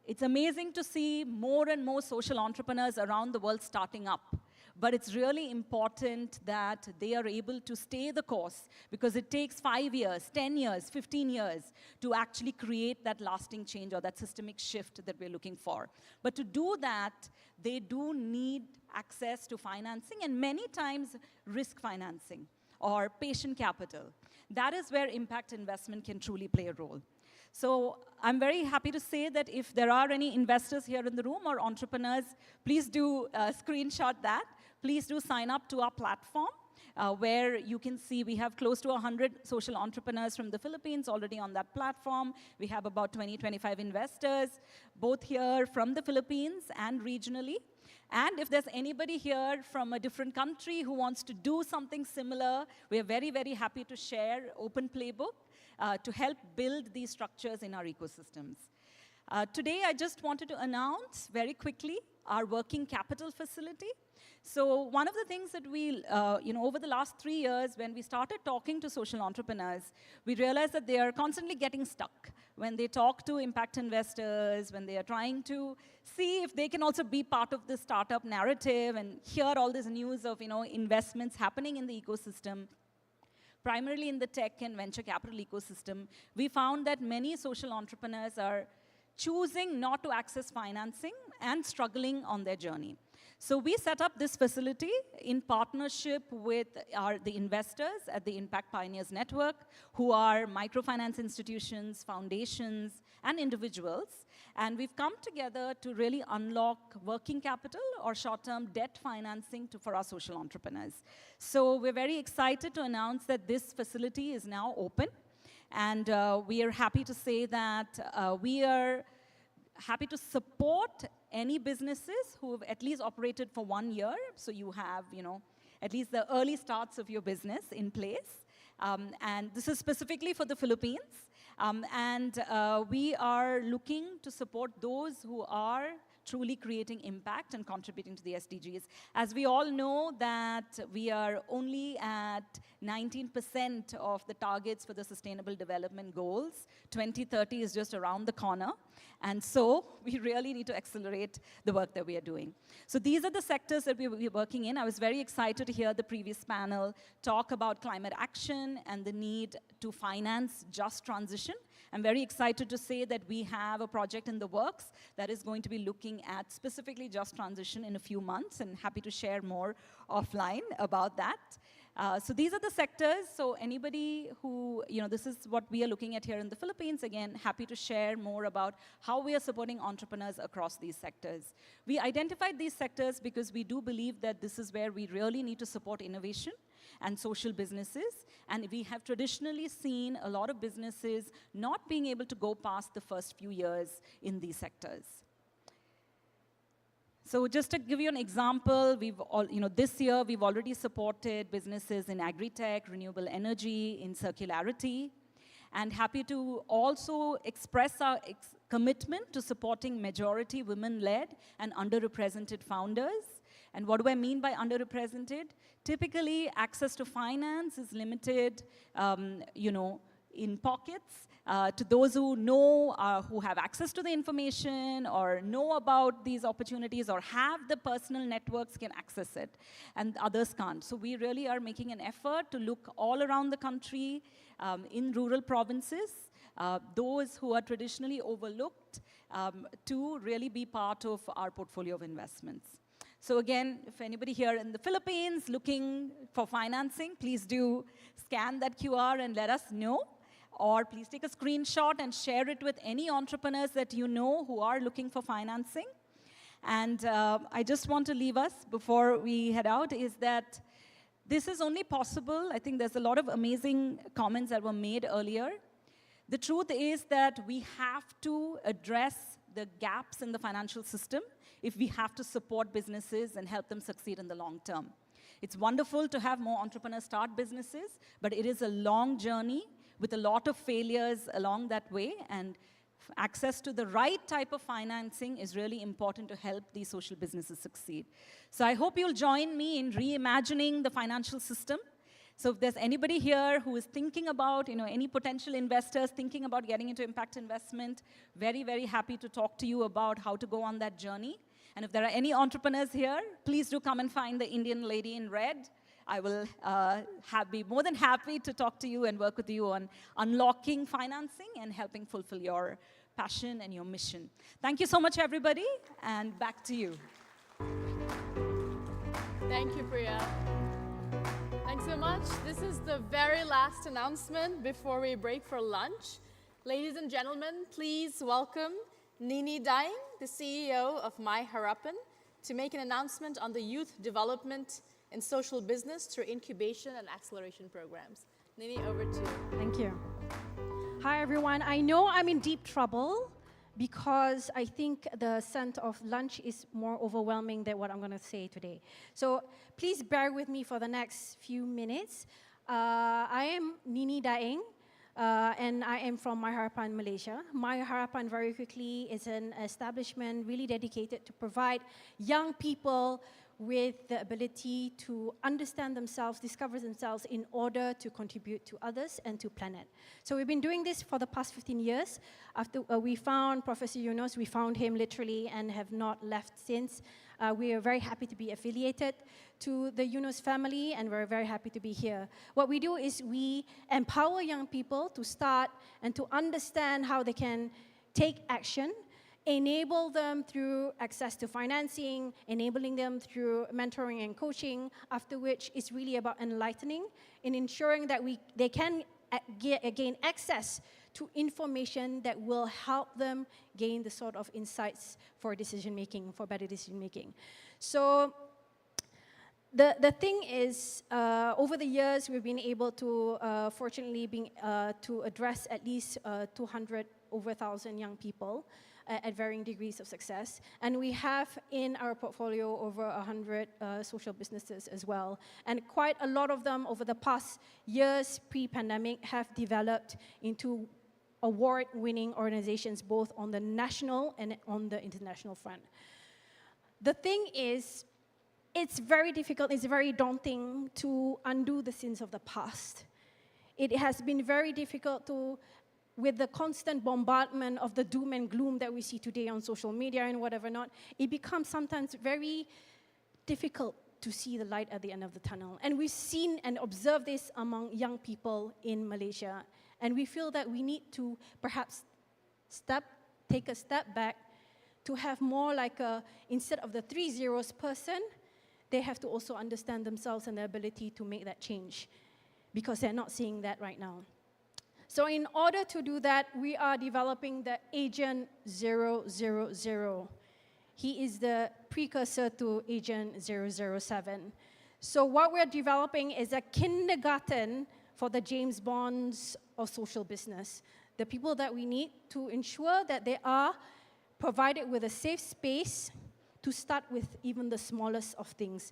It's amazing to see more and more social entrepreneurs around the world starting up, but it's really important that they are able to stay the course, because it takes 5 years, 10 years, 15 years to actually create that lasting change or that systemic shift that we're looking for. But to do that, they do need access to financing, and many times risk financing or patient capital. That is where impact investment can truly play a role. So I'm very happy to say that if there are any investors here in the room or entrepreneurs, please do screenshot that. Please do sign up to our platform, where you can see we have close to 100 social entrepreneurs from the Philippines already on that platform. We have about 20, 25 investors, both here from the Philippines and regionally. And if there's anybody here from a different country who wants to do something similar, we are very, very happy to share open playbook to help build these structures in our ecosystems. Today, I just wanted to announce very quickly our working capital facility. So one of the things that we, over the last 3 years, when we started talking to social entrepreneurs, we realized that they are constantly getting stuck when they talk to impact investors, when they are trying to see if they can also be part of the startup narrative and hear all this news of, investments happening in the ecosystem, primarily in the tech and venture capital ecosystem. We found that many social entrepreneurs are choosing not to access financing and struggling on their journey. So we set up this facility in partnership with the investors at the Impact Pioneers Network, who are microfinance institutions, foundations, and individuals. And we've come together to really unlock working capital or short-term debt financing for our social entrepreneurs. So we're very excited to announce that this facility is now open. And we are happy to say that we are happy to support any businesses who have at least operated for 1 year. So you have, at least the early starts of your business in place. And this is specifically for the Philippines. We are looking to support those who are truly creating impact and contributing to the SDGs. As we all know that we are only at 19% of the targets for the Sustainable Development Goals. 2030 is just around the corner. And so we really need to accelerate the work that we are doing. So these are the sectors that we're working in. I was very excited to hear the previous panel talk about climate action and the need to finance just transition. I'm very excited to say that we have a project in the works that is going to be looking at specifically just transition in a few months, and happy to share more offline about that. So these are the sectors. So anybody who, this is what we are looking at here in the Philippines. Again, happy to share more about how we are supporting entrepreneurs across these sectors. We identified these sectors because we do believe that this is where we really need to support innovation and social businesses. And we have traditionally seen a lot of businesses not being able to go past the first few years in these sectors. So just to give you an example, this year we've already supported businesses in agri-tech, renewable energy, in circularity, and happy to also express our commitment to supporting majority women-led and underrepresented founders. And what do I mean by underrepresented? Typically, access to finance is limited, in pockets. To those who know, who have access to the information or know about these opportunities or have the personal networks can access it, and others can't. So we really are making an effort to look all around the country in rural provinces, those who are traditionally overlooked, to really be part of our portfolio of investments. So again, if anybody here in the Philippines looking for financing, please do scan that QR and let us know. Or please take a screenshot and share it with any entrepreneurs that you know who are looking for financing. And I just want to leave us before we head out is that this is only possible. I think there's a lot of amazing comments that were made earlier. The truth is that we have to address the gaps in the financial system if we have to support businesses and help them succeed in the long term. It's wonderful to have more entrepreneurs start businesses, but it is a long journey with a lot of failures along that way, and access to the right type of financing is really important to help these social businesses succeed. So I hope you'll join me in reimagining the financial system. So if there's anybody here who is thinking about, any potential investors thinking about getting into impact investment, very, very happy to talk to you about how to go on that journey. And if there are any entrepreneurs here, please do come and find the Indian lady in red. I will be more than happy to talk to you and work with you on unlocking financing and helping fulfill your passion and your mission. Thank you so much, everybody, and back to you. Thank you, Priya. Thanks so much. This is the very last announcement before we break for lunch. Ladies and gentlemen, please welcome Nini Daing, the CEO of My Harapan, to make an announcement on the youth development and social business through incubation and acceleration programs. Nini, over to you. Thank you. Hi, everyone. I know I'm in deep trouble because I think the scent of lunch is more overwhelming than what I'm going to say today. So please bear with me for the next few minutes. I am Nini Daing, and I am from My Harapan, Malaysia. My Harapan, very quickly, is an establishment really dedicated to provide young people with the ability to understand themselves, discover themselves in order to contribute to others and to planet. So we've been doing this for the past 15 years. After we found Professor Yunus, we found him literally and have not left since. We are very happy to be affiliated to the Yunus family, and we're very happy to be here. What we do is we empower young people to start and to understand how they can take action, enable them through access to financing, enabling them through mentoring and coaching, after which it's really about enlightening and ensuring that they can gain access to information that will help them gain the sort of insights for decision-making, for better decision-making. So the thing is, over the years, we've been able to, fortunately, to address at least 200 over 1,000 young people at varying degrees of success. And we have in our portfolio over 100 social businesses as well. And quite a lot of them over the past years pre-pandemic have developed into award-winning organizations, both on the national and on the international front. The thing is, it's very difficult, it's very daunting to undo the sins of the past. It has been very difficult to, with the constant bombardment of the doom and gloom that we see today on social media and whatever not, it becomes sometimes very difficult to see the light at the end of the tunnel. And we've seen and observed this among young people in Malaysia. And we feel that we need to perhaps take a step back to have more like a, instead of the 3 zeros person, they have to also understand themselves and their ability to make that change, because they're not seeing that right now. So in order to do that, we are developing the Agent 000. He is the precursor to Agent 007. So what we're developing is a kindergarten for the James Bonds of social business. The people that we need to ensure that they are provided with a safe space to start with even the smallest of things.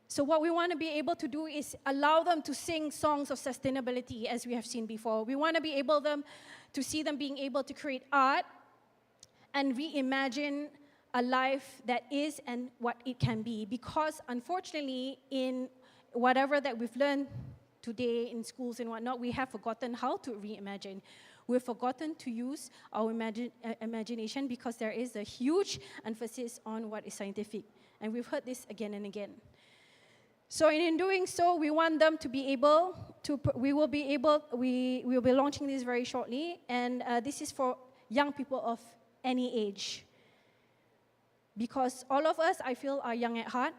So what we want to be able to do is allow them to sing songs of sustainability, as we have seen before. We want to be able to see them being able to create art and reimagine a life that is and what it can be. Because unfortunately, in whatever that we've learned today in schools and whatnot, we have forgotten how to reimagine. We've forgotten to use our imagination, because there is a huge emphasis on what is scientific. And we've heard this again and again. So in doing so, we want them to be able to, we will be launching this very shortly, and this is for young people of any age. Because all of us, I feel, are young at heart.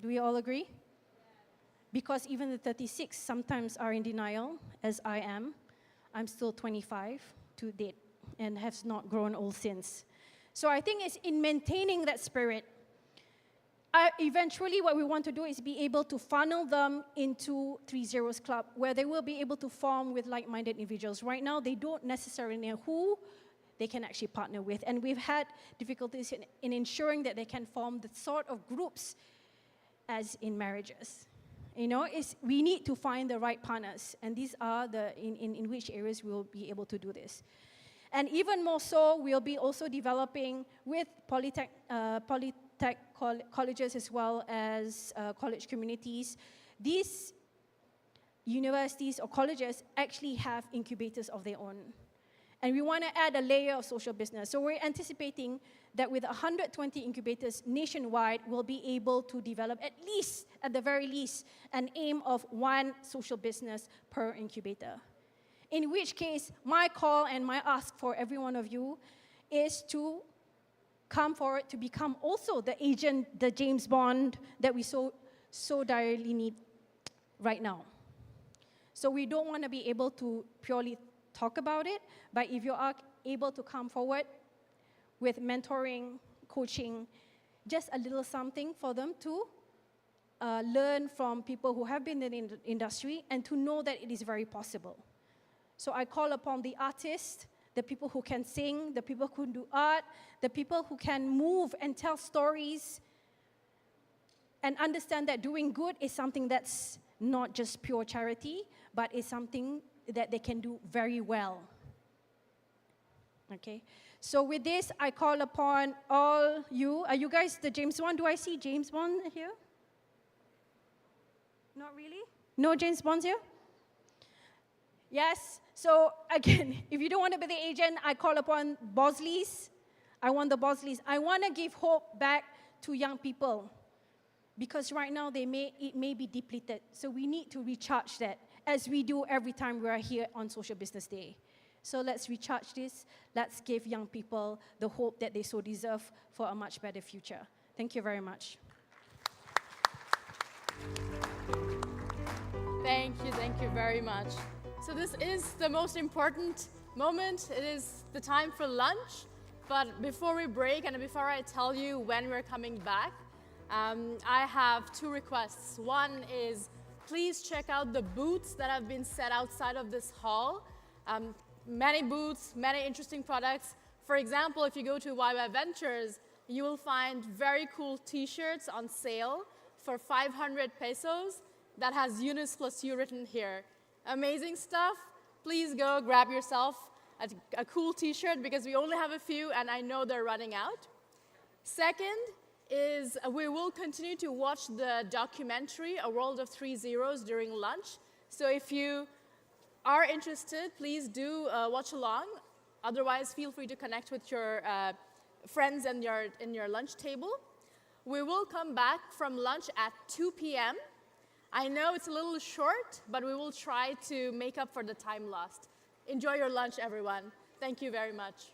Do we all agree? Because even the 36 sometimes are in denial, as I am. I'm still 25 to date and have not grown old since. So I think it's in maintaining that spirit. Eventually, what we want to do is be able to funnel them into 3 Zeros Club, where they will be able to form with like-minded individuals. Right now, they don't necessarily know who they can actually partner with. And we've had difficulties in ensuring that they can form the sort of groups as in marriages. You know, we need to find the right partners, and these are in which areas we'll be able to do this. And even more so, we'll be also developing with polytech colleges as well as college communities. These universities or colleges actually have incubators of their own. And we want to add a layer of social business. So we're anticipating that with 120 incubators nationwide, we'll be able to develop at least, at the very least, an aim of 1 social business per incubator. In which case, my call and my ask for every one of you is to come forward to become also the agent, the James Bond that we so direly need right now. So we don't want to be able to purely talk about it, but if you are able to come forward with mentoring, coaching, just a little something for them to learn from people who have been in the industry and to know that it is very possible. So I call upon the artists, the people who can sing, the people who do art, the people who can move and tell stories, and understand that doing good is something that's not just pure charity, but is something that they can do very well. Okay, so with this, I call upon all you. Are you guys the James Bond? Do I see James Bond here? Not really? No James Bonds here? Yes. So again, if you don't want to be the agent, I call upon Bosleys. I want the Bosleys. I want to give hope back to young people, because right now it may be depleted. So we need to recharge that, as we do every time we are here on Social Business Day. So let's recharge this. Let's give young people the hope that they so deserve for a much better future. Thank you very much. Thank you very much. So this is the most important moment. It is the time for lunch. But before we break and before I tell you when we're coming back, I have 2 requests. One is, please check out the booths that have been set outside of this hall. many booths, many interesting products. For example, if you go to YY Ventures, you will find very cool t-shirts on sale for 500 pesos that has Yunus plus you written here. Amazing stuff. Please go grab yourself a cool t-shirt because we only have a few and I know they're running out. Second is we will continue to watch the documentary, A World of Three Zeros, during lunch. So if you are interested, please do watch along. Otherwise, feel free to connect with your friends in your lunch table. We will come back from lunch at 2 p.m. I know it's a little short, but we will try to make up for the time lost. Enjoy your lunch, everyone. Thank you very much.